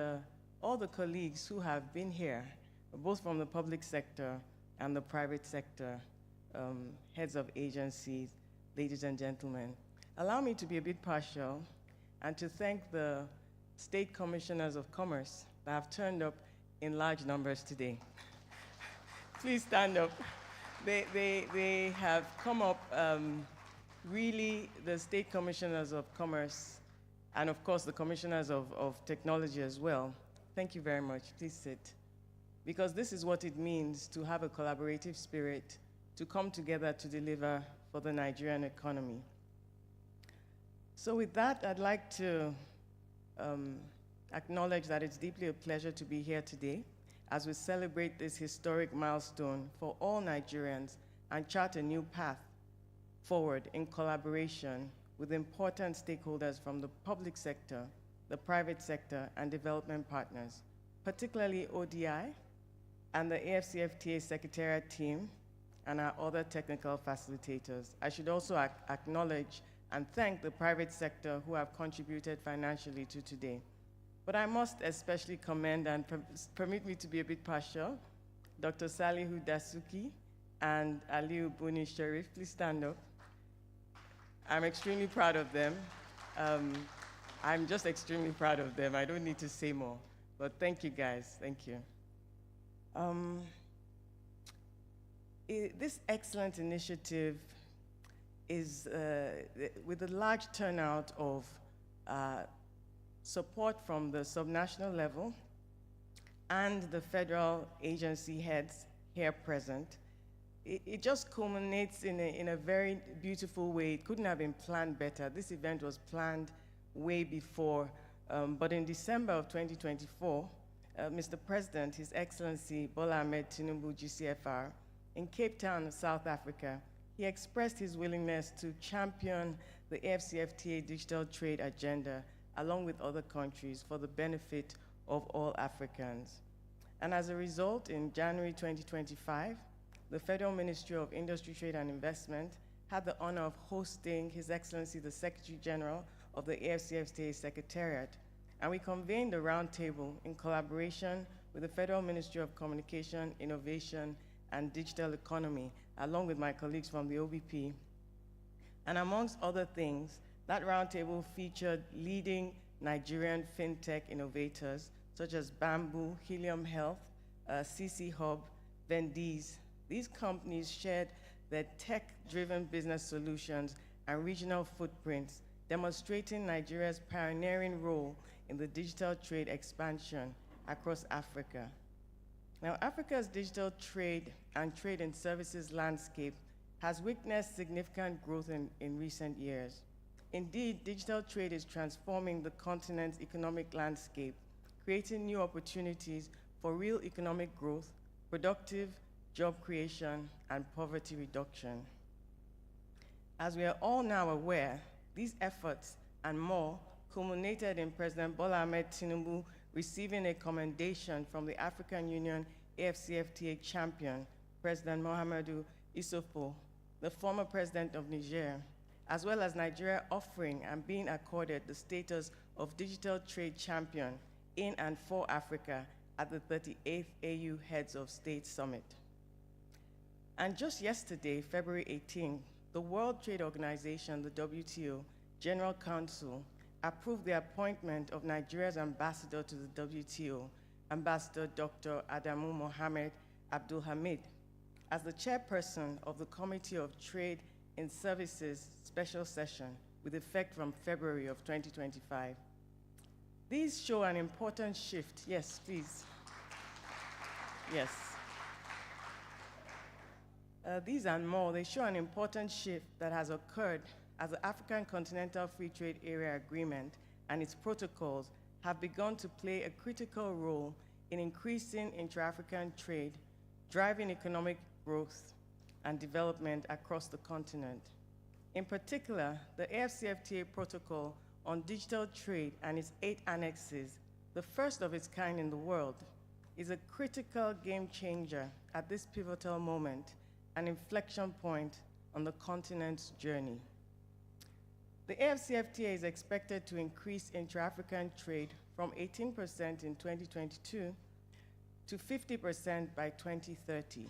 all the colleagues who have been here, both from the public sector and the private sector, heads of agencies, ladies and gentlemen. Allow me to be a bit partial and to thank the State Commissioners of Commerce that have turned up in large numbers today. Please stand up. They have come up. Really, the State Commissioners of Commerce, and of course the Commissioners of Technology as well. Thank you very much. Please sit. Because this is what it means to have a collaborative spirit, to come together to deliver for the Nigerian economy. So with that, I'd like to acknowledge that it's deeply a pleasure to be here today as we celebrate this historic milestone for all Nigerians and chart a new path forward in collaboration with important stakeholders from the public sector, the private sector, and development partners, particularly ODI and the AfCFTA Secretariat team and our other technical facilitators. I should also acknowledge and thank the private sector who have contributed financially to today. But I must especially commend, and permit me to be a bit partial, Dr. Salihu Dasuki and Aliu Buni Sharif. Please stand up. I'm extremely proud of them. I'm just extremely proud of them. I don't need to say more. But thank you, guys. Thank you. This excellent initiative is with a large turnout of support from the subnational level and the federal agency heads here present. It just culminates in a very beautiful way. It couldn't have been planned better. This event was planned way before, but in December of 2024, Mr. President, His Excellency Bola Ahmed Tinubu, GCFR, in Cape Town, South Africa, he expressed his willingness to champion the AfCFTA digital trade agenda along with other countries for the benefit of all Africans. And as a result, in January 2025, the Federal Ministry of Industry, Trade and Investment had the honor of hosting His Excellency the Secretary General of the AfCFTA Secretariat, and we convened a roundtable in collaboration with the Federal Ministry of Communication, Innovation, and Digital Economy, along with my colleagues from the OVP. And amongst other things, that roundtable featured leading Nigerian fintech innovators such as Bamboo, Helium Health, CC Hub, Vendees. These companies shared their tech-driven business solutions and regional footprints, demonstrating Nigeria's pioneering role in the digital trade expansion across Africa. Now, Africa's digital trade and trade and services landscape has witnessed significant growth in recent years. Indeed, digital trade is transforming the continent's economic landscape, creating new opportunities for real economic growth, productive job creation, and poverty reduction. As we are all now aware, these efforts and more culminated in President Bola Ahmed Tinubu receiving a commendation from the African Union AfCFTA champion, President Mohamedou Issoufou, the former president of Niger, as well as Nigeria offering and being accorded the status of Digital Trade Champion in and for Africa at the 38th AU Heads of State Summit. And just yesterday, February 18, the World Trade Organization, the WTO, General Council, approved the appointment of Nigeria's ambassador to the WTO, Ambassador Dr. Adamu Mohamed Abdul Hamid, as the chairperson of the Committee of Trade and Services Special Session with effect from February of 2025. These show an important shift. Yes, please. Yes. These and more, they show an important shift that has occurred as the African Continental Free Trade Area Agreement and its protocols have begun to play a critical role in increasing intra-African trade, driving economic growth and development across the continent. In particular, the AfCFTA protocol on digital trade and its 8 annexes, the first of its kind in the world, is a critical game changer at this pivotal moment, an inflection point on the continent's journey. The AfCFTA is expected to increase intra-African trade from 18% in 2022 to 50% by 2030.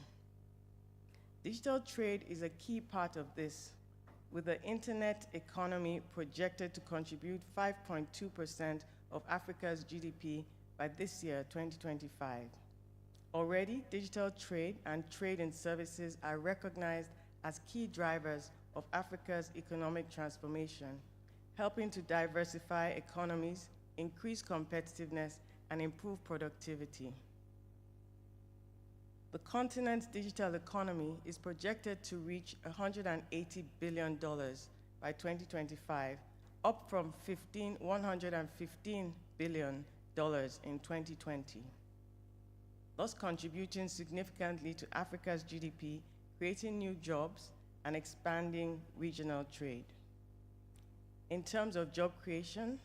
Digital trade is a key part of this, with the internet economy projected to contribute 5.2% of Africa's GDP by this year, 2025. Already, digital trade and trade in services are recognized as key drivers of Africa's economic transformation, helping to diversify economies, increase competitiveness, and improve productivity. The continent's digital economy is projected to reach $180 billion by 2025, up from $115 billion in 2020, thus contributing significantly to Africa's GDP, creating new jobs, and expanding regional trade. In terms of job creation,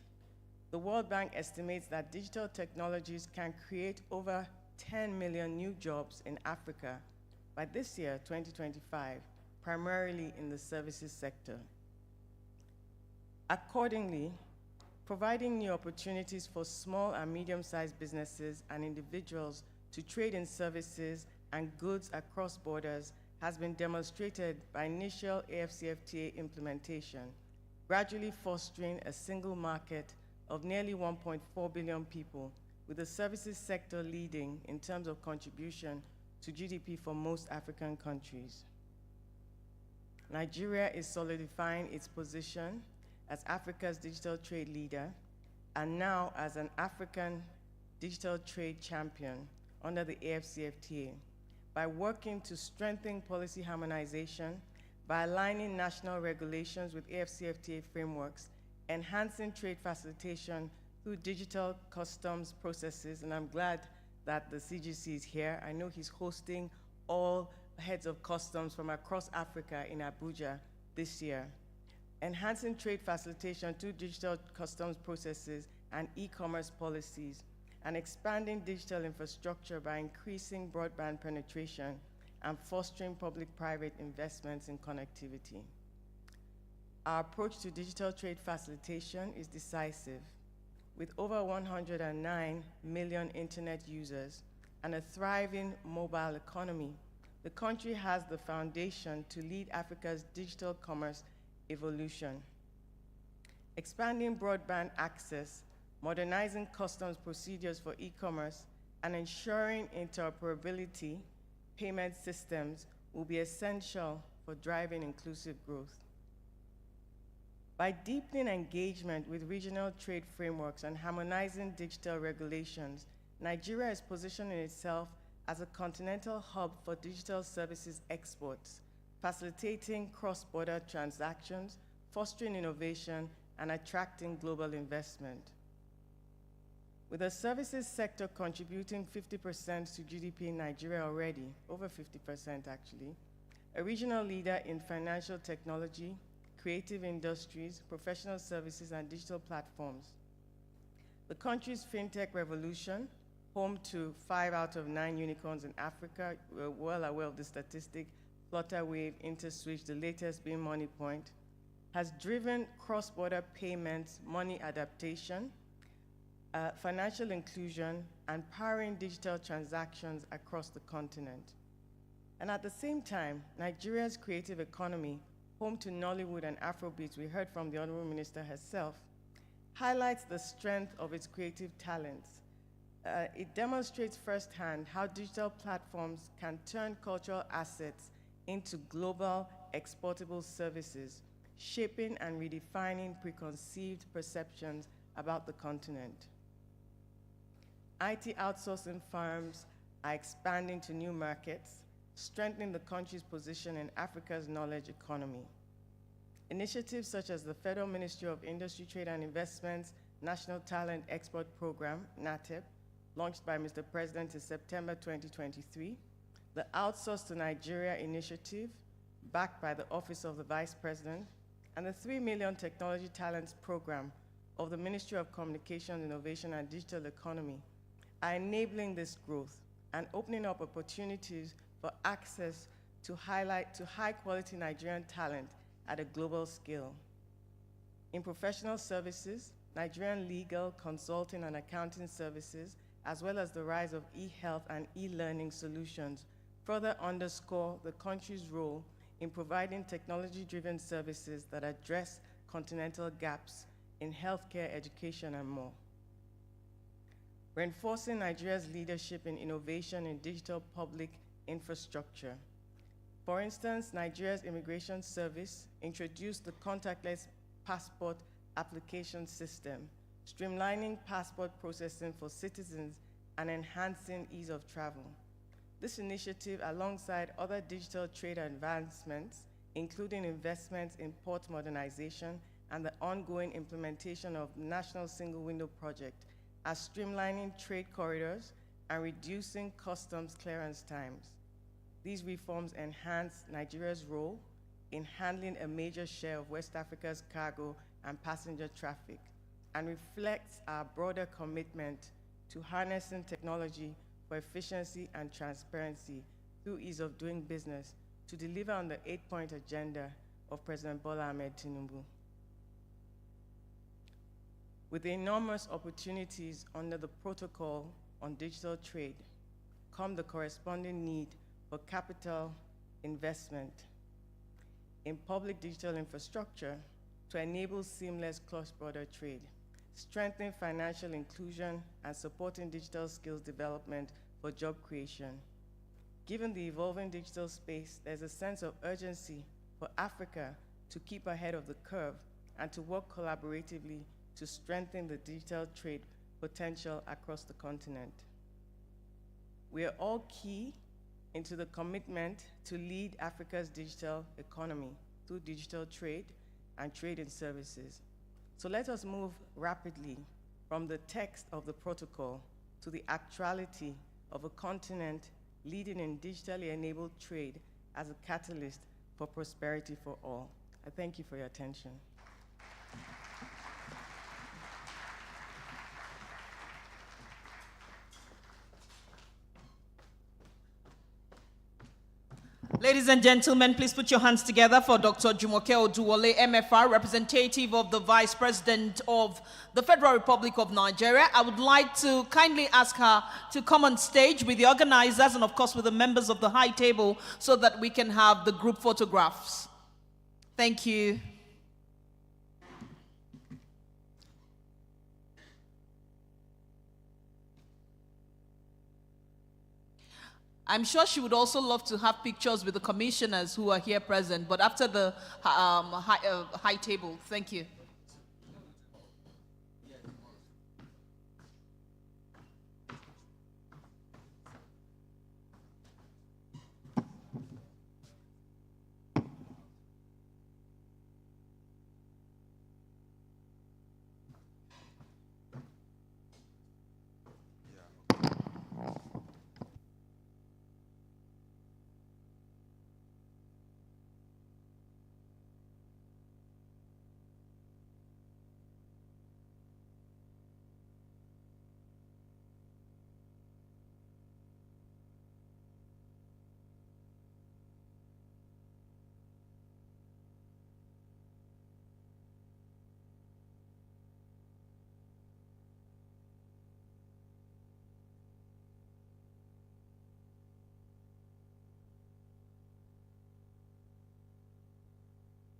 the World Bank estimates that digital technologies can create over 10 million new jobs in Africa by this year, 2025, primarily in the services sector. Accordingly, providing new opportunities for small and medium-sized businesses and individuals to trade in services and goods across borders has been demonstrated by initial AfCFTA implementation, gradually fostering a single market of nearly 1.4 billion people, with the services sector leading in terms of contribution to GDP for most African countries. Nigeria is solidifying its position as Africa's digital trade leader and now as an African digital trade champion under the AfCFTA by working to strengthen policy harmonization, by aligning national regulations with AfCFTA frameworks, enhancing trade facilitation through digital customs processes, and I'm glad that the CGC is here. I know he's hosting all heads of customs from across Africa in Abuja this year. Enhancing trade facilitation through digital customs processes and e-commerce policies, and expanding digital infrastructure by increasing broadband penetration and fostering public-private investments in connectivity. Our approach to digital trade facilitation is decisive. With over 109 million internet users and a thriving mobile economy, the country has the foundation to lead Africa's digital commerce evolution. Expanding broadband access, modernizing customs procedures for e-commerce, and ensuring interoperability payment systems will be essential for driving inclusive growth. By deepening engagement with regional trade frameworks and harmonizing digital regulations, Nigeria is positioning itself as a continental hub for digital services exports, facilitating cross-border transactions, fostering innovation, and attracting global investment. With the services sector contributing 50% to GDP in Nigeria already, over 50% actually, a regional leader in financial technology, creative industries, professional services, and digital platforms. The country's fintech revolution, home to 5 out of 9 unicorns in Africa, we're well aware of the statistic, Flutterwave, InterSwitch, the latest being MoneyPoint, has driven cross-border payments, money adaptation, financial inclusion, and powering digital transactions across the continent. And at the same time, Nigeria's creative economy, home to Nollywood and Afrobeats, we heard from the Honorable Minister herself, highlights the strength of its creative talents. It demonstrates firsthand how digital platforms can turn cultural assets into global exportable services, shaping and redefining preconceived perceptions about the continent. IT outsourcing firms are expanding to new markets, strengthening the country's position in Africa's knowledge economy. Initiatives such as the Federal Ministry of Industry, Trade and Investment's National Talent Export Program, NATEP, launched by Mr. President in September 2023, the Outsource to Nigeria initiative, backed by the Office of the Vice President, and the 3 Million Technology Talents Program of the Ministry of Communications, Innovation, and Digital Economy are enabling this growth and opening up opportunities for access to high-quality Nigerian talent at a global scale. In professional services, Nigerian legal, consulting, and accounting services, as well as the rise of e-health and e-learning solutions, further underscore the country's role in providing technology-driven services that address continental gaps in healthcare, education, and more. Reinforcing Nigeria's leadership in innovation in digital public infrastructure. For instance, Nigeria's Immigration Service introduced the contactless passport application system, streamlining passport processing for citizens and enhancing ease of travel. This initiative, alongside other digital trade advancements, including investments in port modernization and the ongoing implementation of the National Single Window Project, are streamlining trade corridors and reducing customs clearance times. These reforms enhance Nigeria's role in handling a major share of West Africa's cargo and passenger traffic, and reflects our broader commitment to harnessing technology for efficiency and transparency through ease of doing business to deliver on the 8-point agenda of President Bola Ahmed Tinubu. With the enormous opportunities under the Protocol on Digital Trade come the corresponding need for capital investment in public digital infrastructure to enable seamless cross-border trade, strengthening financial inclusion, and supporting digital skills development for job creation. Given the evolving digital space, there's a sense of urgency for Africa to keep ahead of the curve and to work collaboratively to strengthen the digital trade potential across the continent. We are all key into the commitment to lead Africa's digital economy through digital trade and trade in services. So let us move rapidly from the text of the protocol to the actuality of a continent leading in digitally enabled trade as a catalyst for prosperity for all. I thank you for your attention. Ladies and gentlemen, please put your hands together for Dr. Jumoke Oduwole, MFR, representative of the Vice President of the Federal Republic of Nigeria. I would like to kindly ask her to come on stage with the organizers and, of course, with the members of the high table so that we can have the group photographs. Thank you. I'm sure she would also love to have pictures with the commissioners who are here present, but after the high table. Thank you.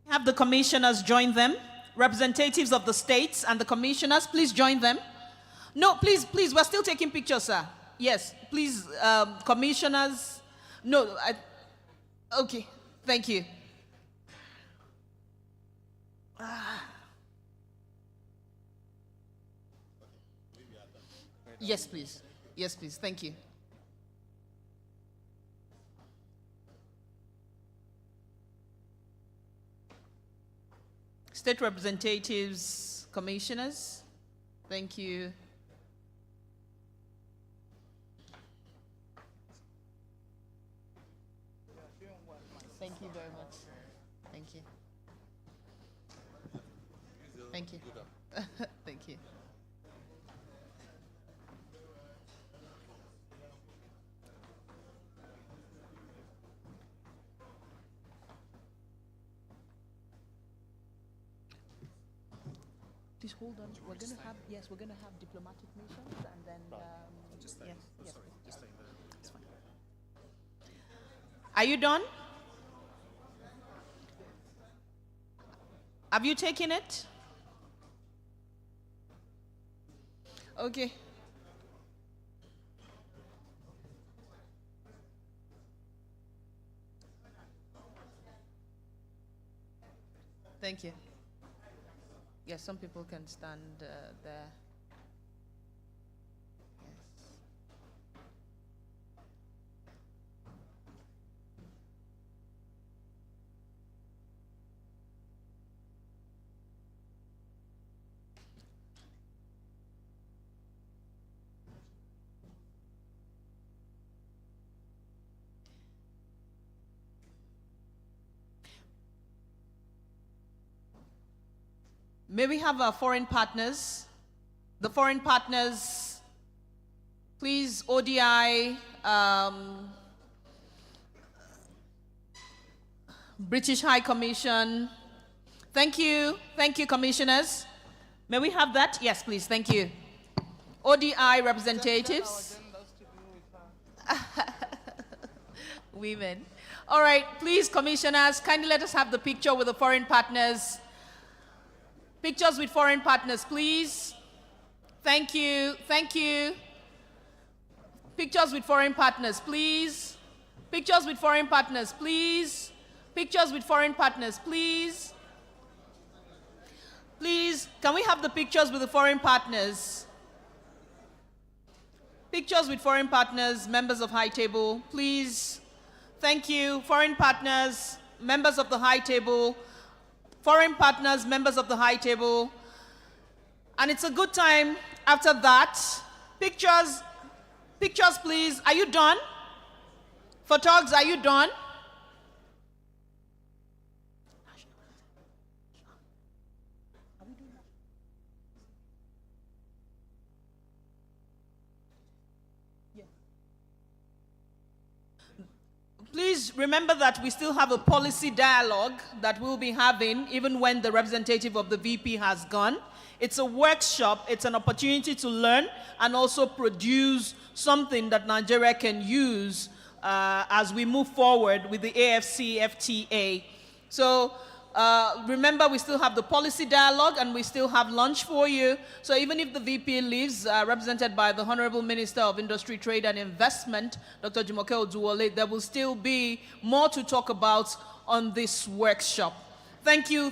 Have the commissioners join them. Representatives of the states and the commissioners, please join them. No, please, we're still taking pictures, sir. Yes, please, commissioners. No, okay, thank you. Yes, please. Yes, please, thank you. State representatives, commissioners, thank you. Thank you very much. Thank you. Thank you. Thank you. Please hold on. We're going to have, yes, we're going to have diplomatic missions and then, yes, yes, yes. It's fine. Are you done? Have you taken it? Okay. Thank you. Yes, some people can stand there. Yes. May we have our foreign partners? The foreign partners, please, ODI, British High Commission. Thank you, commissioners. May we have that? Yes, please, thank you. ODI representatives. Women. All right, please, commissioners, kindly let us have the picture with the foreign partners. Pictures with foreign partners, please. Thank you, thank you. Pictures with foreign partners, please. Pictures with foreign partners, please. Pictures with foreign partners, please. Please, can we have the pictures with the foreign partners? Pictures with foreign partners, members of High Table, please. Thank you. Foreign partners, members of the High Table. Foreign partners, members of the High Table. And it's a good time after that. Pictures, please. Are you done? Photogs, are you done? Please remember that we still have a policy dialogue that we'll be having even when the representative of the VP has gone. It's a workshop, it's an opportunity to learn and also produce something that Nigeria can use as we move forward with the AfCFTA. So remember, we still have the policy dialogue and we still have lunch for you. So even if the VP leaves, represented by the Honorable Minister of Industry, Trade and Investment, Dr. Jumoke Oduwole, there will still be more to talk about on this workshop. Thank you,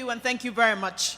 and thank you very much.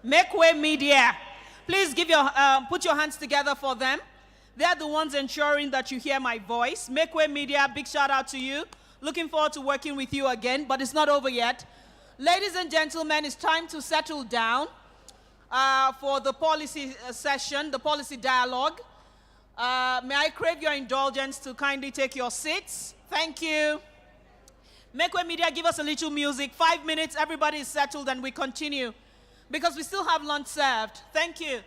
Make Way Media. Please put your hands together for them. They're the ones ensuring that you hear my voice. Make Way Media, big shout out to you. Looking forward to working with you again, but it's not over yet. Ladies and gentlemen, it's time to settle down for the policy session, the policy dialogue. May I crave your indulgence to kindly take your seats? Thank you. Make Way Media, give us a little music. 5 minutes, everybody is settled, and we continue. Because we still have lunch served. Thank you.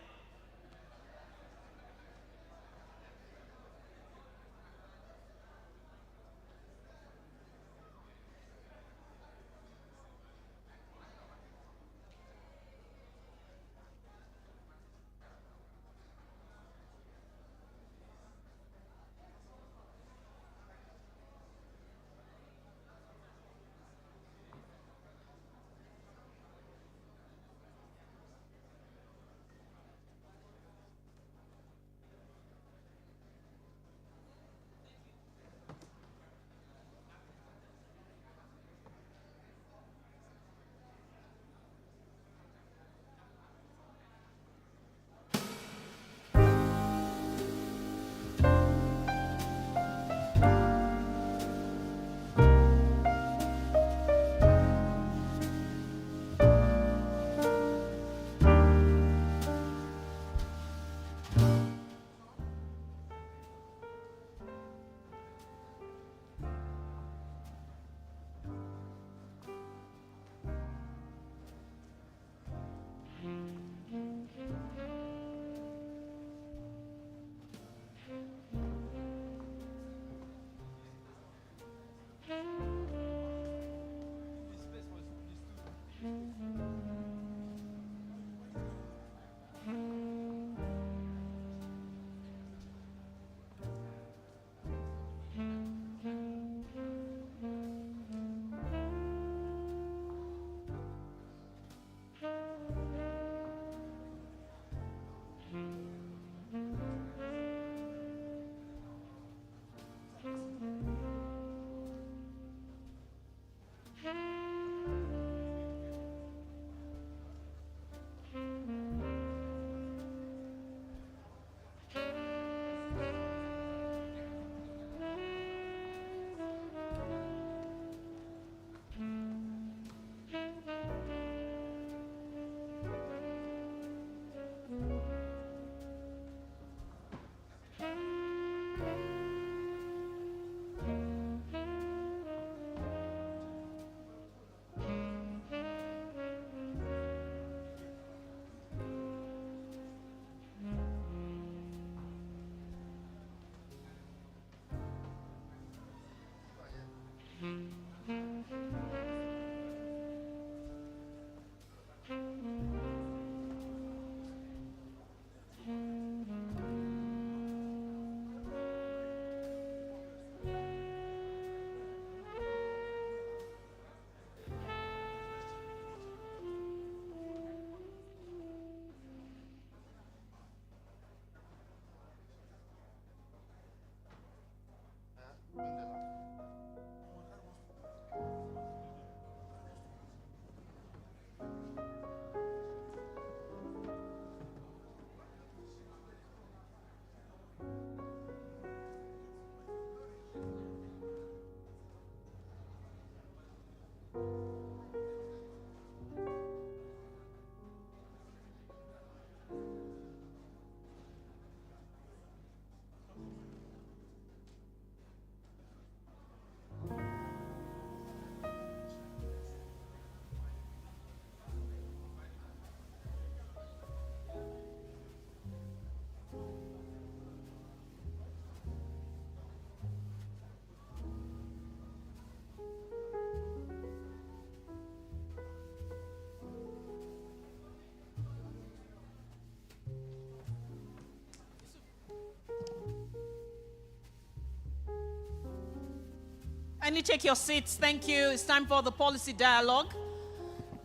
Kindly take your seats. Thank you. It's time for the policy dialogue.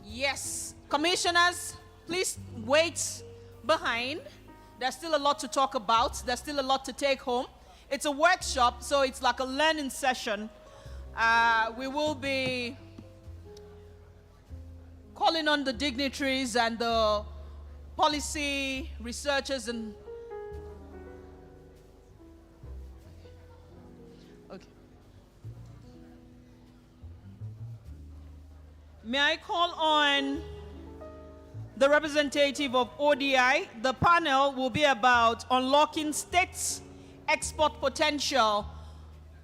Yes. Commissioners, please wait behind. There's still a lot to talk about. There's still a lot to take home. It's a workshop, so it's like a learning session. We will be calling on the dignitaries and the policy researchers and... Okay. May I call on the representative of ODI? The panel will be about unlocking states' export potential.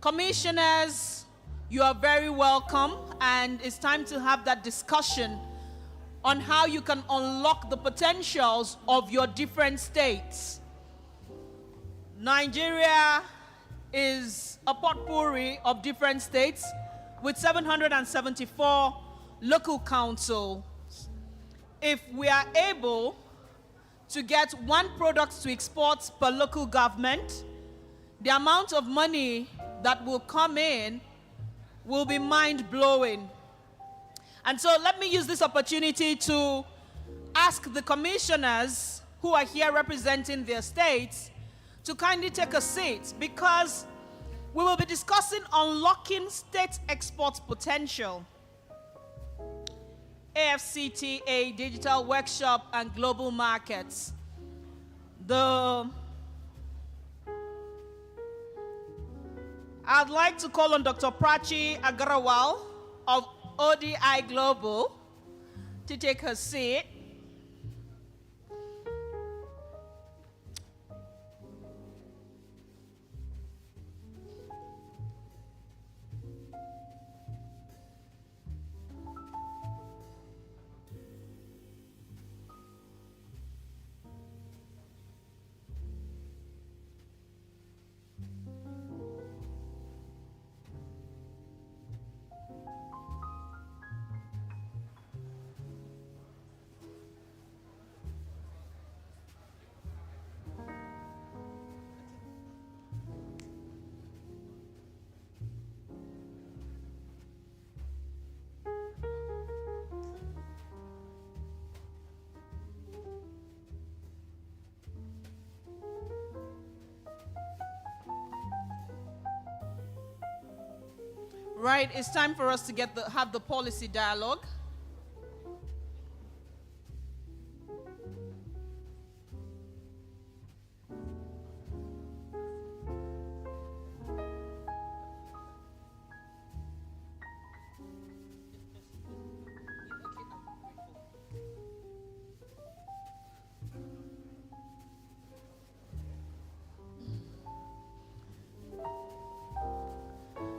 Commissioners, you are very welcome, and it's time to have that discussion on how you can unlock the potentials of your different states. Nigeria is a potpourri of different states with 774 local councils. If we are able to get one product to export per local government, the amount of money that will come in will be mind-blowing. And so let me use this opportunity to ask the commissioners who are here representing their states to kindly take a seat, because we will be discussing unlocking state export potential. AfCFTA, Digital Workshop, and Global Markets. I'd like to call on Dr. Prachi Agarawal of ODI Global to take her seat. Right, it's time for us to have the policy dialogue.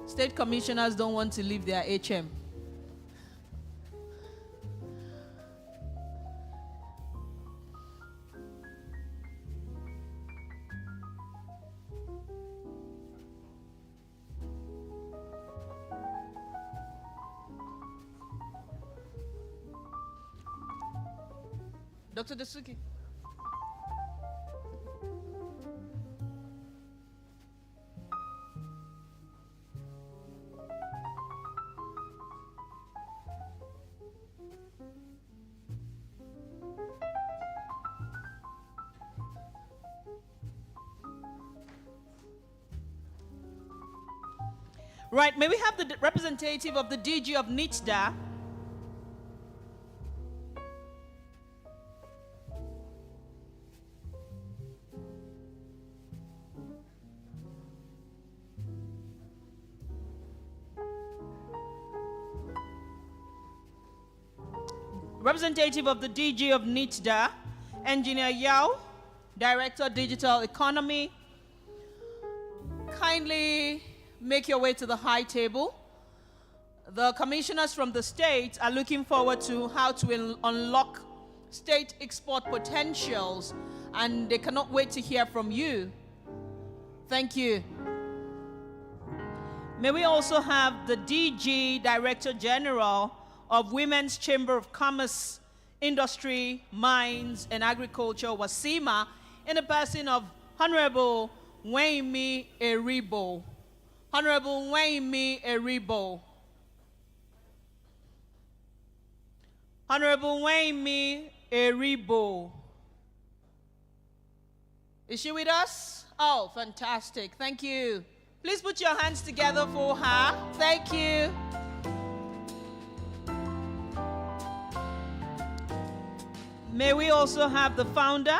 State commissioners don't want to leave their HM. Dr. Dasuki. Right, may we have the representative of the DG of NITDA? Representative of the DG of NITDA, Engineer Yao, Director Digital Economy. Kindly make your way to the high table. The commissioners from the states are looking forward to how to unlock state export potentials, and they cannot wait to hear from you. Thank you. May we also have the DG Director General of Women's Chamber of Commerce, Industry, Mines, and Agriculture, WASIMA, in the person of Honorable Waimi Eribo. Honorable Waimi Eribo. Honorable Waimi Eribo. Is she with us? Oh, fantastic. Thank you. Please put your hands together for her. Thank you. May we also have the founder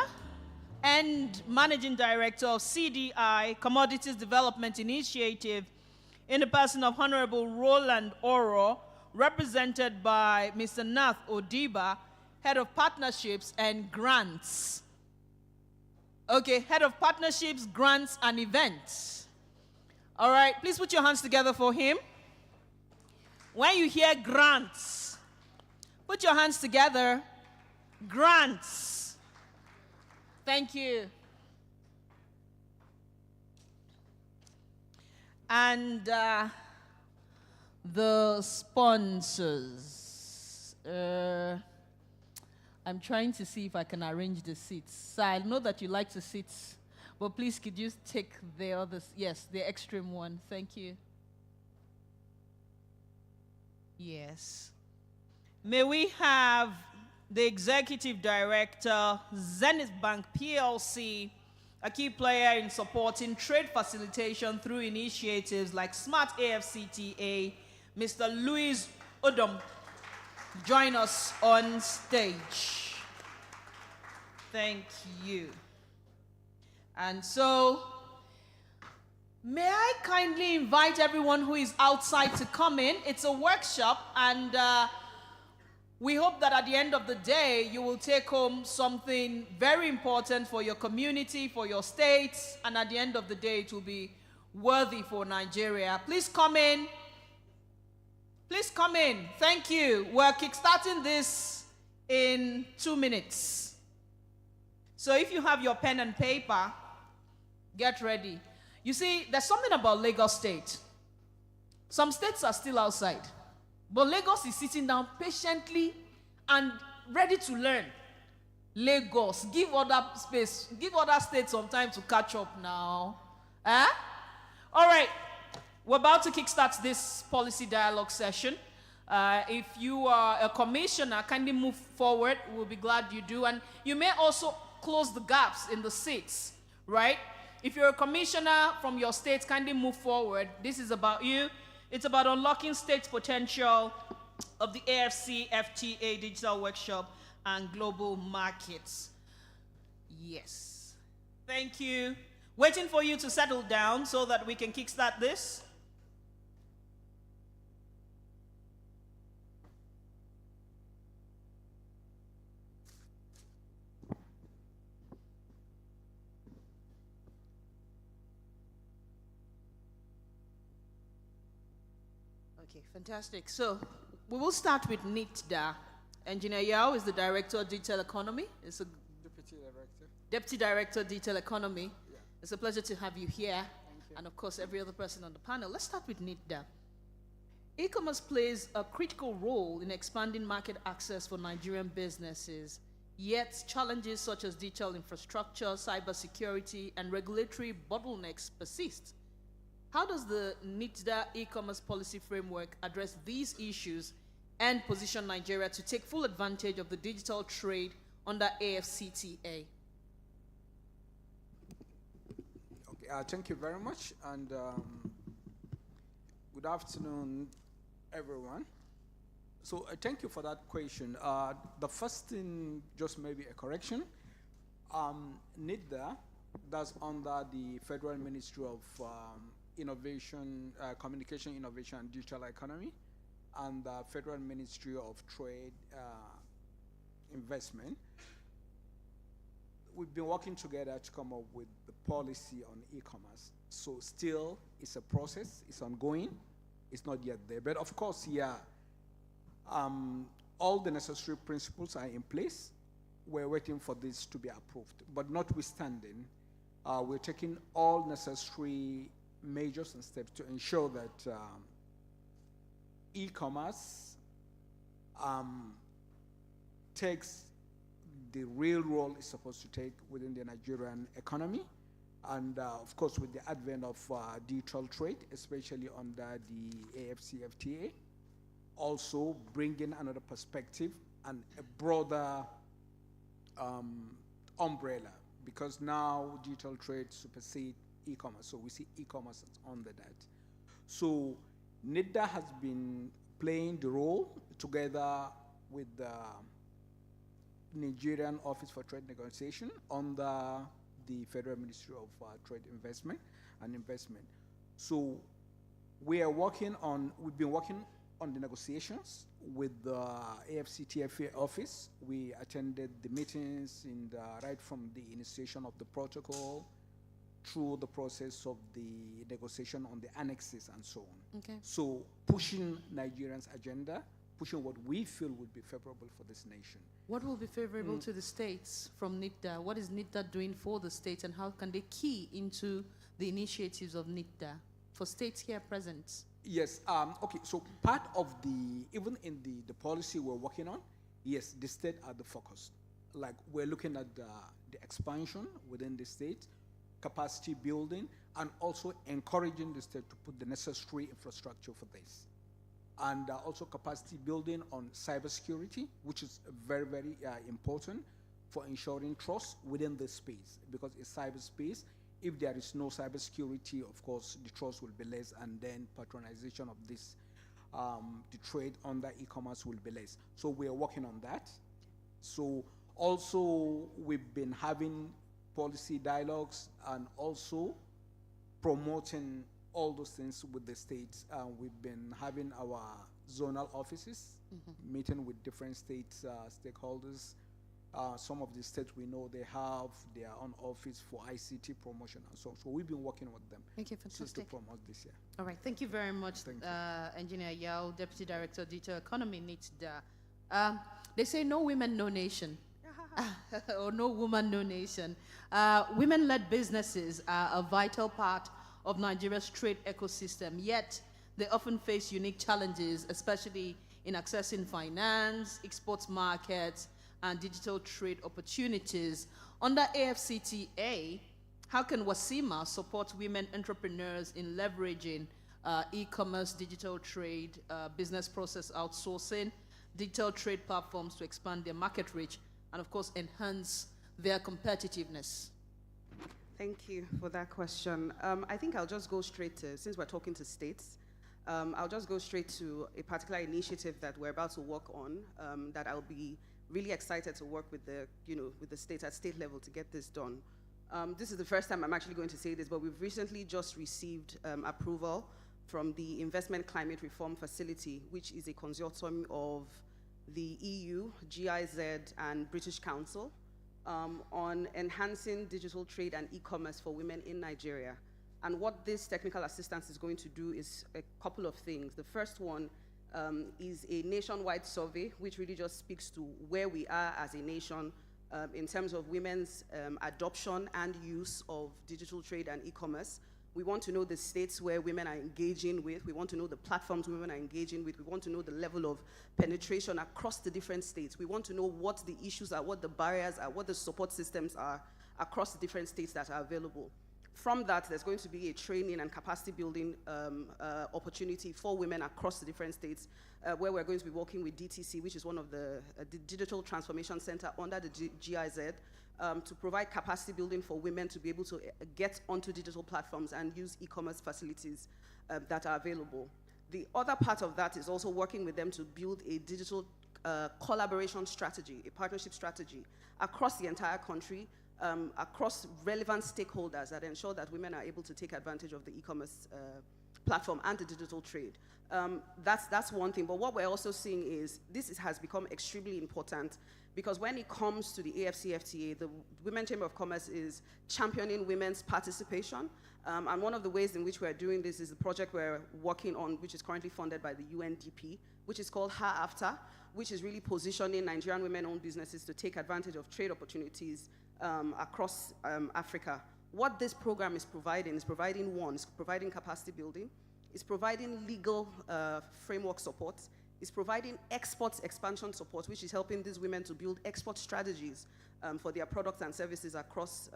and managing director of CDI, Commodities Development Initiative, in the person of Honorable Roland Oro, represented by Mr. Nath Odiba, Head of Partnerships and Grants. Okay, Head of Partnerships, Grants, and Events. All right, please put your hands together for him. When you hear grants, put your hands together. Grants. Thank you. And the sponsors. I'm trying to see if I can arrange the seats. So I know that you like the seats, but please could you take the others? Yes, the extreme one. Thank you. Yes. May we have the Executive Director, Zenith Bank PLC, a key player in supporting trade facilitation through initiatives like Smart AfCFTA, Mr. Louis Odom, join us on stage. Thank you. And so, may I kindly invite everyone who is outside to come in? It's a workshop, and we hope that at the end of the day, you will take home something very important for your community, for your states, and at the end of the day, it will be worthy for Nigeria. Please come in. Please come in. Thank you. We're kickstarting this in 2 minutes. So if you have your pen and paper, get ready. You see, there's something about Lagos State. Some states are still outside, but Lagos is sitting down patiently and ready to learn. Lagos, give other space, give other states some time to catch up now. Eh? All right. We're about to kickstart this policy dialogue session. If you are a commissioner, kindly move forward. We'll be glad you do. And you may also close the gaps in the seats, right? If you're a commissioner from your state, kindly move forward. This is about you. It's about unlocking state potential of the AfCFTA digital workshop and global markets. Yes. Thank you. Waiting for you to settle down so that we can kickstart this. Okay, fantastic. So we will start with NITDA. Engineer Yao is the Director of Digital Economy. It's a Deputy Director. Deputy Director of Digital Economy. Yeah. It's a pleasure to have you here. Thank you. And of course, every other person on the panel. Let's start with NITDA. E-commerce plays a critical role in expanding market access for Nigerian businesses, yet challenges such as digital infrastructure, cybersecurity, and regulatory bottlenecks persist. How does the NITDA e-commerce policy framework address these issues and position Nigeria to take full advantage of the digital trade under AfCFTA? Okay, thank you very much, and good afternoon, everyone. So thank you for that question. The first thing, just maybe a correction. NITDA, that's under the Federal Ministry of Innovation, Communication, Innovation, and Digital Economy, and the Federal Ministry of Trade, Investment. We've been working together to come up with the policy on e-commerce. So still, it's a process, it's ongoing, it's not yet there. But of course, yeah, all the necessary principles are in place. We're waiting for this to be approved. But notwithstanding, we're taking all necessary measures and steps to ensure that e-commerce takes the real role it's supposed to take within the Nigerian economy. And of course, with the advent of digital trade, especially under the AfCFTA, also bringing another perspective and a broader umbrella, because now digital trade supersedes e-commerce, so we see e-commerce under that. So NITDA has been playing the role together with the Nigerian Office for Trade Negotiation under the Federal Ministry of Trade Investment and Investment. So we've been working on the negotiations with the AfCFTA office. We attended the meetings right from the initiation of the protocol through the process of the negotiation on the annexes and so on. Okay. So pushing Nigerians' agenda, pushing what we feel would be favorable for this nation. What will be favorable to the states from NITDA? What is NITDA doing for the states, and how can they key into the initiatives of NITDA for states here present? Yes, okay, so part of even in the policy we're working on, yes, the state are the focus. Like we're looking at the expansion within the state, capacity building, and also encouraging the state to put the necessary infrastructure for this. And also capacity building on cybersecurity, which is very, very important for ensuring trust within the space, because it's cyberspace. If there is no cybersecurity, of course, the trust will be less, and then patronization of this, the trade under e-commerce will be less. So we are working on that. So also we've been having policy dialogues and also promoting all those things with the states. We've been having our zonal offices, meeting with different states, stakeholders. Some of the states we know they have their own office for ICT promotion and so on. So we've been working with them. Okay, fantastic. To promote this year. All right, thank you very much, Engineer Yao, Deputy Director, Digital Economy, NITDA. They say no women, no nation. Or no woman, no nation. Women-led businesses are a vital part of Nigeria's trade ecosystem, yet they often face unique challenges, especially in accessing finance, export markets, and digital trade opportunities. Under AfCFTA, how can WASIMA support women entrepreneurs in leveraging e-commerce, digital trade, business process outsourcing, digital trade platforms to expand their market reach, and of course enhance their competitiveness? Thank you for that question. I think I'll just go straight to, since we're talking to states, I'll just go straight to a particular initiative that we're about to work on, that I'll be really excited to work with the states at state level to get this done. This is the first time I'm actually going to say this, but we've recently just received approval from the Investment Climate Reform Facility, which is a consortium of the EU, GIZ, and British Council, on enhancing digital trade and e-commerce for women in Nigeria. And what this technical assistance is going to do is a couple of things. The first one is a nationwide survey, which really just speaks to where we are as a nation in terms of women's adoption and use of digital trade and e-commerce. We want to know the states where women are engaging with. We want to know the platforms women are engaging with. We want to know the level of penetration across the different states. We want to know what the issues are, what the barriers are, what the support systems are across the different states that are available. From that, there's going to be a training and capacity building opportunity for women across the different states, where we're going to be working with DTC, which is one of the Digital Transformation Center under the GIZ, to provide capacity building for women to be able to get onto digital platforms and use e-commerce facilities that are available. The other part of that is also working with them to build a digital collaboration strategy, a partnership strategy across the entire country, across relevant stakeholders that ensure that women are able to take advantage of the e-commerce platform and the digital trade. That's one thing, but what we're also seeing is this has become extremely important, because when it comes to the AfCFTA, the Women's Chamber of Commerce is championing women's participation. And one of the ways in which we're doing this is the project we're working on, which is currently funded by the UNDP, which is called AfCFTA, which is really positioning Nigerian women-owned businesses to take advantage of trade opportunities across Africa. What this program is providing it's providing capacity building, it's providing legal framework support, it's providing export expansion support, which is helping these women to build export strategies for their products and services across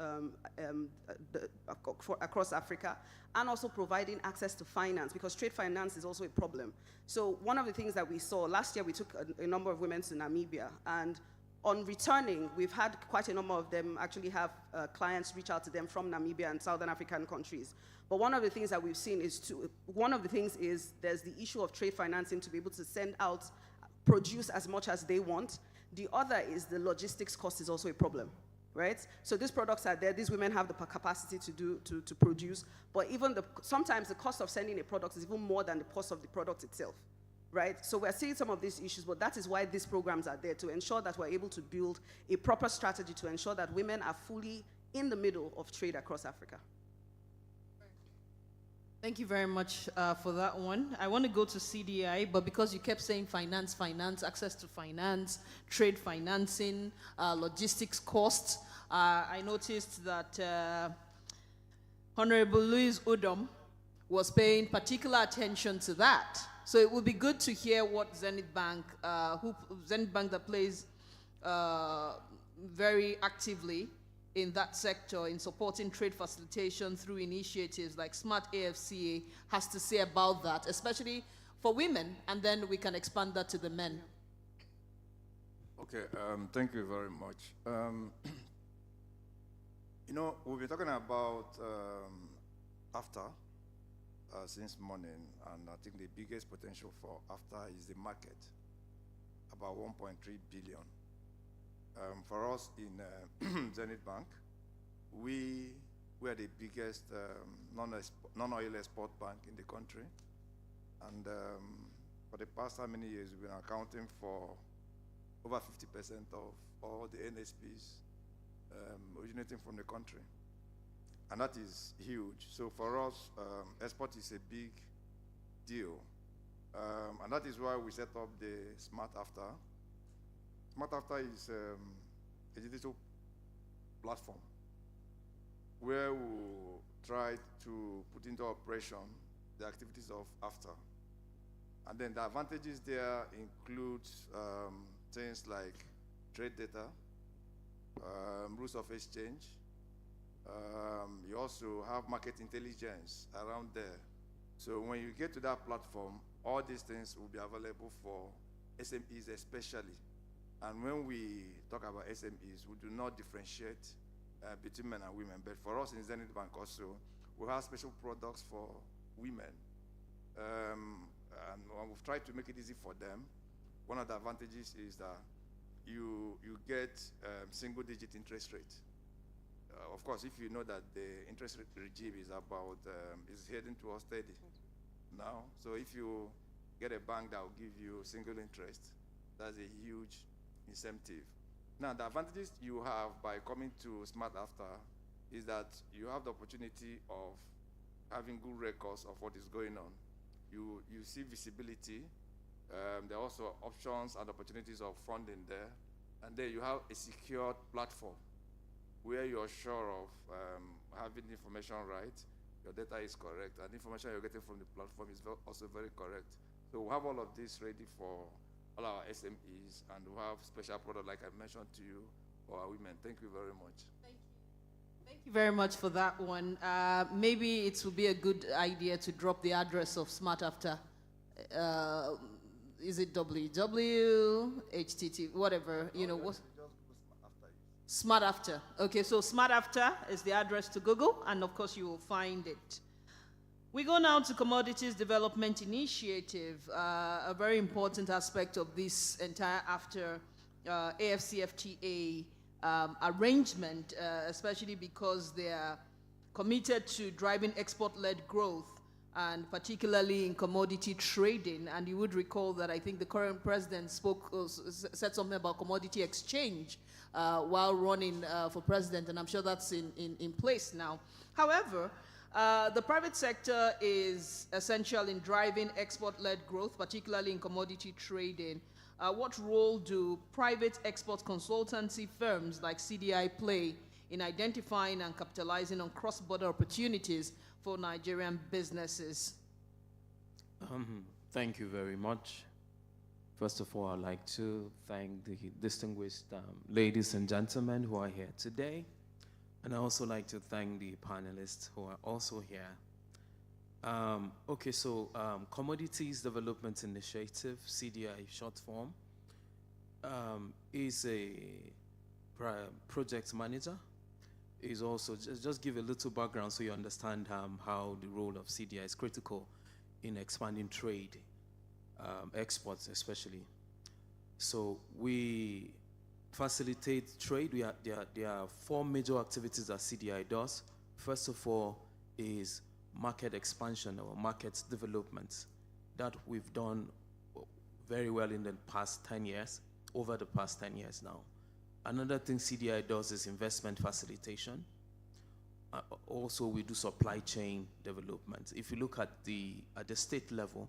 Africa, and also providing access to finance, because trade finance is also a problem. So one of the things that we saw last year, we took a number of women to Namibia, and on returning, we've had quite a number of them actually have clients reach out to them from Namibia and Southern African countries. But one of the things that we've seen is there's the issue of trade financing to be able to send out produce as much as they want. The other is the logistics cost is also a problem, right? So these products are there, these women have the capacity to produce, but even sometimes the cost of sending a product is even more than the cost of the product itself, right? So we're seeing some of these issues, but that is why these programs are there, to ensure that we're able to build a proper strategy to ensure that women are fully in the middle of trade across Africa. Thank you very much for that one. I want to go to CDI, but because you kept saying finance, access to finance, trade financing, logistics costs, I noticed that Honorable Louise Udom was paying particular attention to that. So it would be good to hear what Zenith Bank, Zenith Bank that plays very actively in that sector in supporting trade facilitation through initiatives like Smart AfCFTA has to say about that, especially for women, and then we can expand that to the men. Okay, thank you very much. You know, we've been talking about AfTA since morning, and I think the biggest potential for AfTA is the market, about 1.3 billion. For us in Zenith Bank, we are the biggest non-oil export bank in the country. And for the past how many years, we've been accounting for over 50% of all the NSPs originating from the country. And that is huge. So for us, export is a big deal. And that is why we set up the Smart AfTA. Smart AfTA is a digital platform where we try to put into operation the activities of AfTA. And then the advantages there include things like trade data, rules of exchange. You also have market intelligence around there. So when you get to that platform, all these things will be available for SMEs especially. And when we talk about SMEs, we do not differentiate between men and women. But for us in Zenith Bank also, we have special products for women. And we've tried to make it easy for them. One of the advantages is that you get single-digit interest rate. Of course, if you know that the interest rate regime is about is heading towards steady now. So if you get a bank that will give you single interest, that's a huge incentive. Now, the advantages you have by coming to Smart AfTA is that you have the opportunity of having good records of what is going on. You see visibility. There are also options and opportunities of funding there. And then you have a secured platform where you're sure of having the information right, your data is correct, and the information you're getting from the platform is also very correct. So we have all of this ready for all our SMEs, and we have special product like I mentioned to you for our women. Thank you very much. Thank you very much for that one. Maybe it would be a good idea to drop the address of Smart AfTA. Is it www, HTTP, whatever, you know, what? Smart AfTA. Okay, so Smart AfTA is the address to Google, and of course you will find it. We go now to Commodities Development Initiative, a very important aspect of this entire AfCFTA arrangement, especially because they are committed to driving export-led growth, and particularly in commodity trading. And you would recall that I think the current president said something about commodity exchange while running for president, and I'm sure that's in place now. However, the private sector is essential in driving export-led growth, particularly in commodity trading. What role do private export consultancy firms like CDI play in identifying and capitalizing on cross-border opportunities for Nigerian businesses? Thank you very much. First of all, I'd like to thank the distinguished ladies and gentlemen who are here today. And I also like to thank the panelists who are also here. Okay, so Commodities Development Initiative, CDI short form, is a project manager. Is also, just give a little background so you understand how the role of CDI is critical in expanding trade, exports especially. So we facilitate trade. There are 4 major activities that CDI does. First of all is market expansion or market development that we've done very well in the past 10 years, over the past 10 years now. Another thing CDI does is investment facilitation. Also, we do supply chain development. If you look at the state level,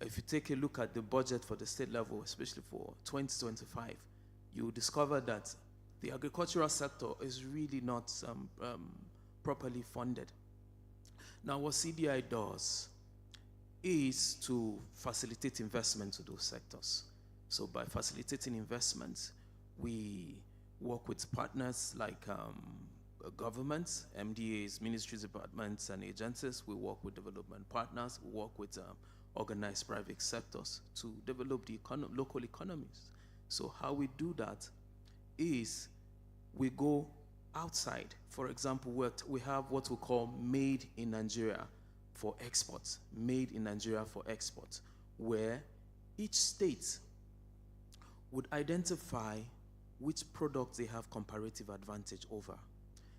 if you take a look at the budget for the state level, especially for 2025, you discover that the agricultural sector is really not properly funded. Now, what CDI does is to facilitate investment to those sectors. So by facilitating investments, we work with partners like governments, MDAs, ministries, departments, and agencies. We work with development partners. We work with organized private sectors to develop the local economies. So how we do that is we go outside. For example, we have what we call Made in Nigeria for exports, Made in Nigeria for exports, where each state would identify which products they have comparative advantage over.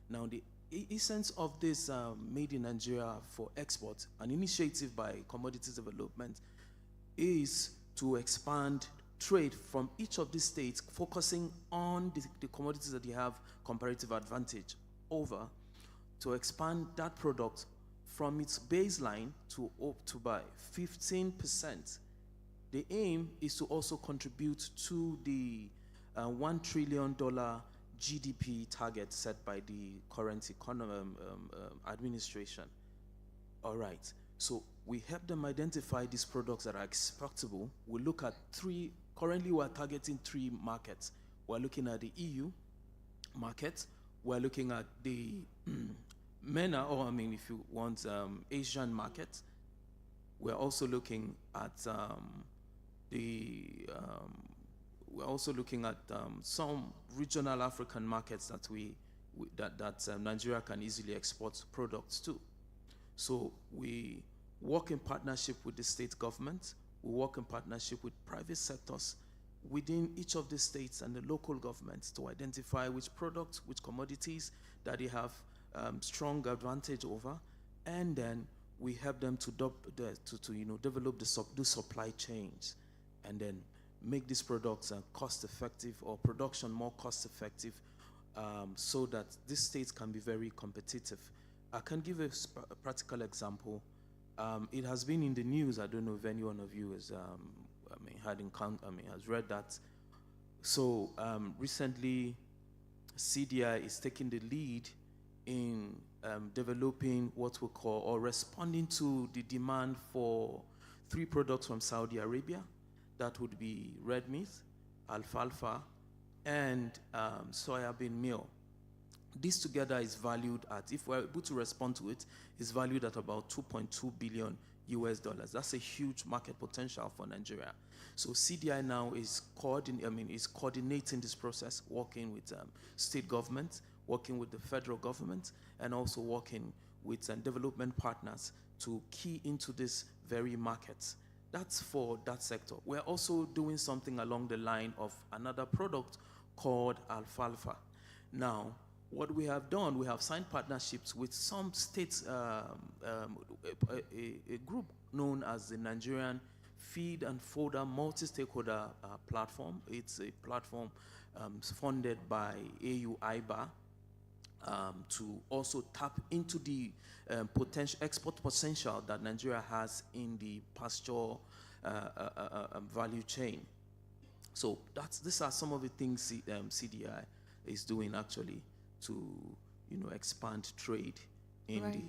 Now, the essence of this Made in Nigeria for export, an initiative by Commodities Development, is to expand trade from each of these states, focusing on the commodities that they have comparative advantage over, to expand that product from its baseline to up to by 15%. The aim is to also contribute to the $1 trillion GDP target set by the current administration. All right, so we help them identify these products that are exportable. We look at currently we're targeting 3 markets. We're looking at the EU market, we're looking at the MENA, or if you want, Asian market. We're also looking at some regional African markets that Nigeria can easily export products to. So we work in partnership with the state government. We work in partnership with private sectors within each of the states and the local governments to identify which products, which commodities that they have strong advantage over, and then we help them to develop the supply chains, and then make these products cost effective, or production more cost effective, so that these states can be very competitive. I can give a practical example. It has been in the news. I don't know if any one of you has has read that. So recently, CDI is taking the lead in developing what we call, or responding to the demand for 3 products from Saudi Arabia. That would be red meat, alfalfa, and soybean meal. This together is valued at, if we're able to respond to it, is valued at about $2.2 billion US. That's a huge market potential for Nigeria. So CDI now is coordinating this process, working with state government, working with the federal government, and also working with development partners to key into this very market. That's for that sector. We're also doing something along the line of another product called alfalfa. Now, what we have done, we have signed partnerships with some states, a group known as the Nigerian Feed and Fodder Multi-Stakeholder Platform. It's a platform funded by AU-IBA to also tap into the export potential that Nigeria has in the pasture value chain. So these are some of the things CDI is doing actually to expand trade in Right.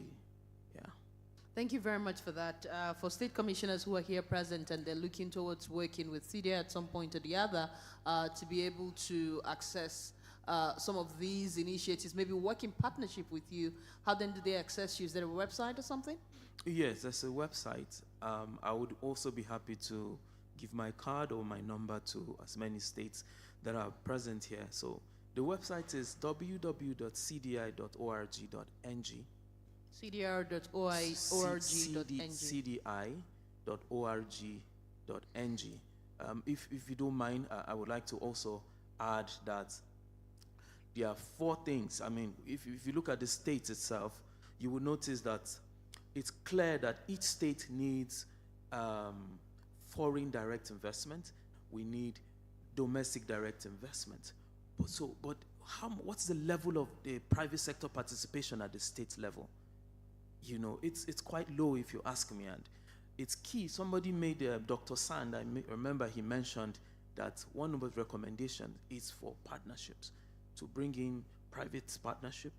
Thank you very much for that. For state commissioners who are here present and they're looking towards working with CDI at some point or the other to be able to access some of these initiatives, maybe work in partnership with you, how then do they access you? Is there a website or something? Yes, there's a website. I would also be happy to give my card or my number to as many states that are present here. So the website is www.cdi.org.ng. cdr.org.ng. cdi.org.ng. If you don't mind, I would like to also add that there are 4 things. I mean, if you look at the state itself, you will notice that it's clear that each state needs foreign direct investment. We need domestic direct investment. But what's the level of the private sector participation at the state level? You know, it's quite low if you ask me, and it's key. Somebody made, Dr. Sand, remember he mentioned that one of the recommendations is for partnerships, to bring in private partnership,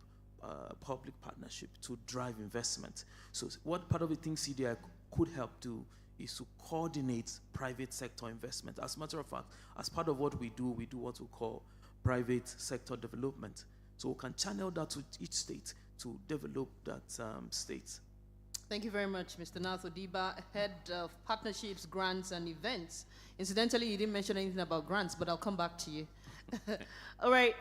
public partnership to drive investment. So what part of the things CDI could help do is to coordinate private sector investment. As a matter of fact, as part of what we do what we call private sector development. So we can channel that to each state to develop that state. Thank you very much, Mr. Natho Diba, Head of Partnerships, Grants, and Events. Incidentally, you didn't mention anything about grants, but I'll come back to you. All right,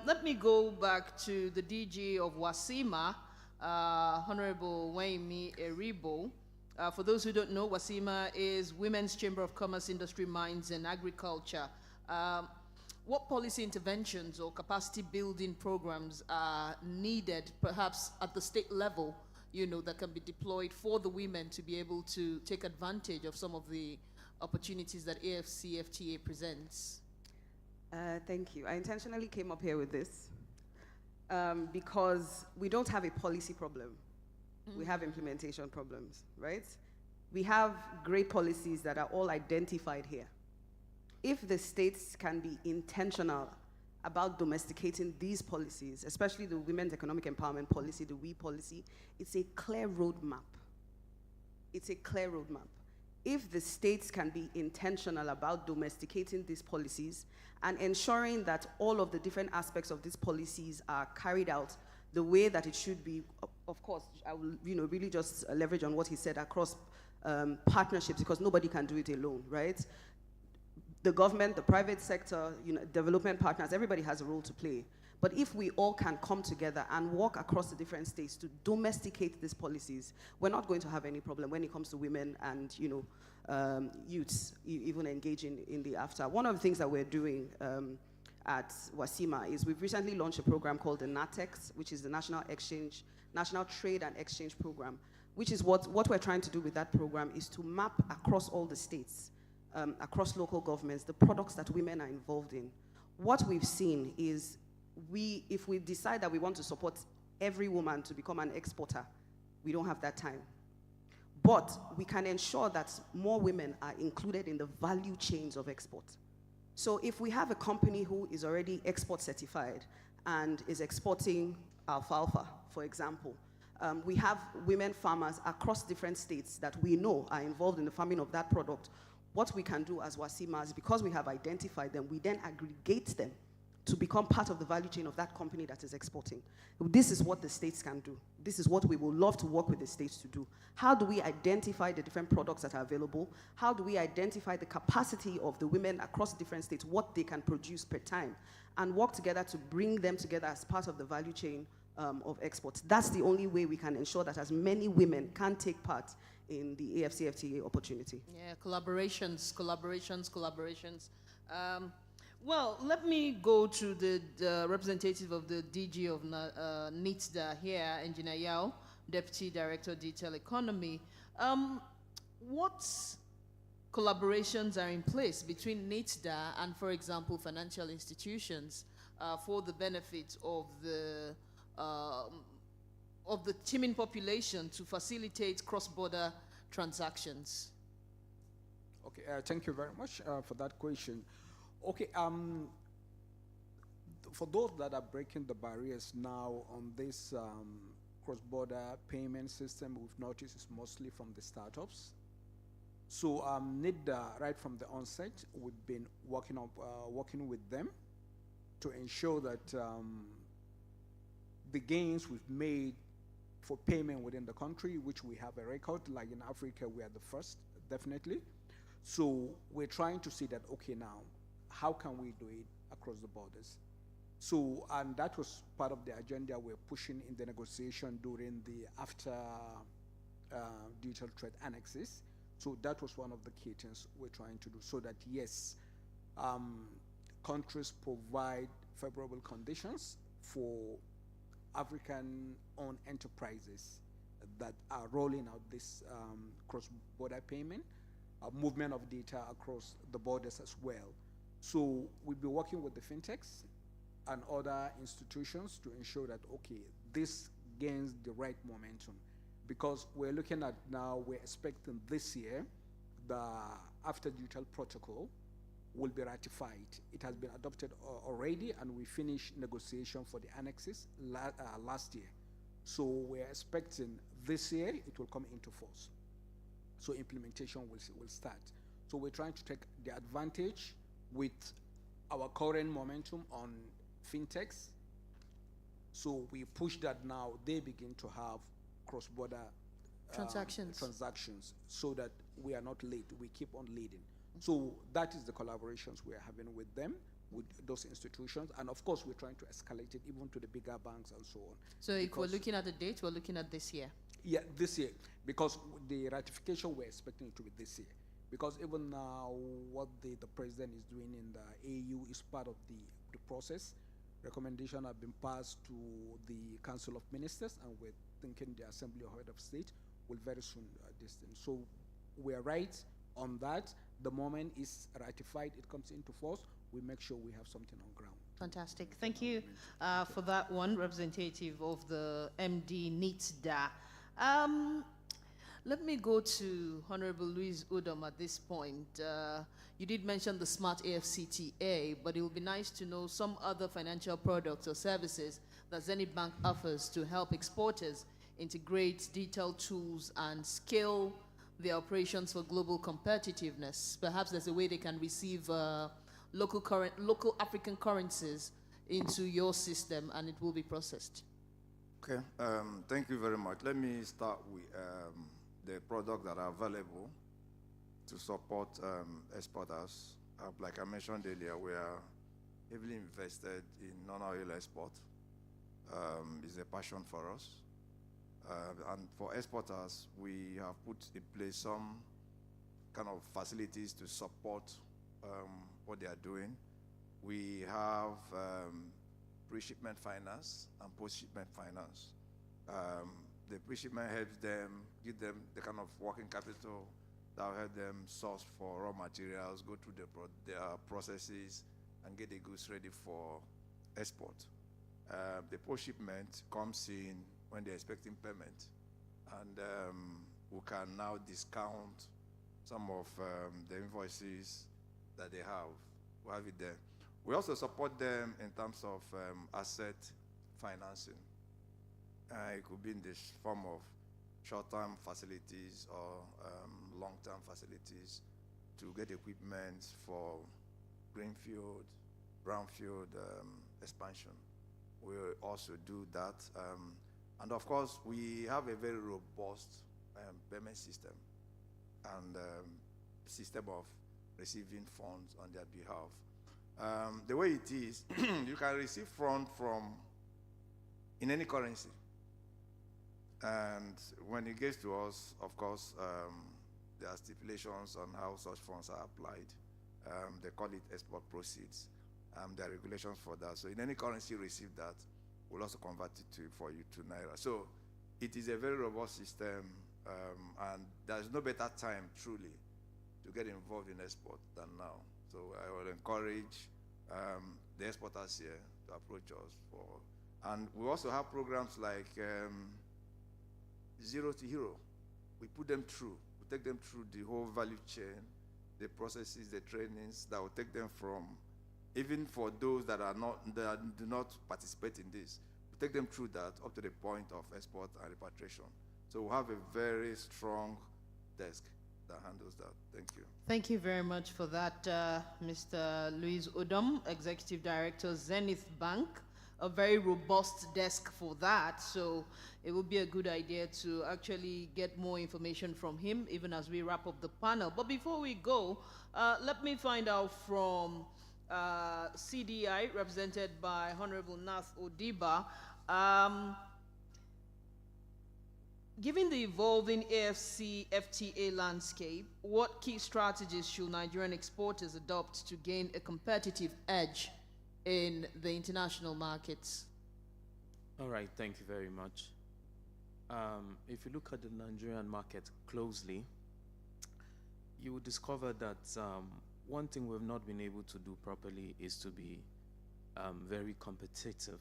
let me go back to the DG of WASIMA, Honorable Waimi Eribo. For those who don't know, WASIMA is Women's Chamber of Commerce, Industry, Mines, and Agriculture. What policy interventions or capacity building programs are needed, perhaps at the state level, you know, that can be deployed for the women to be able to take advantage of some of the opportunities that AfCFTA presents? Thank you. I intentionally came up here with this because we don't have a policy problem. We have implementation problems, right? We have great policies that are all identified here. If the states can be intentional about domesticating these policies, especially the Women's Economic Empowerment Policy, the WE policy, it's a clear roadmap. It's a clear roadmap. If the states can be intentional about domesticating these policies and ensuring that all of the different aspects of these policies are carried out the way that it should be, of course, I will really just leverage on what he said across partnerships, because nobody can do it alone, right? The government, the private sector, development partners, everybody has a role to play. But if we all can come together and work across the different states to domesticate these policies, we're not going to have any problem when it comes to women and youths even engaging in the AfTA. One of the things that we're doing at WASIMA is we've recently launched a program called the NATEX, which is the National Trade and Exchange Program, which is what we're trying to do with that program is to map across all the states, across local governments, the products that women are involved in. What we've seen is if we decide that we want to support every woman to become an exporter, we don't have that time. But we can ensure that more women are included in the value chains of export. So if we have a company who is already export certified and is exporting alfalfa, for example, we have women farmers across different states that we know are involved in the farming of that product. What we can do as WASIMA is, because we have identified them, we then aggregate them to become part of the value chain of that company that is exporting. This is what the states can do. This is what we would love to work with the states to do. How do we identify the different products that are available? How do we identify the capacity of the women across different states, what they can produce per time, and work together to bring them together as part of the value chain of exports? That's the only way we can ensure that as many women can take part in the AfCFTA opportunity. Yeah, collaborations. Well, let me go to the representative of the DG of NITDA here, Engineer Yao, Deputy Director, Detail Economy. What collaborations are in place between NITDA and, for example, financial institutions for the benefit of the teeming population to facilitate cross-border transactions? Okay, thank you very much for that question. Okay, for those that are breaking the barriers now on this cross-border payment system, we've noticed it's mostly from the startups. So NITDA, right from the onset, we've been working with them to ensure that the gains we've made for payment within the country, which we have a record, like in Africa, we are the first, definitely. So we're trying to see that, okay, now, how can we do it across the borders? So, and that was part of the agenda we're pushing in the negotiation during the AfTA digital trade annexes, So that was one of the key things we're trying to do, so that yes, countries provide favorable conditions for African-owned enterprises that are rolling out this cross-border payment, movement of data across the borders as well. So we'll be working with the fintechs and other institutions to ensure that, okay, this gains the right momentum. Because we're looking at now, we're expecting this year, the AfCFTA digital protocol will be ratified. It has been adopted already, and we finished negotiation for the annexes last year. So we're expecting this year it will come into force. So implementation will start. So we're trying to take the advantage with our current momentum on fintechs. So we push that now, they begin to have cross-border transactions, so that we are not late, we keep on leading. So that is the collaborations we are having with them, with those institutions, and of course we're trying to escalate it even to the bigger banks and so on. So if we're looking at the date, we're looking at this year? Yeah, this year, because the ratification we're expecting it to be this year. Because even now, what the president is doing in the AU is part of the process. Recommendations have been passed to the Council of Ministers, and we're thinking the Assembly of Head of State will very soon this thing. So we're right on that. The moment it's ratified, it comes into force, we make sure we have something on ground. Fantastic. Thank you for that one, representative of the MD NITDA. Let me go to Honorable Louise Udom at this point. You did mention the Smart AfCFTA, but it would be nice to know some other financial products or services that Zenith Bank offers to help exporters integrate digital tools and scale their operations for global competitiveness. Perhaps there's a way they can receive local African currencies into your system, and it will be processed. Okay, thank you very much. Let me start with the products that are available to support exporters. Like I mentioned earlier, we are heavily invested in non-oil export. It's a passion for us. And for exporters, we have put in place some kind of facilities to support what they are doing. We have pre-shipment finance and post-shipment finance. The pre-shipment helps them, give them the kind of working capital that will help them source for raw materials, go through their processes, and get the goods ready for export. The post-shipment comes in when they're expecting payment, and we can now discount some of the invoices that they have. We have it there. We also support them in terms of asset financing. It could be in the form of short-term facilities or long-term facilities to get equipment for greenfield, brownfield expansion. We also do that. And of course, we have a very robust payment system and system of receiving funds on their behalf. The way it is, you can receive funds in any currency. And when it gets to us, of course, there are stipulations on how such funds are applied. They call it export proceeds. There are regulations for that. So in any currency you receive that, we'll also convert it for you to Naira. So it is a very robust system, and there's no better time, truly, to get involved in export than now. So I would encourage the exporters here to approach us and we also have programs like Zero to Hero. We put them through. We take them through the whole value chain, the processes, the trainings that will take them from, even for those that do not participate in this, we take them through that up to the point of export and repatriation. So we have a very strong desk that handles that. Thank you. Thank you very much for that, Mr. Louise Udom, Executive Director, Zenith Bank. A very robust desk for that, so it would be a good idea to actually get more information from him, even as we wrap up the panel. But before we go, let me find out from CDI, represented by Honorable Nath Odiba. Given the evolving AfCFTA landscape, what key strategies should Nigerian exporters adopt to gain a competitive edge in the international markets? All right, thank you very much. If you look at the Nigerian market closely, you will discover that one thing we've not been able to do properly is to be very competitive.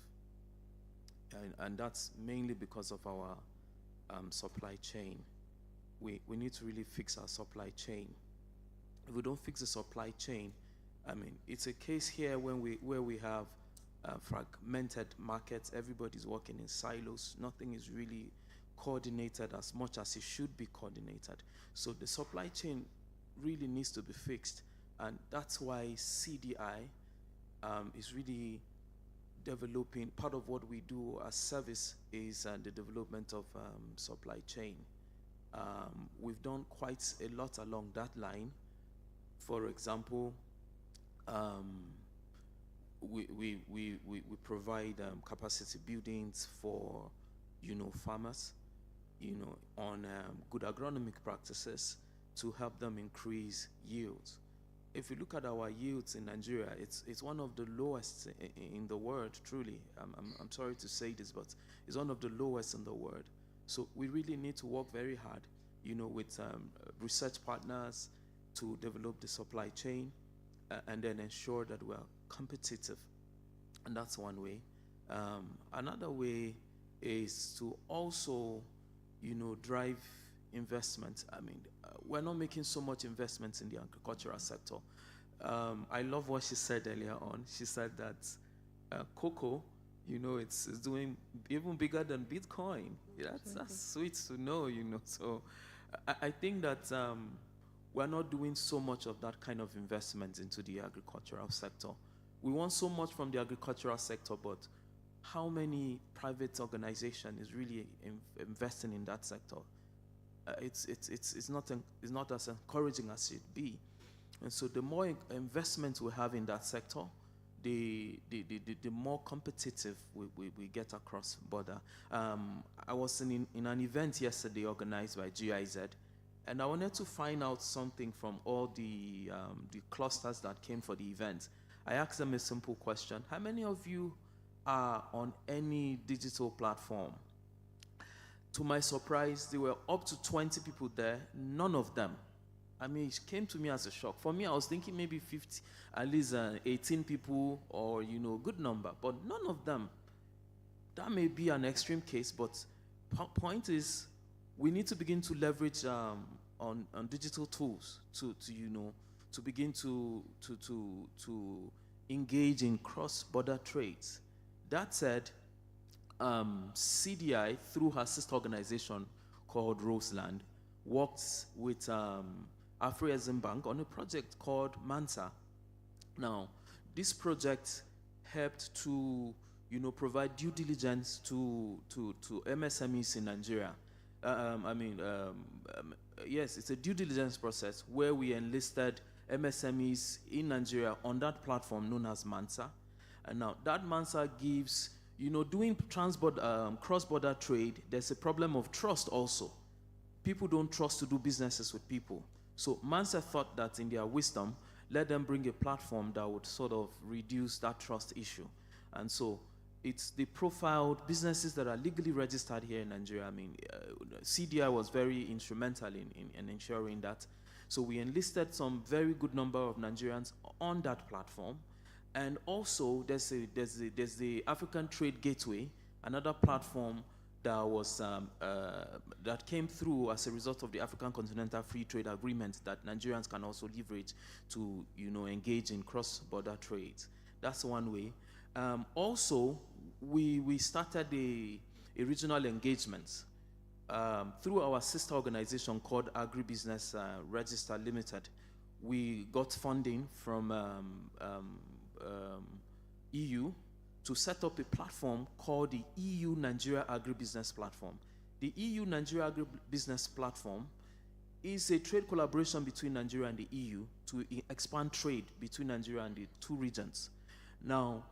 And that's mainly because of our supply chain. We need to really fix our supply chain. If we don't fix the supply chain, I mean, it's a case here where we have fragmented markets. Everybody's working in silos. Nothing is really coordinated as much as it should be coordinated. So the supply chain really needs to be fixed, and that's why CDI is really developing. Part of what we do as service is the development of supply chain. We've done quite a lot along that line. For example, we provide capacity buildings for farmers, on good agronomic practices to help them increase yields. If you look at our yields in Nigeria, it's one of the lowest in the world, truly. I'm sorry to say this, but it's one of the lowest in the world. So we really need to work very hard, with research partners to develop the supply chain and then ensure that we're competitive. And that's one way. Another way is to also, drive investment. I mean, we're not making so much investments in the agricultural sector. I love what she said earlier on. She said that cocoa, it's doing even bigger than Bitcoin. That's sweet to know, So I think that we're not doing so much of that kind of investment into the agricultural sector. We want so much from the agricultural sector, but how many private organizations is really investing in that sector? It's not as encouraging as it be. And so the more investment we have in that sector, the more competitive we get across border. I was in an event yesterday organized by GIZ, and I wanted to find out something from all the clusters that came for the event. I asked them a simple question. How many of you are on any digital platform? To my surprise, there were up to 20 people there, none of them. I mean, it came to me as a shock. For me, I was thinking maybe 50, at least 18 people or, good number, but none of them. That may be an extreme case, but point is, we need to begin to leverage on digital tools to begin to engage in cross-border trades. That said, CDI, through her sister organization called Roseland, works with AfCFTA Bank on a project called MANSA. Now, this project helped to, provide due diligence to MSMEs in Nigeria. Yes, it's a due diligence process where we enlisted MSMEs in Nigeria on that platform known as MANSA. And now that MANSA gives, doing cross-border trade, there's a problem of trust also. People don't trust to do businesses with people. So MANSA thought that in their wisdom, let them bring a platform that would sort of reduce that trust issue. And so it's the profiled businesses that are legally registered here in Nigeria. I mean, CDI was very instrumental in ensuring that. So we enlisted some very good number of Nigerians on that platform. And also, there's the African Trade Gateway, another platform that was that came through as a result of the African Continental Free Trade Agreement that Nigerians can also leverage to engage in cross-border trades. That's one way. Also, we started a regional engagement through our sister organization called Agribusiness Register Limited. We got funding from EU to set up a platform called the EU Nigeria Agribusiness Platform. The EU Nigeria Agribusiness Platform is a trade collaboration between Nigeria and the EU to expand trade between Nigeria and the two regions. Now,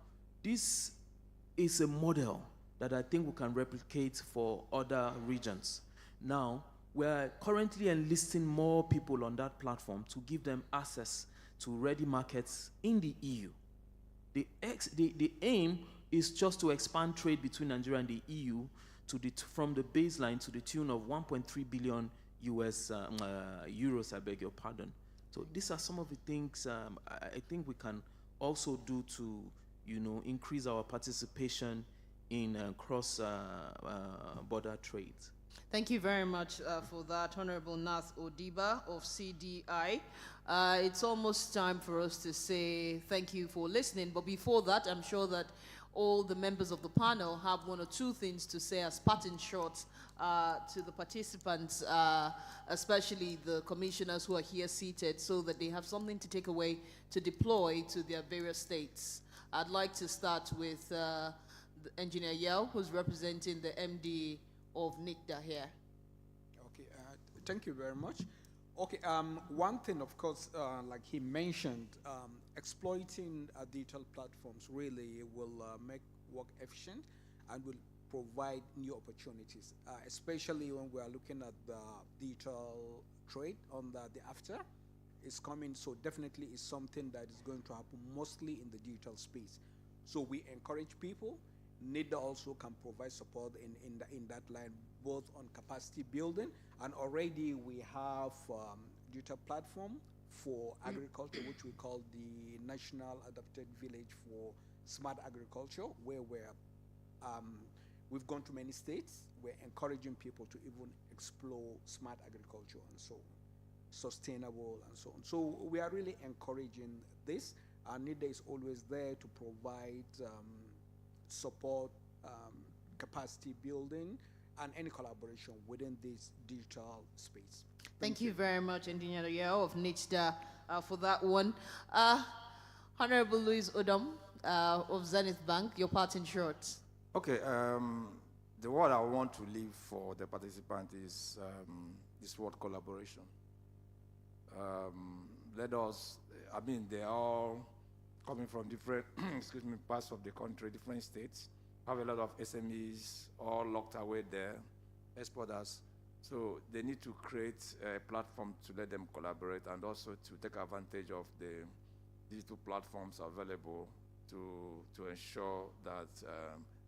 this is a model that I think we can replicate for other regions. Now, we're currently enlisting more people on that platform to give them access to ready markets in the EU. The aim is just to expand trade between Nigeria and the EU from the baseline to the tune of 1.3 billion euros, I beg your pardon. So these are some of the things I think we can also do to, increase our participation in cross-border trade. Thank you very much for that, Honorable Nath Odiba of CDI. It's almost time for us to say thank you for listening, but before that, I'm sure that all the members of the panel have one or two things to say as parting shots to the participants, especially the commissioners who are here seated, so that they have something to take away to deploy to their various states. I'd like to start with Engineer Yao, who's representing the MD of NICDA here. Okay, thank you very much. Okay, one thing, of course, like he mentioned, exploiting digital platforms really will make work efficient and will provide new opportunities, especially when we are looking at the digital trade on the AfCFTA. Is coming, so definitely is something that is going to happen mostly in the digital space. So we encourage people. NIDA also can provide support in that line, both on capacity building, and already we have digital platform for agriculture, which we call the National Adapted Village for Smart Agriculture, where we've gone to many states. We're encouraging people to even explore smart agriculture and so on, sustainable and so on. So we are really encouraging this, and NIDA is always there to provide support, capacity building, and any collaboration within this digital space. Thank you very much, Engineer Yao of NICDA, for that one. Honorable Louis Odom of Zenith Bank, your part in short. Okay, the word I want to leave for the participant is this word collaboration. Let us, they are all coming from different parts of the country, different states, have a lot of SMEs all locked away there, exporters. So they need to create a platform to let them collaborate and also to take advantage of the digital platforms available to ensure that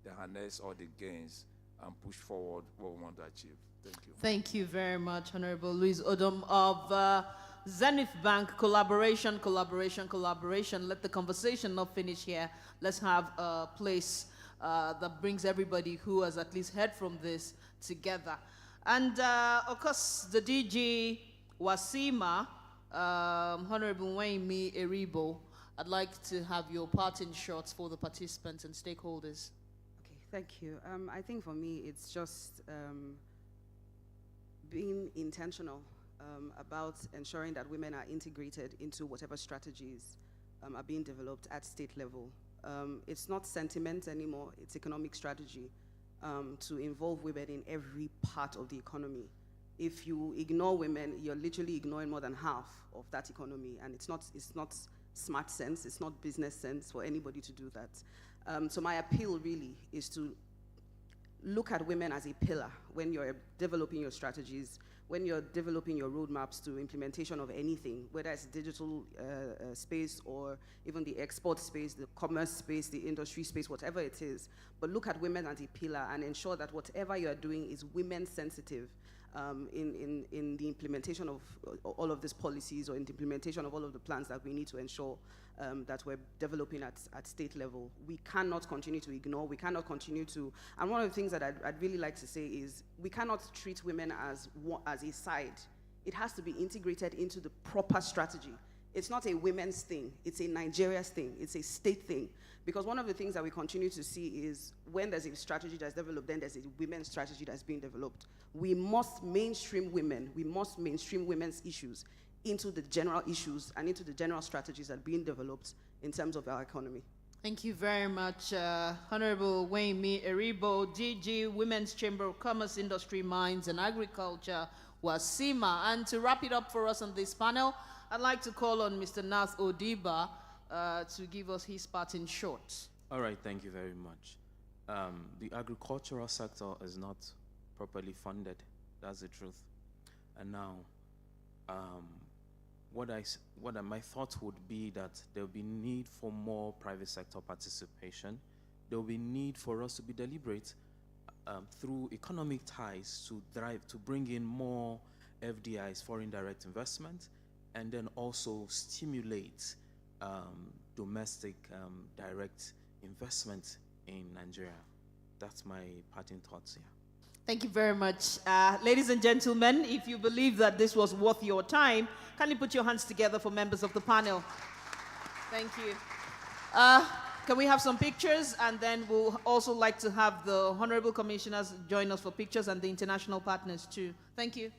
they harness all the gains and push forward what we want to achieve. Thank you. Thank you very much, Honorable Louis Odom of Zenith Bank. Collaboration, collaboration, collaboration. Let the conversation not finish here. Let's have a place that brings everybody who has at least heard from this together. And of course, the DG Wasima, Honorable Wayne Eribo, I'd like to have your parting shots for the participants and stakeholders. Okay, thank you. I think for me, it's just being intentional about ensuring that women are integrated into whatever strategies are being developed at state level. It's not sentiment anymore, it's economic strategy to involve women in every part of the economy. If you ignore women, you're literally ignoring more than half of that economy, and it's not smart sense, it's not business sense for anybody to do that. So my appeal really is to look at women as a pillar when you're developing your strategies, when you're developing your roadmaps to implementation of anything, whether it's digital space or even the export space, the commerce space, the industry space, whatever it is. But look at women as a pillar and ensure that whatever you're doing is women sensitive in the implementation of all of these policies or in the implementation of all of the plans that we need to ensure that we're developing at state level. We cannot continue to ignore, we cannot continue to, and one of the things that I'd really like to say is we cannot treat women as a side. It has to be integrated into the proper strategy. It's not a women's thing, it's a Nigeria's thing, it's a state thing. Because one of the things that we continue to see is when there's a strategy that's developed, then there's a women's strategy that's being developed. We must mainstream women, we must mainstream women's issues into the general issues and into the general strategies that are being developed in terms of our economy. Thank you very much, Honorable Wayne Eribo, DG, Women's Chamber of Commerce, Industry, Mines, and Agriculture, Wasima. And to wrap it up for us on this panel, I'd like to call on Mr. Nath Odiba to give us his part in short. All right, thank you very much. The agricultural sector is not properly funded That's the truth. And now, my thought would be that there will be need for more private sector participation. There will be need for us to be deliberate through economic ties to bring in more FDIs, foreign direct investment, and then also stimulate domestic direct investment in Nigeria. That's my parting thoughts here. Thank you very much. Ladies and gentlemen, if you believe that this was worth your time, kindly put your hands together for members of the panel. Thank you. Can we have some pictures? And then we'll also like to have the honorable commissioners join us for pictures and the international partners too. Thank you.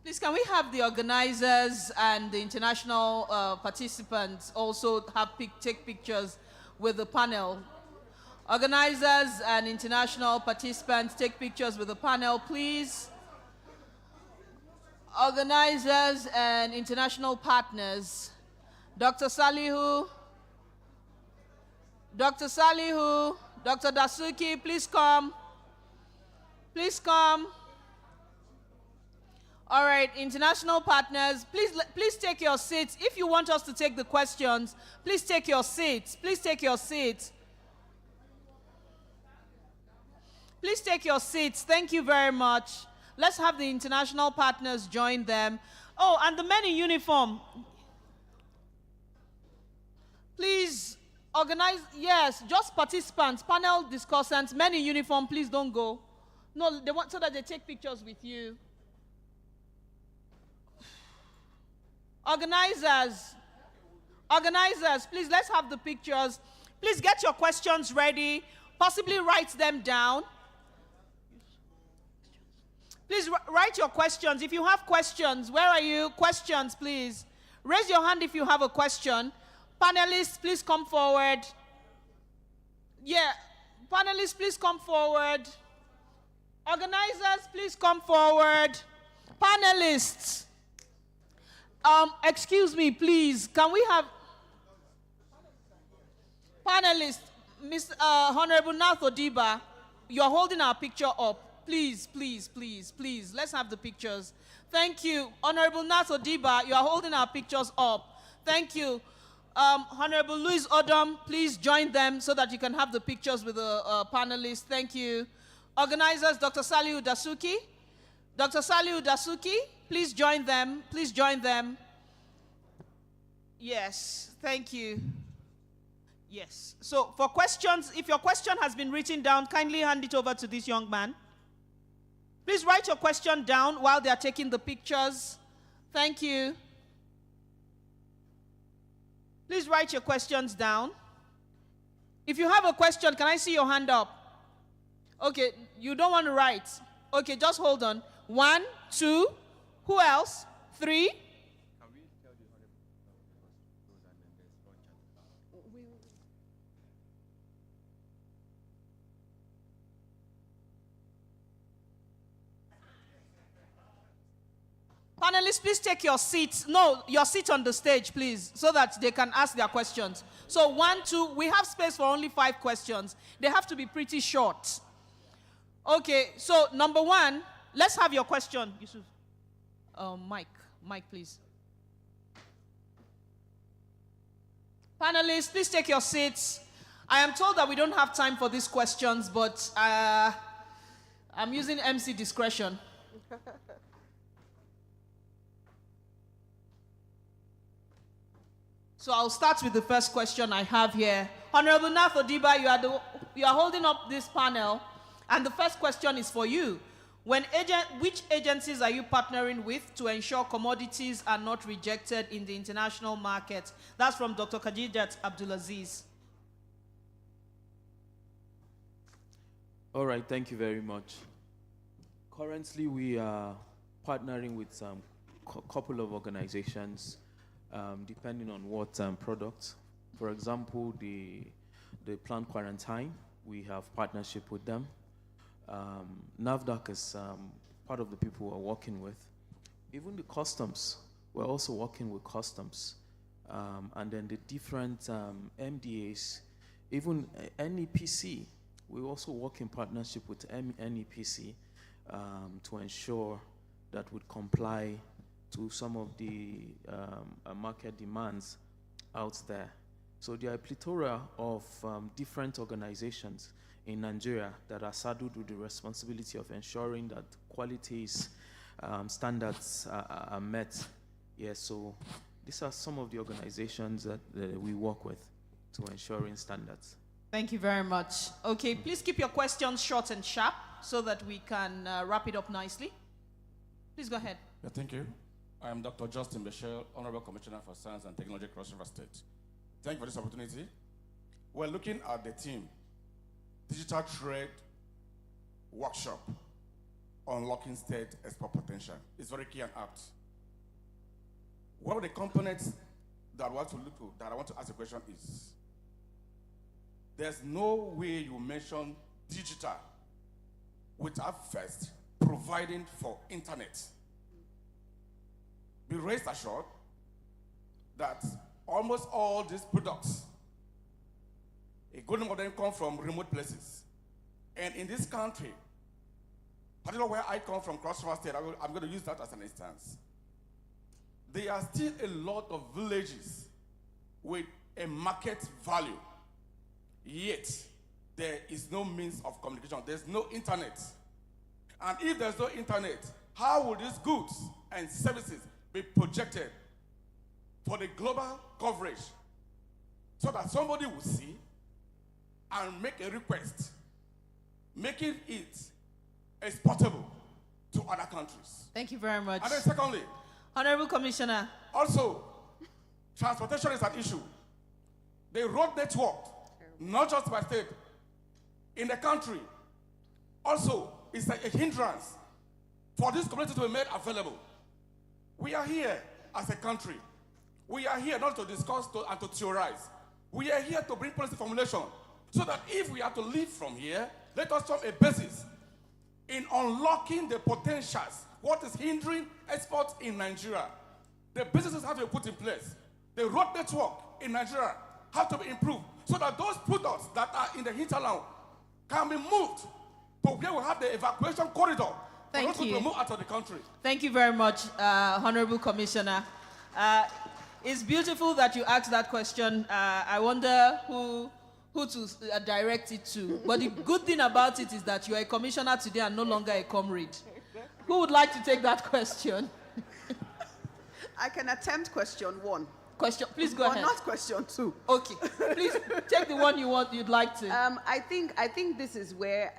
Please, can we have the organizers and the international participants also take pictures with the panel? Organizers and international participants, take pictures with the panel, please. Organizers and international partners. Dr. Salihu, Dr. Dasuki, please come. Please come. All right, international partners, please take your seats. If you want us to take the questions, please take your seats. Please take your seats. Please take your seats. Thank you very much. Let's have the international partners join them. Oh, and the men in uniform. Please organize, yes, just participants, panel discussants, men in uniform, please don't go. No, they want so that they take pictures with you. Organizers, please, let's have the pictures. Please get your questions ready. Possibly write them down. Please write your questions. If you have questions, where are you? Questions, please. Raise your hand if you have a question. Panelists, please come forward. Yeah, panelists, please come forward. Organizers, please come forward. Panelists. Excuse me, please. Can we have panelists? Mr. Honorable Natho Diba, you are holding our picture up. Please, please, please, please. Let's have the pictures. Thank you. Honorable Natho Diba, you are holding our pictures up. Thank you. Honorable Louis Odom, please join them so that you can have the pictures with the panelists. Thank you. Organizers, Dr. Salihu Dasuki. Dr. Saliu Dasuki, please join them. Please join them. Yes, thank you. Yes. So for questions, if your question has been written down, kindly hand it over to this young man. Please write your question down while they are taking the pictures. Thank you. Please write your questions down. If you have a question, can I see your hand up? Okay, you don't want to write. Okay, just hold on. 1, 2, who else? 3. Panelists, please take your seats. No, your seat on the stage, please, so that they can ask their questions. So 1, 2, we have space for only 5 questions. They have to be pretty short. Okay, so number 1, let's have your question, Yusuf. Mike, please. Panelists, please take your seats. I am told that we don't have time for these questions, but I'm using MC discretion. So I'll start with the first question I have here. Honorable Nath Odiba, you are holding up this panel, and the first question is for you. Which agencies are you partnering with to ensure commodities are not rejected in the international market? That's from Dr. Khadijat Abdulaziz. All right, thank you very much. Currently, we are partnering with a couple of organizations, depending on what products. For example, the plant quarantine, we have partnership with them. NAFDAC is part of the people we're working with. Even the customs, we're also working with customs. And then the different MDAs, even NEPC, we also work in partnership with NEPC to ensure that we comply to some of the market demands out there. So there are a plethora of different organizations in Nigeria that are saddled with the responsibility of ensuring that quality standards are met. Yes, so these are some of the organizations that we work with to ensuring standards. Thank you very much. Okay, please keep your questions short and sharp so that we can wrap it up nicely. Please go ahead. Yeah, thank you. I am Dr. Justin Beshel, Honorable Commissioner for Science and Technology, Cross River State. Thank you for this opportunity. We're looking at the team, Digital Trade Workshop, Unlocking State Export Potential. It's very key and apt. One of the components that I want to look at, that I want to ask a question is, there's no way you mention digital without first providing for internet. Be rest assured that almost all these products, a good number of them come from remote places. And in this country, particularly where I come from, Cross River State, I'm going to use that as an instance. There are still a lot of villages with a market value, yet there is no means of communication. There's no internet. And if there's no internet, how will these goods and services be projected for the global coverage so that somebody will see and make a request, making it exportable to other countries? Thank you very much. And then secondly, Honorable Commissioner. Also, transportation is an issue. The road network, not just by state, in the country, also is a hindrance for this community to be made available. We are here as a country. We are here not to discuss and to theorize. We are here to bring policy formulation so that if we are to leave from here, let us form a basis in unlocking the potentials, what is hindering exports in Nigeria. The businesses have to be put in place. The road network in Nigeria have to be improved so that those products that are in the hinterland can be moved to where we have the evacuation corridor. Thank you. To move out of the country. Thank you very much, Honorable Commissioner. It's beautiful that you asked that question. I wonder who to direct it to. But the good thing about it is that you are a commissioner today and no longer a comrade. Who would like to take that question? I can attempt question 1. Please go ahead. Not question 2. Okay. Please take the one you'd like to. I think this is where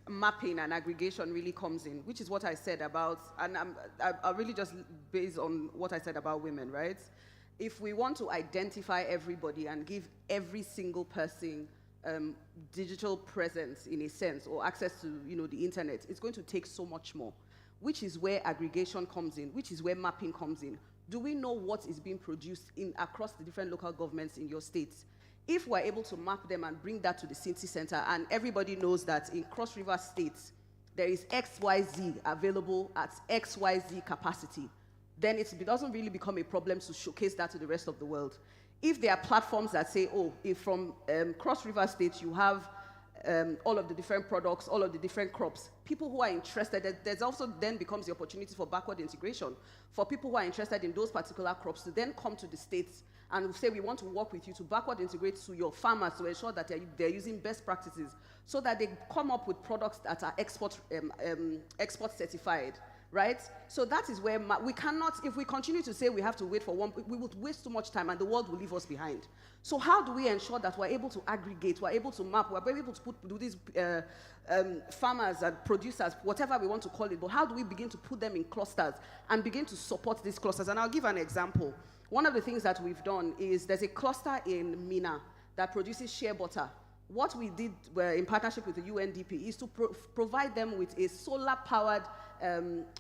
mapping and aggregation really comes in, which is what I said about, and I really just based on what I said about women, right? If we want to identify everybody and give every single person digital presence in a sense, or access to the internet, it's going to take so much more, which is where aggregation comes in, which is where mapping comes in. Do we know what is being produced across the different local governments in your states? If we're able to map them and bring that to the city center, and everybody knows that in Cross River states, there is XYZ available at XYZ capacity, then it doesn't really become a problem to showcase that to the rest of the world. If there are platforms that say, oh, if from Cross River State you have all of the different products, all of the different crops, people who are interested, there's also then becomes the opportunity for backward integration for people who are interested in those particular crops to then come to the states and say, we want to work with you to backward integrate to your farmers to ensure that they're using best practices so that they come up with products that are export certified. Right? So that is where we cannot, if we continue to say we have to wait for one, we would waste too much time and the world will leave us behind. So how do we ensure that we're able to aggregate, we're able to map, we're able to do these farmers and producers, whatever we want to call it, but how do we begin to put them in clusters and begin to support these clusters? And I'll give an example. One of the things that we've done is there's a cluster in Mina that produces shea butter. What we did in partnership with the UNDP is to provide them with a solar-powered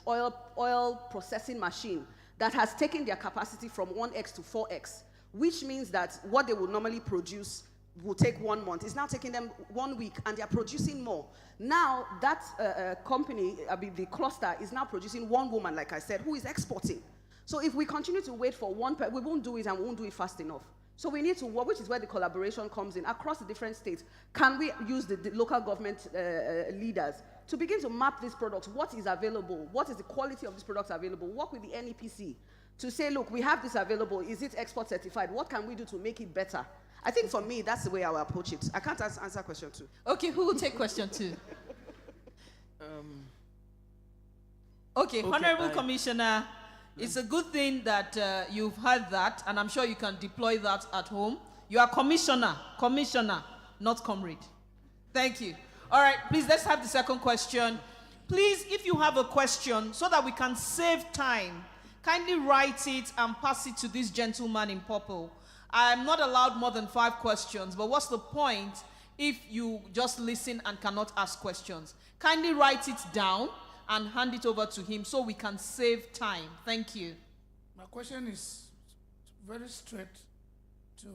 oil processing machine that has taken their capacity from 1x to 4x, which means that what they would normally produce will take 1 month. It's now taking them 1 week, and they're producing more. Now, that company, the cluster, is now producing one woman, like I said, who is exporting. So if we continue to wait for one person, we won't do it, and we won't do it fast enough. So we need to work, which is where the collaboration comes in, across the different states. Can we use the local government leaders to begin to map these products? What is available? What is the quality of these products available? Work with the NEPC to say, look, we have this available. Is it export certified? What can we do to make it better? I think for me, that's the way I will approach it. I can't answer question 2. Okay, who will take question 2? Okay, Honorable Commissioner, it's a good thing that you've had that, and I'm sure you can deploy that at home. You are commissioner, not comrade. Thank you. All right, please, let's have the second question. Please, if you have a question, so that we can save time, kindly write it and pass it to this gentleman in purple. I'm not allowed more than 5 questions, but what's the point if you just listen and cannot ask questions? Kindly write it down and hand it over to him so we can save time. Thank you. My question is very straight to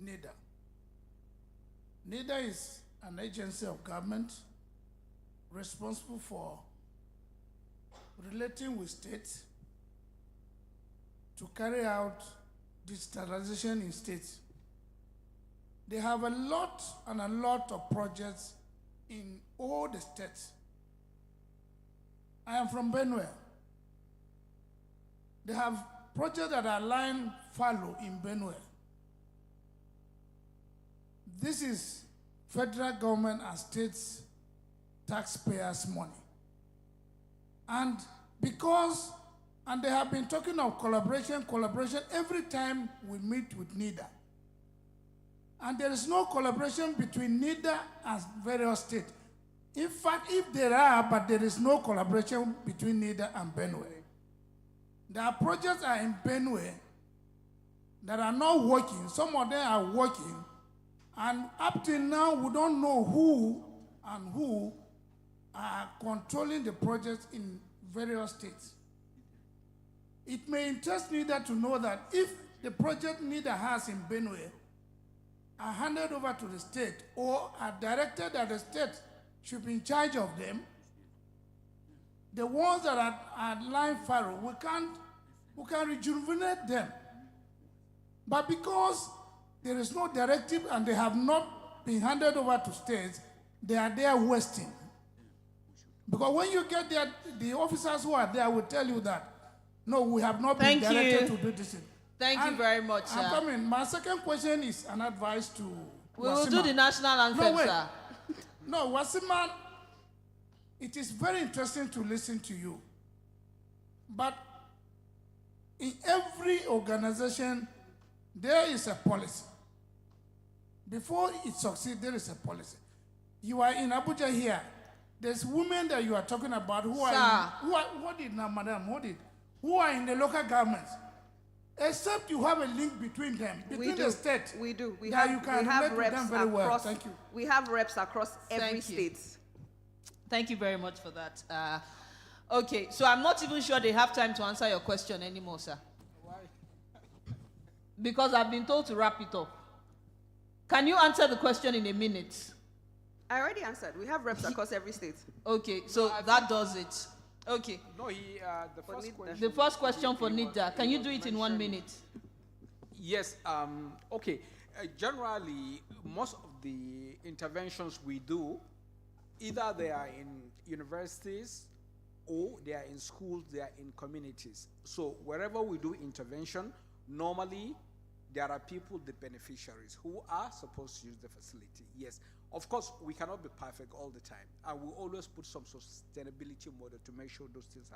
NIDA. NIDA is an agency of government responsible for relating with states to carry out digitalization in states. They have a lot of projects in all the states. I am from Benue. They have projects that are lying fallow in Benue. This is federal government and states taxpayers' money. And they have been talking of collaboration every time we meet with NIDA. And there is no collaboration between NIDA and various states. In fact, if there are, but there is no collaboration between NIDA and Benue. There are projects are in Benue that are not working. Some of them are working. And up till now, we don't know who are controlling the projects in various states. It may interest NIDA to know that if the project NIDA has in Benue are handed over to the state or are directed that the state should be in charge of them, the ones that are lying fallow, we can rejuvenate them. But because there is no directive and they have not been handed over to states, they are there wasting. Because when you get there, the officers who are there will tell you that, no, we have not been directed to do this. Thank you very much, I'm coming. My second question is an advice to We will do the national anthem, no, wait. sir. No, Wasima it is very interesting to listen to you. But in every organization, there is a policy. Before it succeeds, there is a policy. You are in Abuja here. There's women that you are talking about who what did now, madam? Who are in the local governments. Except you have a link between them, between the state. We do. We that have, you can we have relate to them reps very well. across. Thank you. We have reps across every state. Thank you very much for that. Okay, so I'm not even sure they have time to answer your question anymore, sir. Why? Because I've been told to wrap it up. Can you answer the question in a minute? I already answered. We have reps across every state. Okay, so that does it. Okay. No, The first question for Nida. Can you do it in 1 minute? Yes. Okay. Generally, most of the interventions we do, either they are in universities or they are in schools, they are in communities. So wherever we do intervention, normally there are people, the beneficiaries, who are supposed to use the facility. Yes. Of course, we cannot be perfect all the time, and we always put some sustainability model to make sure those things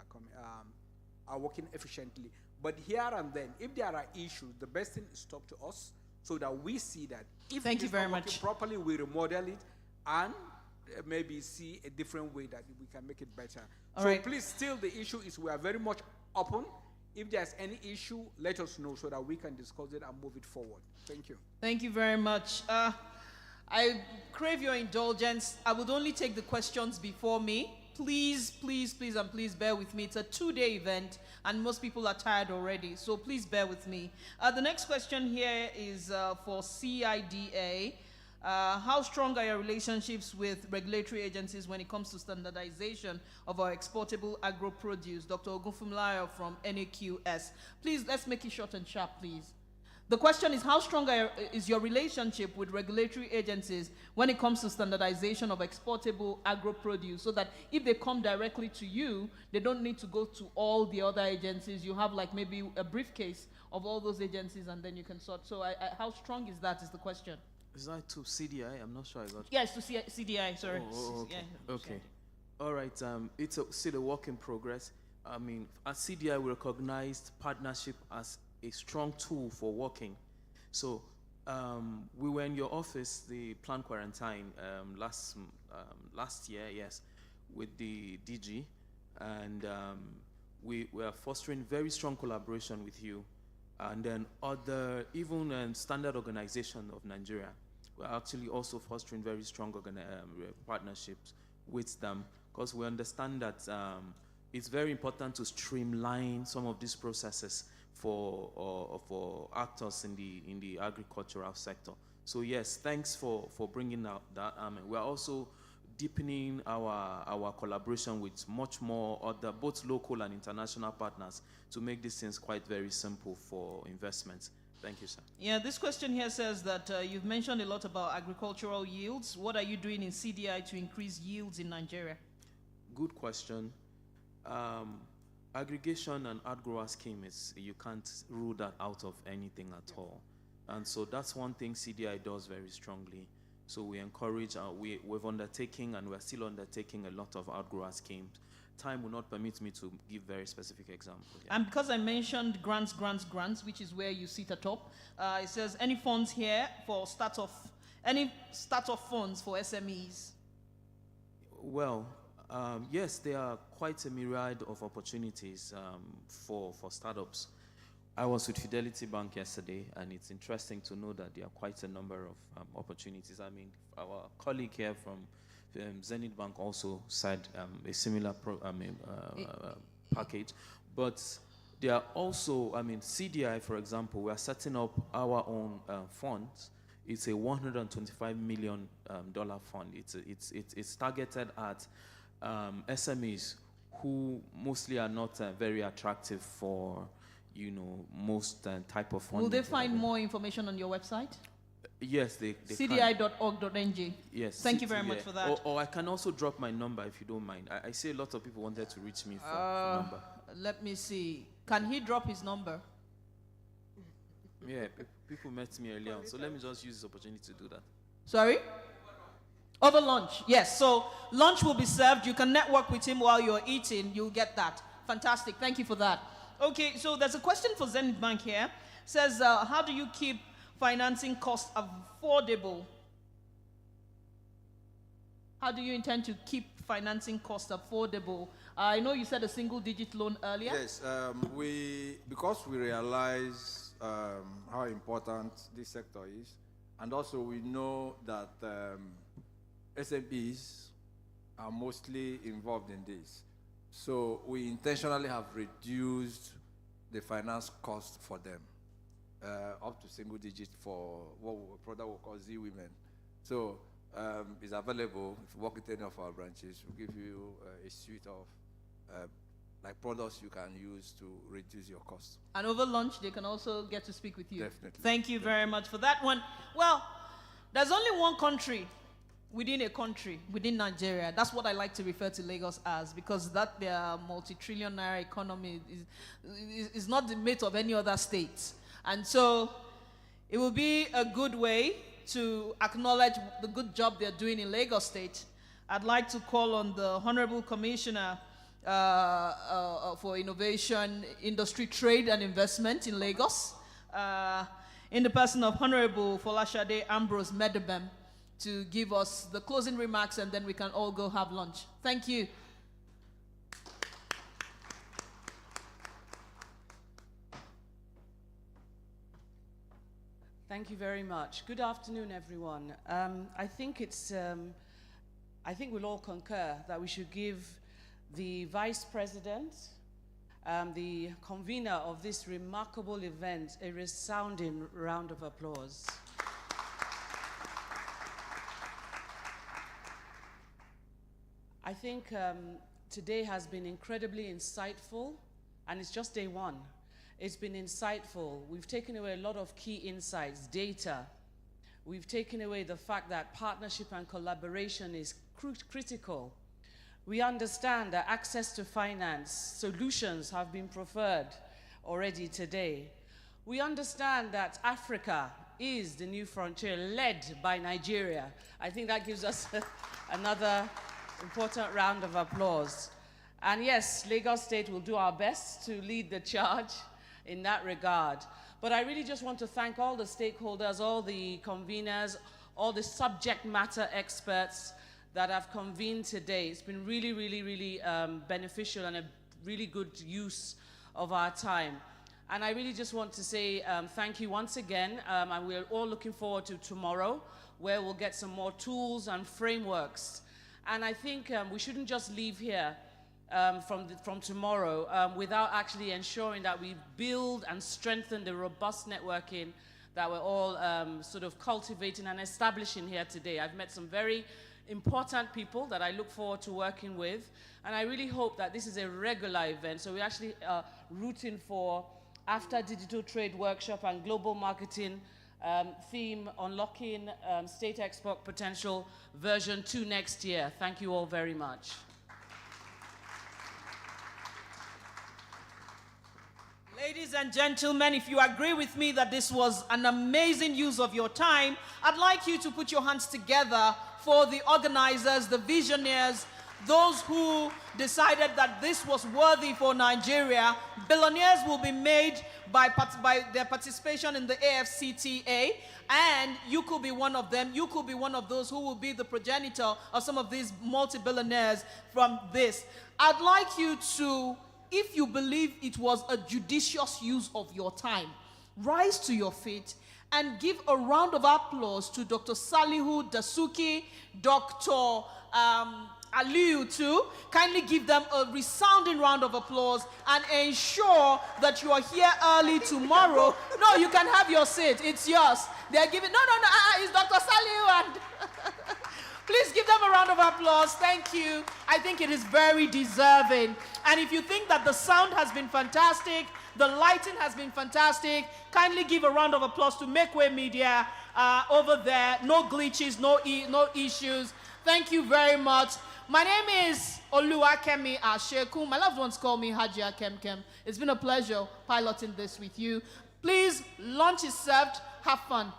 are working efficiently. But here and then, if there are issues, the best thing is talk to us so that we see that if Thank you it's very not working much. properly, we remodel it and maybe see a different way that we can make it better. All so right. please, still the issue is we are very much open. If there's any issue, let us know so that we can discuss it and move it forward. Thank you. Thank you very much. I crave your indulgence. I would only take the questions before me. Please, please, please, and please bear with me. It's a 2-day event, and most people are tired already, so please bear with me. The next question here is for CIDA. How strong are your relationships with regulatory agencies when it comes to standardization of our exportable agro-produce? Dr. Ogunfunmilayo from NAQS. Please, let's make it short and sharp, please. The question is, how strong is your relationship with regulatory agencies when it comes to standardization of exportable agro-produce, so that if they come directly to you, they don't need to go to all the other agencies? You have like maybe a briefcase of all those agencies and then you can sort. So how strong is that is the question. Is that to CDI? I'm not sure I got it. Yes, to CDI, sorry. Oh, okay. Yeah, okay. All right. It's still a work in progress. I mean, at CDI, we recognized partnership as a strong tool for working. So we were in your office, the planned quarantine, last year, yes, with the DG, and we are fostering very strong collaboration with you, and then other, even Standard Organization of Nigeria. We're actually also fostering very strong partnerships with them, because we understand that it's very important to streamline some of these processes for actors in the agricultural sector. So yes, thanks for bringing out that. We're also deepening our collaboration with much more other, both local and international partners, to make these things quite very simple for investments. Thank you, sir. Yeah, this question here says that you've mentioned a lot about agricultural yields. What are you doing in CDI to increase yields in Nigeria? Good question. Aggregation and outgrower scheme you can't rule that out of anything at all. And so that's one thing CDI does very strongly. So we encourage, we've undertaken and we're still undertaking a lot of outgrower schemes. Time will not permit me to give very specific examples. Yeah. And because I mentioned grants, which is where you sit atop, it says any funds here for any start-off funds for SMEs? Well, yes, there are quite a myriad of opportunities for startups. I was with Fidelity Bank yesterday, and it's interesting to know that there are quite a number of opportunities. I mean, our colleague here from Zenith Bank also said a similar package. But there are also, I mean, CDI, for example, we are setting up our own fund. It's a $125 million fund. It's targeted at SMEs who mostly are not very attractive for, most type of funding. Will they find more information on your website? Yes, they cdi.org.ng. Yes. Thank you very much for that. Or I can also drop my number if you don't mind. I see a lot of people wanted to reach me for number. Let me see. Can he drop his number? Yeah, people met me earlier on, so let me just use this opportunity to do that. Sorry? Over lunch, yes. So lunch will be served. You can network with him while you're eating. You'll get that. Fantastic. Thank you for that. Okay, so there's a question for Zenith Bank here. Says, how do you keep financing costs affordable? How do you intend to keep financing costs affordable? I know you said a single-digit loan earlier. Yes, because we realize how important this sector is, and also we know that SMEs are mostly involved in this. So we intentionally have reduced the finance cost for them up to single digit for what product we call Z Women. So it's available. If you work at any of our branches, we'll give you a suite of like products you can use to reduce your costs. And over lunch, they can also get to speak with you. Definitely. Thank you very much for that one. Well, there's only one country, within Nigeria. That's what I like to refer to Lagos as, because that their multi-trillion naira economy is not the mate of any other state. And so it will be a good way to acknowledge the good job they're doing in Lagos State. I'd like to call on the Honorable Commissioner for Innovation, Industry, Trade and Investment in Lagos, in the person of Honorable Folashade Ambrose Medebem, to give us the closing remarks, and then we can all go have lunch. Thank you. Thank you very much. Good afternoon, everyone. I think we'll all concur that we should give the Vice President, the convener of this remarkable event, a resounding round of applause. I think today has been incredibly insightful, and it's just day one. It's been insightful. We've taken away a lot of key insights, data. We've taken away the fact that partnership and collaboration is critical. We understand that access to finance solutions have been preferred already today. We understand that Africa is the new frontier led by Nigeria. I think that gives us another important round of applause. And yes, Lagos State will do our best to lead the charge in that regard. But I really just want to thank all the stakeholders, all the conveners, all the subject matter experts that have convened today. It's been really, really, really beneficial and a really good use of our time. And I really just want to say thank you once again, and we're all looking forward to tomorrow, where we'll get some more tools and frameworks. And I think we shouldn't just leave here from tomorrow without actually ensuring that we build and strengthen the robust networking that we're all sort of cultivating and establishing here today. I've met some very important people that I look forward to working with, and I really hope that this is a regular event. So we're actually rooting for, after Digital Trade Workshop and Global Marketing theme, Unlocking State Export Potential version 2 next year. Thank you all very much. Ladies and gentlemen, if you agree with me that this was an amazing use of your time, I'd like you to put your hands together for the organizers, the visionaries, those who decided that this was worthy for Nigeria. Billionaires will be made by their participation in the AfCFTA, and you could be one of them. You could be one of those who will be the progenitor of some of these multi-billionaires from this. I'd like you to, if you believe it was a judicious use of your time, rise to your feet and give a round of applause to Dr. Salihu Dasuki, Dr. Aliyu too. Kindly give them a resounding round of applause and ensure that you are here early tomorrow. No, you can have your seat. It's yours. They're giving, no, it's Dr. Salihu and please give them a round of applause. Thank you. I think it is very deserving. And if you think that the sound has been fantastic, the lighting has been fantastic, kindly give a round of applause to Makeway Media over there. No glitches, no issues. Thank you very much. My name is Oluwakemi Asheku. My loved ones call me Haji Akemkem. It's been a pleasure piloting this with you. Please, lunch is served. Have fun.